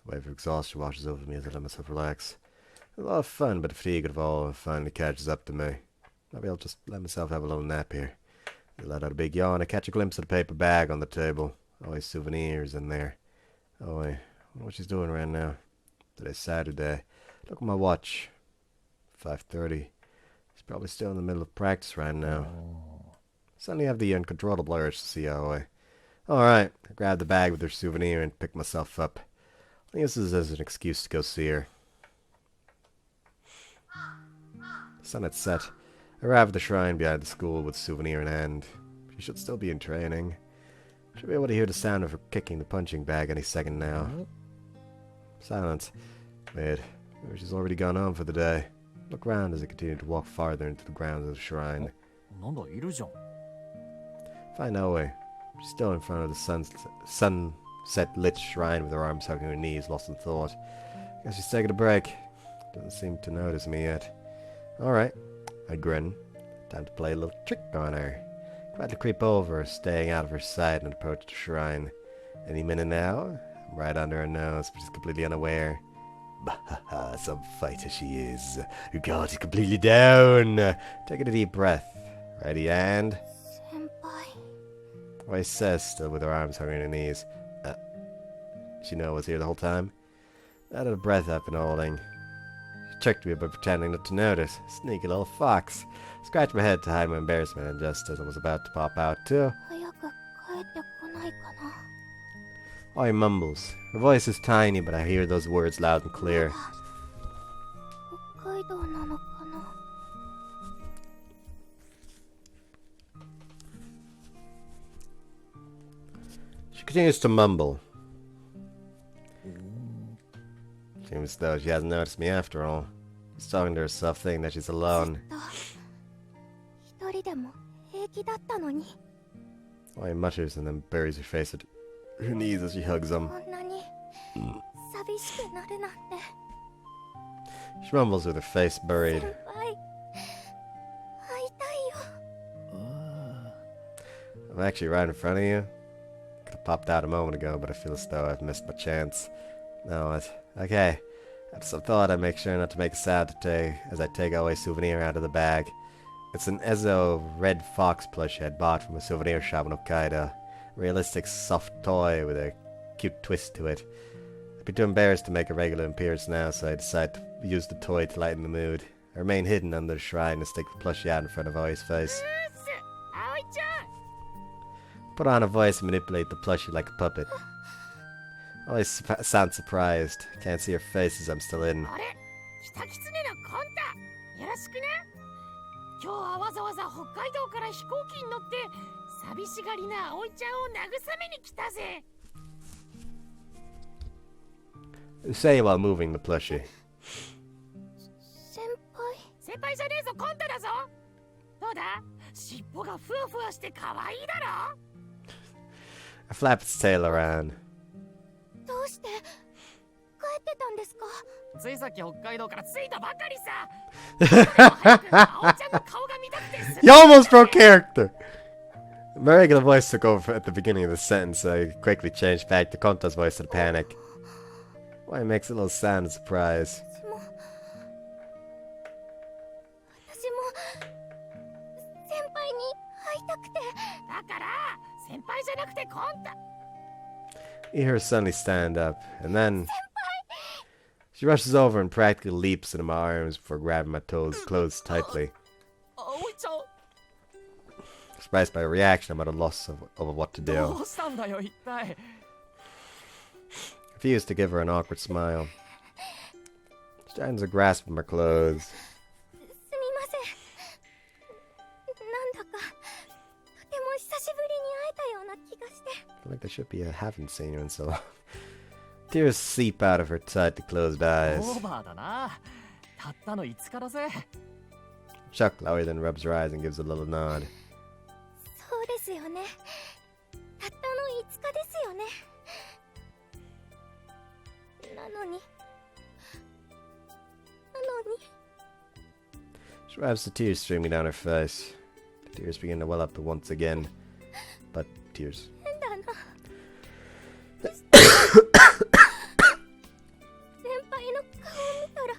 Speaker 1: A wave of exhaustion washes over me as I let myself relax. It was a lot of fun, but the fatigue of it all finally catches up to me. Maybe I'll just let myself have a little nap here. I let out a big yawn. I catch a glimpse of the paper bag on the table. Always souvenirs in there. Oh, wait. I wonder what she's doing right now. Today's Saturday. Look at my watch. 5:30. She's probably still in the middle of practice right now. Suddenly I have the uncontrollable urge to see Aoi. Alright, I grabbed the bag with her souvenir and picked myself up. I use this as an excuse to go see her. The sun had set. I arrived at the shrine behind the school with the souvenir in hand. She should still be in training. Should be able to hear the sound of her kicking the punching bag any second now. Silence. Wait, maybe she's already gone home for the day. Look round as I continue to walk farther into the grounds of the shrine.
Speaker 2: なんだ、いるじゃん。
Speaker 1: Find Aoi. She's still in front of the sunset-lit shrine with her arms hugging her knees, lost in thought. Guess she's taking a break. Doesn't seem to notice me yet. Alright. I grin. Time to play a little trick on her. Glad to creep over, staying out of her sight, and approach the shrine. Any minute now, I'm right under her nose, but she's completely unaware. Bah, some fighter she is. Her guard is completely down. Taking a deep breath. Ready, and...
Speaker 3: 先輩。
Speaker 1: Why says, still with her arms hugging her knees. She know I was here the whole time? Let her breath up and holding. She tricked me by pretending not to notice. Sneaky little fox. Scratched my head to hide my embarrassment, and just as I was about to pop out too,
Speaker 3: 早く帰ってこないかな。
Speaker 1: Oi mumbles. Her voice is tiny, but I hear those words loud and clear.
Speaker 3: 北海道なのかな。
Speaker 1: She continues to mumble. Seems as though she hasn't noticed me after all. She's talking to herself, thinking that she's alone.
Speaker 3: 一人でも平気だったのに。
Speaker 1: Oi mutters and then buries her face at her knees as she hugs him.
Speaker 3: こんなに寂しくなるなんて。
Speaker 1: She mumbles with her face buried.
Speaker 3: 先輩、会いたいよ。
Speaker 1: I'm actually right in front of you. Could have popped out a moment ago, but I feel as though I've missed my chance. No, okay. After some thought, I make sure not to make a sound as I take Aoi's souvenir out of the bag. It's an Ezo red fox plush I had bought from a souvenir shop in Hokkaido. Realistic soft toy with a cute twist to it. I'd be too embarrassed to make a regular appearance now, so I decide to use the toy to lighten the mood. I remain hidden under the shrine and stick the plushie out in front of Aoi's face. Put on a voice and manipulate the plushie like a puppet. Aoi sounds surprised. Can't see her face as I'm still in.
Speaker 8: あれ、北狐のコンタ、よろしくね。今日はわざわざ北海道から飛行機に乗って寂しがりな葵ちゃんを慰めに来たぜ。
Speaker 1: Say while moving the plushie.
Speaker 3: 先輩。
Speaker 8: 先輩じゃねえぞ、コンタだぞ。どうだ、尻尾がふわふわして可愛いだろ。
Speaker 1: I flap its tail around.
Speaker 3: どうして帰ってたんですか。
Speaker 2: ついさっき北海道から
Speaker 8: 着いたばかりさ。葵ちゃんの顔が見たくて。
Speaker 1: You almost broke character! My regular voice took over at the beginning of the sentence, so I quickly changed back to Konta's voice in panic. Why, it makes a little sound of surprise.
Speaker 3: 私も先輩に会いたくて。
Speaker 8: だから先輩じゃなくてコンタ。
Speaker 1: You hear her suddenly stand up, and then she rushes over and practically leaps into my arms before grabbing my toes closed tightly.
Speaker 8: 葵
Speaker 1: Surprised by her reaction, I'm at a loss of what to
Speaker 2: ど
Speaker 1: do.
Speaker 2: うしたんだよ一体。
Speaker 1: Refuse to give her an awkward smile. She tightens her grasp of my clothes.
Speaker 3: すみません。なんだかとても久しぶりに会えたような気がして。
Speaker 1: I feel like there should be a haven't seen you in so long. Tears seep out of her tightly closed eyes.
Speaker 2: オーバーだな。たったの5日だぜ。
Speaker 1: Chuck Lowry then rubs her eyes and gives a little nod.
Speaker 3: そうですよね。たったの5日ですよね。なのに
Speaker 1: She wipes the tears streaming down her face. The tears begin to well up once again. But tears.
Speaker 3: 変だな。先輩の顔を見たら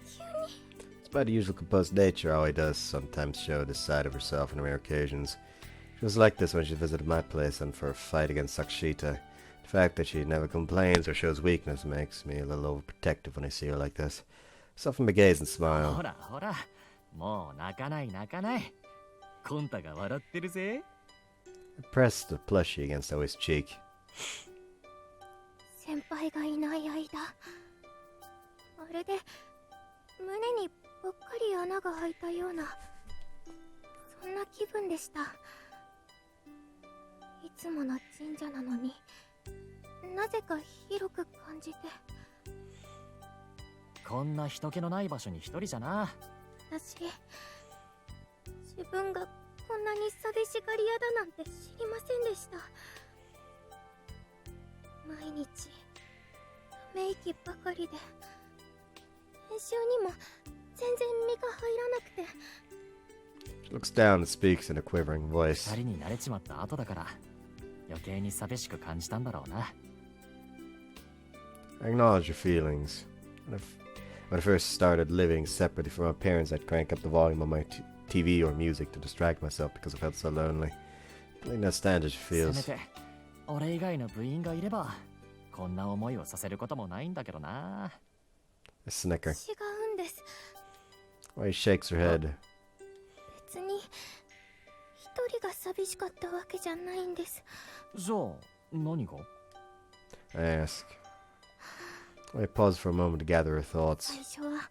Speaker 3: 急に。
Speaker 1: Despite the usual composed nature, Aoi does sometimes show this side of herself on rare occasions. She was like this when she visited my place and for a fight against Sakshita. The fact that she never complains or shows weakness makes me a little overprotective when I see her like this. Soften my gaze and
Speaker 2: ほ
Speaker 1: smile.
Speaker 2: らほら、もう泣かない泣かない。コンタが笑ってるぜ。
Speaker 1: I pressed the plushie against Aoi's cheek.
Speaker 3: 先輩がいない間、あれで胸にぽっかり穴が開いたような、そんな気分でした。いつもの神社なのになぜか広く感じて。
Speaker 2: こんな人気のない場所に一人じゃな。
Speaker 3: 私、自分がこんなに寂しがり屋だなんて知りませんでした。毎日ため息ばかりで、練習にも全然身が入らなくて。
Speaker 1: She looks down and speaks in a quivering voice.
Speaker 2: 二人に慣れちまった後だから余計に寂しく感じたんだろうな。
Speaker 1: I acknowledge your feelings. When I first started living separately from my parents, I'd crank up the volume on my TV or music to distract myself because I felt so lonely. I think that stands as she
Speaker 2: せめ
Speaker 1: feels.
Speaker 2: て俺以外の部員がいればこんな思いをさせることもないんだけどな。
Speaker 1: I snicker.
Speaker 3: 違うんです。
Speaker 1: Aoi shakes her head.
Speaker 3: 別に一人が寂しかったわけじゃないんです。
Speaker 2: じゃあ何が？
Speaker 1: I ask. I pause for a moment to gather her thoughts.
Speaker 3: 最初は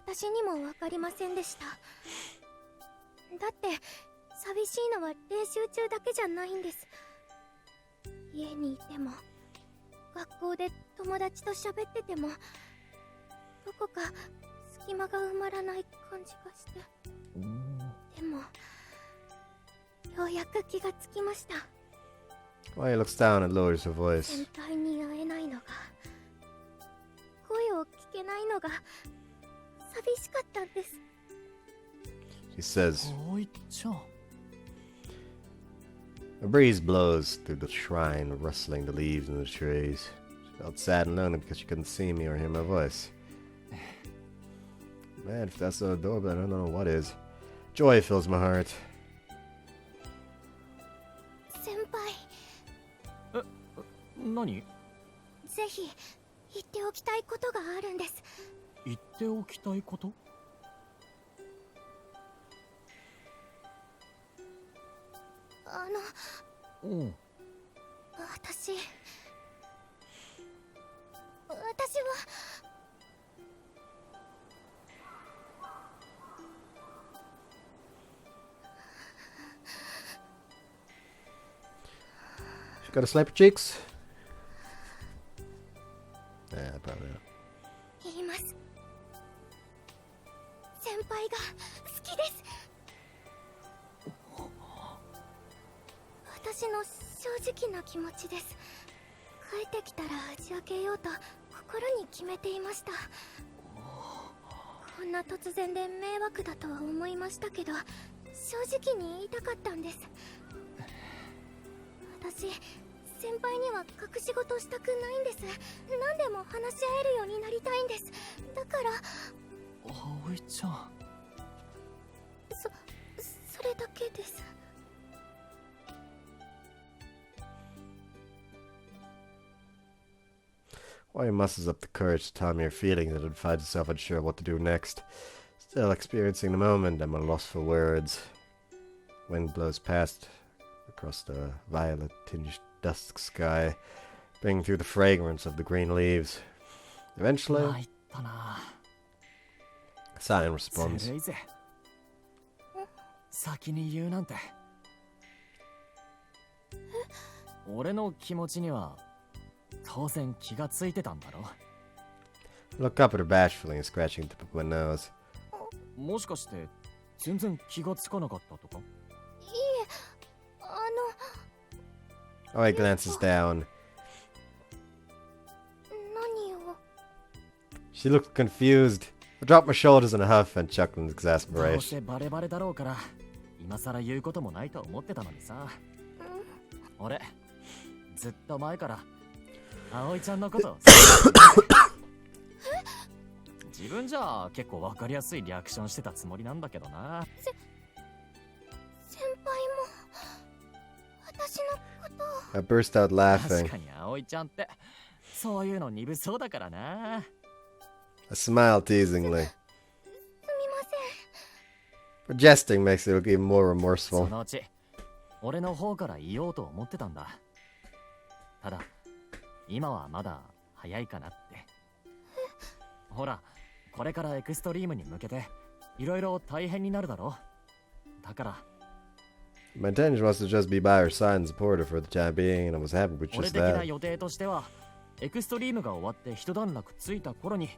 Speaker 3: 私にも分かりませんでした。だって寂しいのは練習中だけじゃないんです。家にいても学校で友達と喋っててもどこか隙間が埋まらない感じがして。でもようやく気がつきました。
Speaker 1: Aoi looks down and lowers her voice.
Speaker 3: 先輩に会えないのが、声を聞けないのが寂しかったんです。
Speaker 1: She says,
Speaker 2: 葵ちゃん。
Speaker 1: A breeze blows through the shrine, rustling the leaves in the trees. She felt sad and lonely because she couldn't see me or hear my voice. Man, if that's so adorable, I don't know what is. Joy fills my heart.
Speaker 3: 先輩、
Speaker 2: 何？
Speaker 3: ぜひ言っておきたいことがあるんです。
Speaker 2: 言っておきたいこと？うん。
Speaker 3: 私は
Speaker 1: She got a slap her cheeks? Yeah, probably not.
Speaker 3: 言います。先輩が好きです。私の正直な気持ちです。帰ってきたら打ち明けようと心に決めていました。こんな突然で迷惑だとは思いましたけど、正直に言いたかったんです。私、先輩には隠し事したくないんです。何でも話し合えるようになりたいんです。だから
Speaker 2: 葵ちゃん。
Speaker 3: それだけです。
Speaker 1: Why musters up the courage to tell me her feelings and finds herself unsure what to do next. Still experiencing the moment, I'm at a loss for words. Wind blows past across the violet-tinged dusk sky, bringing through the fragrance of the green leaves. Eventually,
Speaker 2: 参ったな。
Speaker 1: Cyan responds.
Speaker 2: ずるいぜ。先に言うなんて。俺の気持ちには当然気がついてたんだろ。
Speaker 1: Look up at her bashfully and scratching the tip of my nose.
Speaker 2: もしかして全然気がつかなかったとか？
Speaker 3: いえ、
Speaker 1: Oi glances down.
Speaker 3: 何を？
Speaker 1: She looked confused. I dropped my shoulders in a huff and chuckled in
Speaker 2: どう
Speaker 1: exasperation.
Speaker 2: せバレバレだろうから今さら言うこともないと思ってたのにさ。俺ずっと前から葵ちゃんのことを自分じゃ結構わかりやすいリアクションしてたつもりなんだけどな。
Speaker 3: 先輩も私のことを。
Speaker 1: I burst out
Speaker 2: 確
Speaker 1: laughing.
Speaker 2: かに葵ちゃんってそういうの鈍そうだからな。
Speaker 1: I smiled teasingly.
Speaker 3: すみません。
Speaker 1: Her jesting makes it look even more
Speaker 2: そ
Speaker 1: remorseful.
Speaker 2: のうち俺の方から言おうと思ってたんだ。ただ今はまだ早いかなって。ほらこれからエクストリームに向けていろいろ大変になるだろ。だから
Speaker 1: My intention was to just be by her side and support her for the time being, and I was happy with
Speaker 2: 俺
Speaker 1: just
Speaker 2: 的な
Speaker 1: that.
Speaker 2: 予定としてはエクストリームが終わって一段落ついた頃に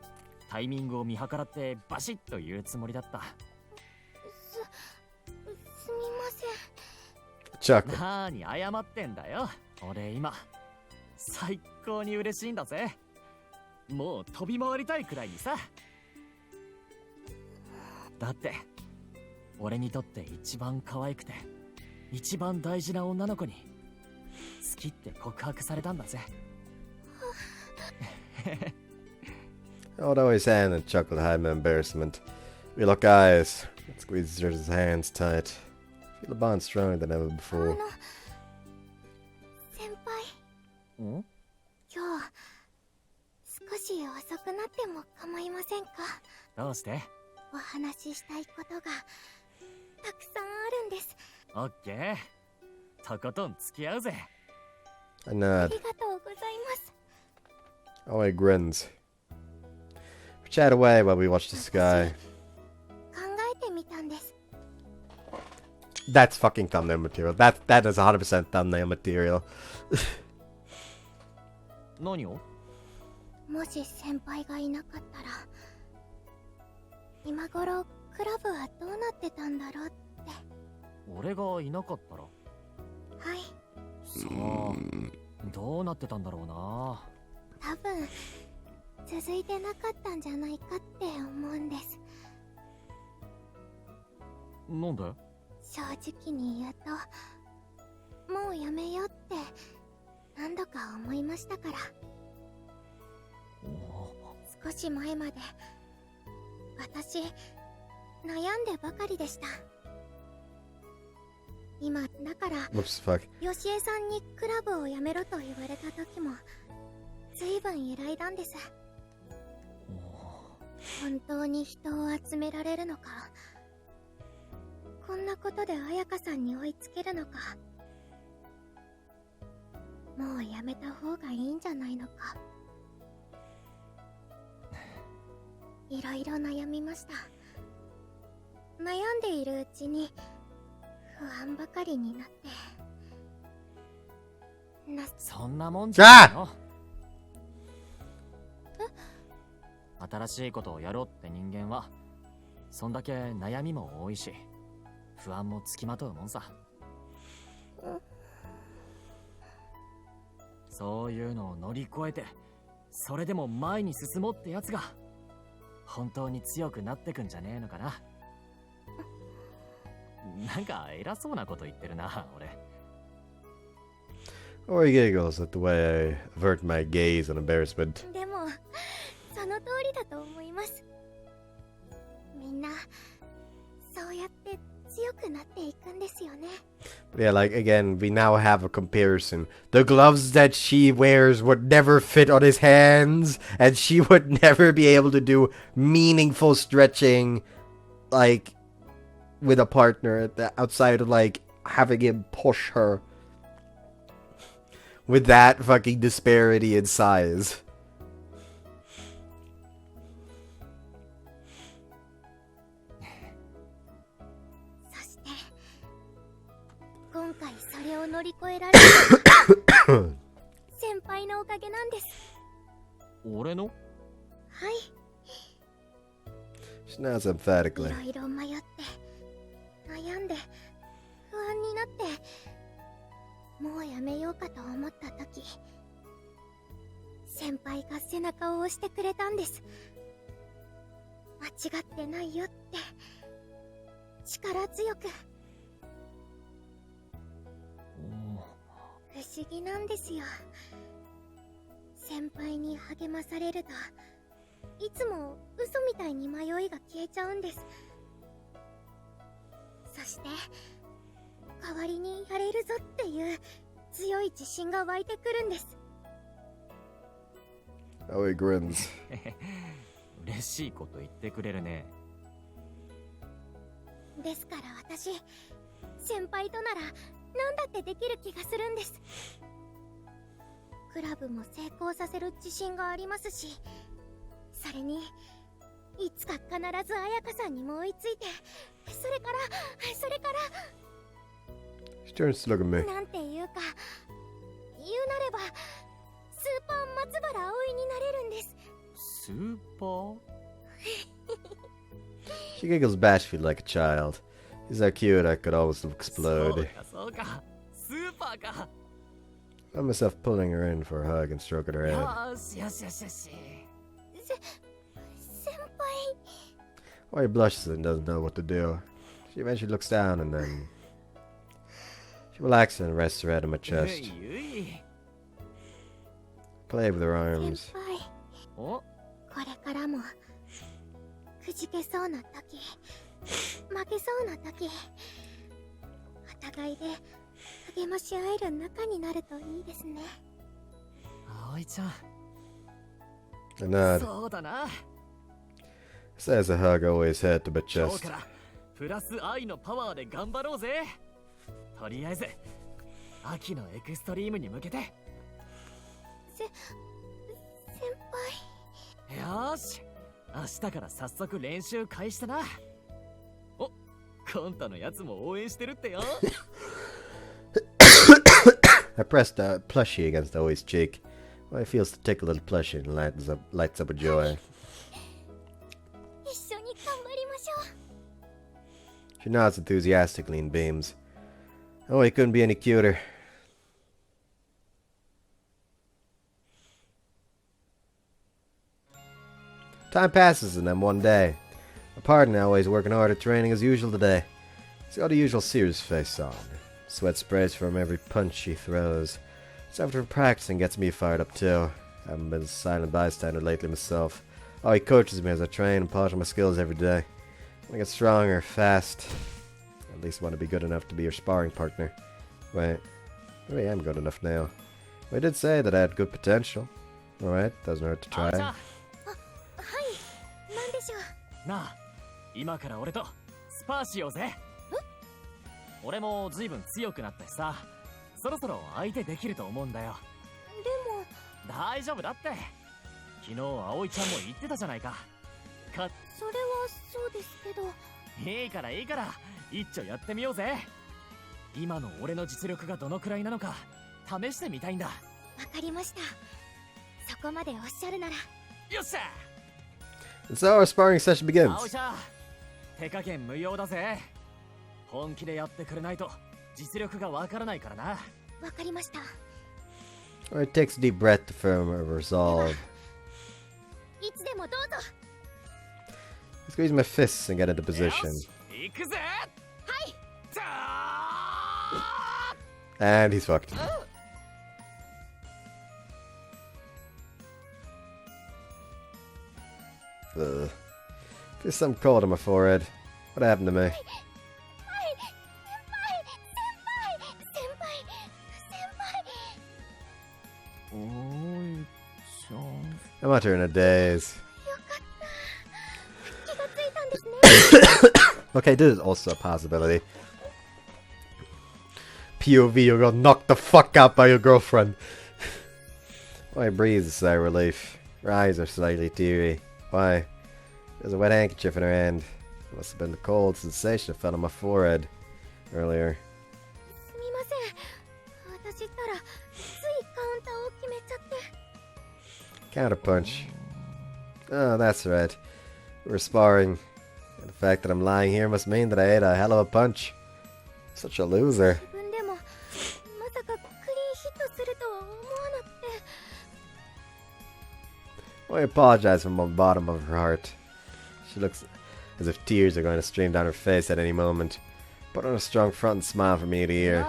Speaker 2: タイミングを見計らってバシッと言うつもりだった。
Speaker 3: すみません。
Speaker 1: Chuckle.
Speaker 2: なーに謝ってんだよ。俺今最高に嬉しいんだぜ。もう飛び回りたいくらいにさ。だって俺にとって一番可愛くて一番大事な女の子に好きって告白されたんだぜ。
Speaker 1: I held Oi's hand and chuckled to hide my embarrassment. We lock eyes. I squeezed each other's hands tight. Feel the bond stronger than ever
Speaker 3: あ
Speaker 1: before.
Speaker 3: の先輩、
Speaker 2: ん？
Speaker 3: 今日少し遅くなっても構いませんか？
Speaker 2: どうして？
Speaker 3: お話ししたいことがたくさんあるんです。
Speaker 2: オッケー。とことん付き合うぜ。
Speaker 1: I
Speaker 3: あ
Speaker 1: nod.
Speaker 3: りがとうございます。
Speaker 1: Oi grins. We chat away while we watch the sky.
Speaker 3: 考えてみたんです。
Speaker 1: That's fucking thumbnail material. That is 100% thumbnail material.
Speaker 2: 何を？
Speaker 3: もし先輩がいなかったら今頃クラブはどうなってたんだろうって。
Speaker 2: 俺がいなかったら
Speaker 3: はい、
Speaker 2: さあどうなってたんだろうな。
Speaker 3: 多分続いてなかったんじゃないかって思うんです。
Speaker 2: なんで？
Speaker 3: 正直に言うともうやめようって何度か思いましたから。少し前まで私悩んでばかりでした。今だから
Speaker 1: Whoops, fuck.
Speaker 3: よしえさんにクラブをやめろと言われた時もずいぶん揺らいだんです。本当に人を集められるのか、こんなことで彩香さんに追いつけるのか、もうやめた方がいいんじゃないのか、いろいろ悩みました。悩んでいるうちに不安ばかりになって。
Speaker 2: そんなもんじゃないの。新しいことをやろうって人間はそんだけ悩みも多いし不安もつきまとうもんさ。そういうのを乗り越えてそれでも前に進もうってやつが本当に強くなってくんじゃねえのかな。なんか偉そうなこと言ってるな俺。
Speaker 1: Oi giggles at the way I avert my gaze in embarrassment.
Speaker 3: でもその通りだと思います。みんなそうやって強くなっていくんですよね。
Speaker 1: Yeah, like again, we now have a comparison. The gloves that she wears would never fit on his hands, and she would never be able to do meaningful stretching, like with a partner outside of like having him push her with that fucking disparity in size.
Speaker 3: そして今回それを乗り越えられたのは先輩のおかげなんです。
Speaker 2: 俺の？
Speaker 3: はい。
Speaker 1: She nods
Speaker 3: い
Speaker 1: emphatically.
Speaker 3: ろいろ迷って悩んで不安になってもうやめようかと思った時、先輩が背中を押してくれたんです。間違ってないよって力強く。不思議なんですよ。先輩に励まされるといつも嘘みたいに迷いが消えちゃうんです。そして代わりにやれるぞっていう強い自信が湧いてくるんです。
Speaker 1: Aoi grins.
Speaker 2: 嬉しいこと言ってくれるね。
Speaker 3: ですから私、先輩となら何だってできる気がするんです。クラブも成功させる自信がありますし、それにいつか必ず彩香さんにも追いついて、それから
Speaker 1: She turns to look at me.
Speaker 3: なんていうか、言うなればスーパー松原葵になれるんです。
Speaker 2: スーパー？
Speaker 1: She giggles bashfully like a child. He's so cute I could almost explode.
Speaker 2: そうか、スーパーか。
Speaker 1: I found myself pulling her in for a hug and stroking her head.
Speaker 2: よしよしよしよし。
Speaker 3: 先輩。
Speaker 1: Oi blushes and doesn't know what to do. She eventually looks down and then she relaxes and rests her head on my chest. Play with her arms.
Speaker 3: 先輩。
Speaker 2: お？
Speaker 3: これからもくじけそうな時、負けそうな時、お互いで励まし合える仲になるといいですね。
Speaker 2: 葵ちゃん。
Speaker 1: I nod.
Speaker 2: そうだな。
Speaker 1: Says a hug Aoi's head to my
Speaker 2: 今日
Speaker 1: chest.
Speaker 2: からプラス愛のパワーで頑張ろうぜ。とりあえず秋のエクストリームに向けて。
Speaker 3: 先輩。
Speaker 2: よーし、明日から早速練習開始だな。お、コンタのやつも応援してるってよ。
Speaker 1: I pressed a plushie against Aoi's cheek. Oi feels to tickle little plushie and lights up with joy.
Speaker 3: 一緒に頑張りましょう。
Speaker 1: She nods enthusiastically and beams. Oi couldn't be any cuter. Time passes and then one day. A partner always working hard at training as usual today. He's got the usual serious face on. Sweat sprays from every punch he throws. It's after practicing gets me fired up too. I haven't been a silent bystander lately myself. Oh, he coaches me as I train and polish my skills every day. I want to get stronger, fast. At least want to be good enough to be your sparring partner. Wait, maybe I am good enough now. I did say that I had good potential. Alright, doesn't hurt to try.
Speaker 3: はい、なんでしょう。
Speaker 2: なあ、今から俺とスパーしようぜ。俺も随分強くなったしさ、そろそろ相手できると思うんだよ。
Speaker 3: でも
Speaker 2: 大丈夫だって。昨日葵ちゃんも言ってたじゃないか。
Speaker 3: それはそうですけど。
Speaker 2: いいからいいから、一丁やってみようぜ。今の俺の実力がどのくらいなのか試してみたいんだ。
Speaker 3: わかりました。そこまでおっしゃるなら。
Speaker 2: よっしゃ。
Speaker 1: And so our sparring session begins.
Speaker 2: 葵ちゃん、手加減無用だぜ。本気でやってくれないと実力がわからないからな。
Speaker 3: わかりました。
Speaker 1: Alright, takes a deep breath to firm her resolve.
Speaker 3: いつでもどうぞ。
Speaker 1: I squeeze my fists and get into position.
Speaker 2: 行くぜ。
Speaker 3: はい。
Speaker 1: And he's fucked. Ugh. Feels something cold on my forehead. What happened to me?
Speaker 3: はい、先輩。
Speaker 2: おいちゃん。
Speaker 1: I'm out here in a daze.
Speaker 3: よかった。気がついたんですね。
Speaker 1: Okay, this is also a possibility. POV, you're gonna knock the fuck out by your girlfriend. Why breathes a sigh of relief. Her eyes are slightly teary. Why? There's a wet handkerchief in her hand. It must have been the cold sensation that felt on my forehead earlier.
Speaker 3: すみません。私ったらついカウンターを決めちゃって。
Speaker 1: Counterpunch. Oh, that's right. We're sparring. And the fact that I'm lying here must mean that I ate a hell of a punch. Such a loser.
Speaker 3: 自分でもまさかクリーンヒットするとは思わなくて。
Speaker 1: I apologize from the bottom of her heart. She looks as if tears are going to stream down her face at any moment. Put on a strong front and smile from ear to ear.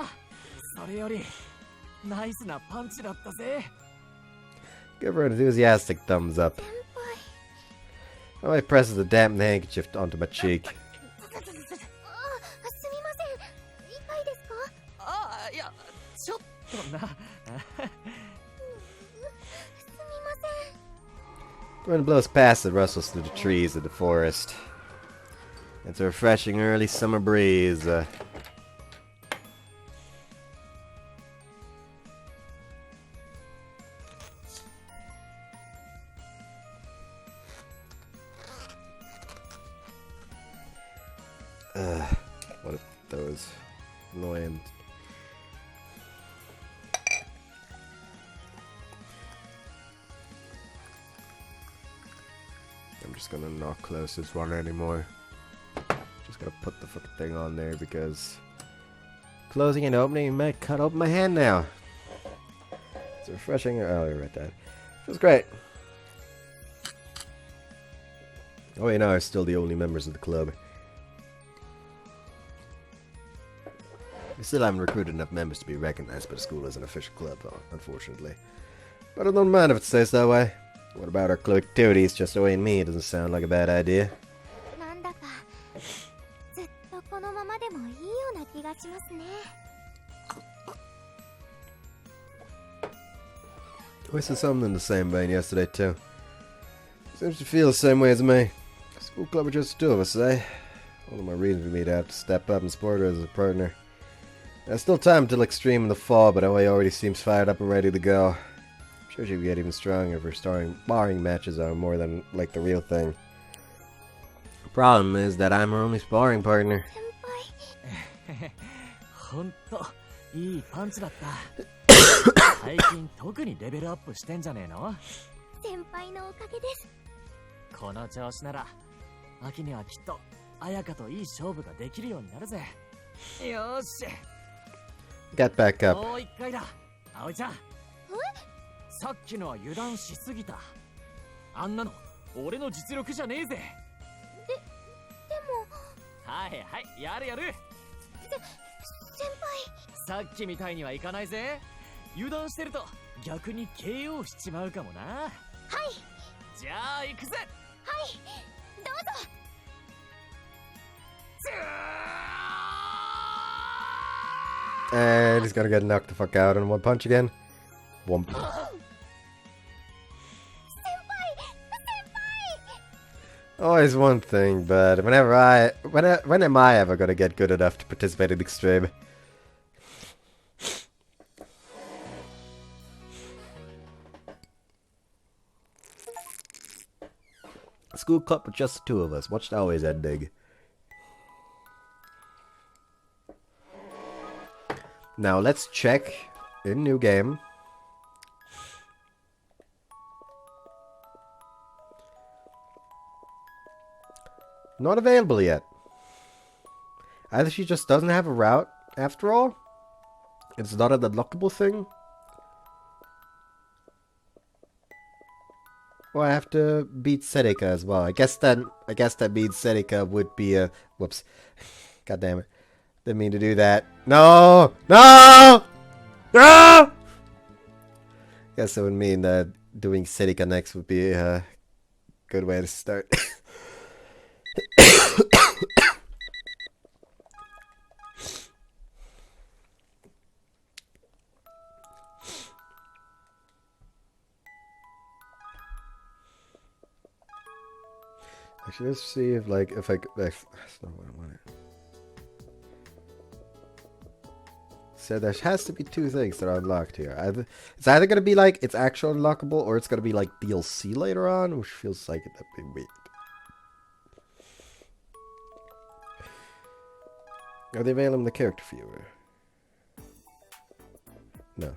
Speaker 2: それよりナイスなパンチだったぜ。
Speaker 1: Give her an enthusiastic thumbs up. I presses the damp handkerchief onto my cheek.
Speaker 3: あ、すみません。痛いですか？
Speaker 2: あ、いや、ちょっとな。
Speaker 3: すみません。
Speaker 1: The wind blows past and rustles through the trees of the forest. It's a refreshing early summer breeze. What if those annoying. I'm just gonna not close this one anymore. Just gotta put the fucking thing on there because closing and opening might cut open my hand now. It's refreshing. Oh, I read that. Feels great. Oh, you know, are still the only members of the club. We still haven't recruited enough members to be recognized by the school as an official club, unfortunately. But I don't mind if it stays that way. What about our club activities? Just Aoi and me doesn't sound like a bad idea.
Speaker 3: なんだかずっとこのままでもいいような気がしますね。
Speaker 1: I said something in the same vein yesterday too. Seems to feel the same way as me. School club are just the two of us, eh? One of my reasons for me to have to step up and support her as a partner. There's still time till Extreme in the fall, but Aoi already seems fired up and ready to go. I'm sure she'll get even stronger if her sparring matches are more than like the real thing. The problem is that I'm her only sparring partner.
Speaker 2: ほんといいパンチだった。最近特にレベルアップしてんじゃねえの？
Speaker 3: 先輩のおかげです。
Speaker 2: この調子なら秋にはきっと綾香といい勝負ができるようになるぜ。よーし。
Speaker 1: Get back up.
Speaker 2: もう一回だ。葵ちゃん。さっきのは油断しすぎた。あんなの俺の実力じゃねえぜ。で
Speaker 3: も。
Speaker 2: はいはい、やるやる。
Speaker 3: 先
Speaker 2: 輩。さっきみたいにはいかないぜ。油断してると逆に KO しちまうかもな。はい。じゃあ行くぜ。はい。
Speaker 3: どうぞ。
Speaker 1: And he's gonna get knocked the fuck out in one punch again. Womp. Always one thing, but when am I ever gonna get good enough to participate in Extreme? School club with just the two of us. Watched always ending. Now let's check in new game. Not available yet. Either she just doesn't have a route after all. It's not an unlockable thing. Or I have to beat Seneca as well. I guess that means Seneca would be a whoops. God damn it. Didn't mean to do that. No! No! No! Guess that would mean that doing Seneca next would be a good way to start. I should just see if like if I that's not what I wanted. So there has to be two things that are unlocked here. It's either gonna be like it's actual unlockable or it's gonna be like DLC later on, which feels like it'd be weird. Are they available in the character viewer? No.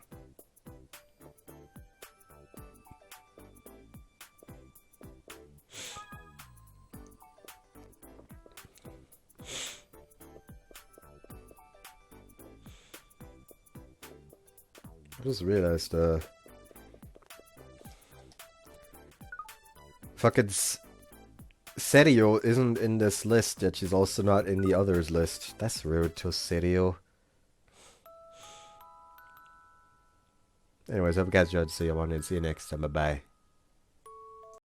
Speaker 1: I just realized, fucking Serio isn't in this list, yet she's also not in the others list. That's rude to Serio. Anyways, hope you guys enjoyed. See you next time. Bye bye.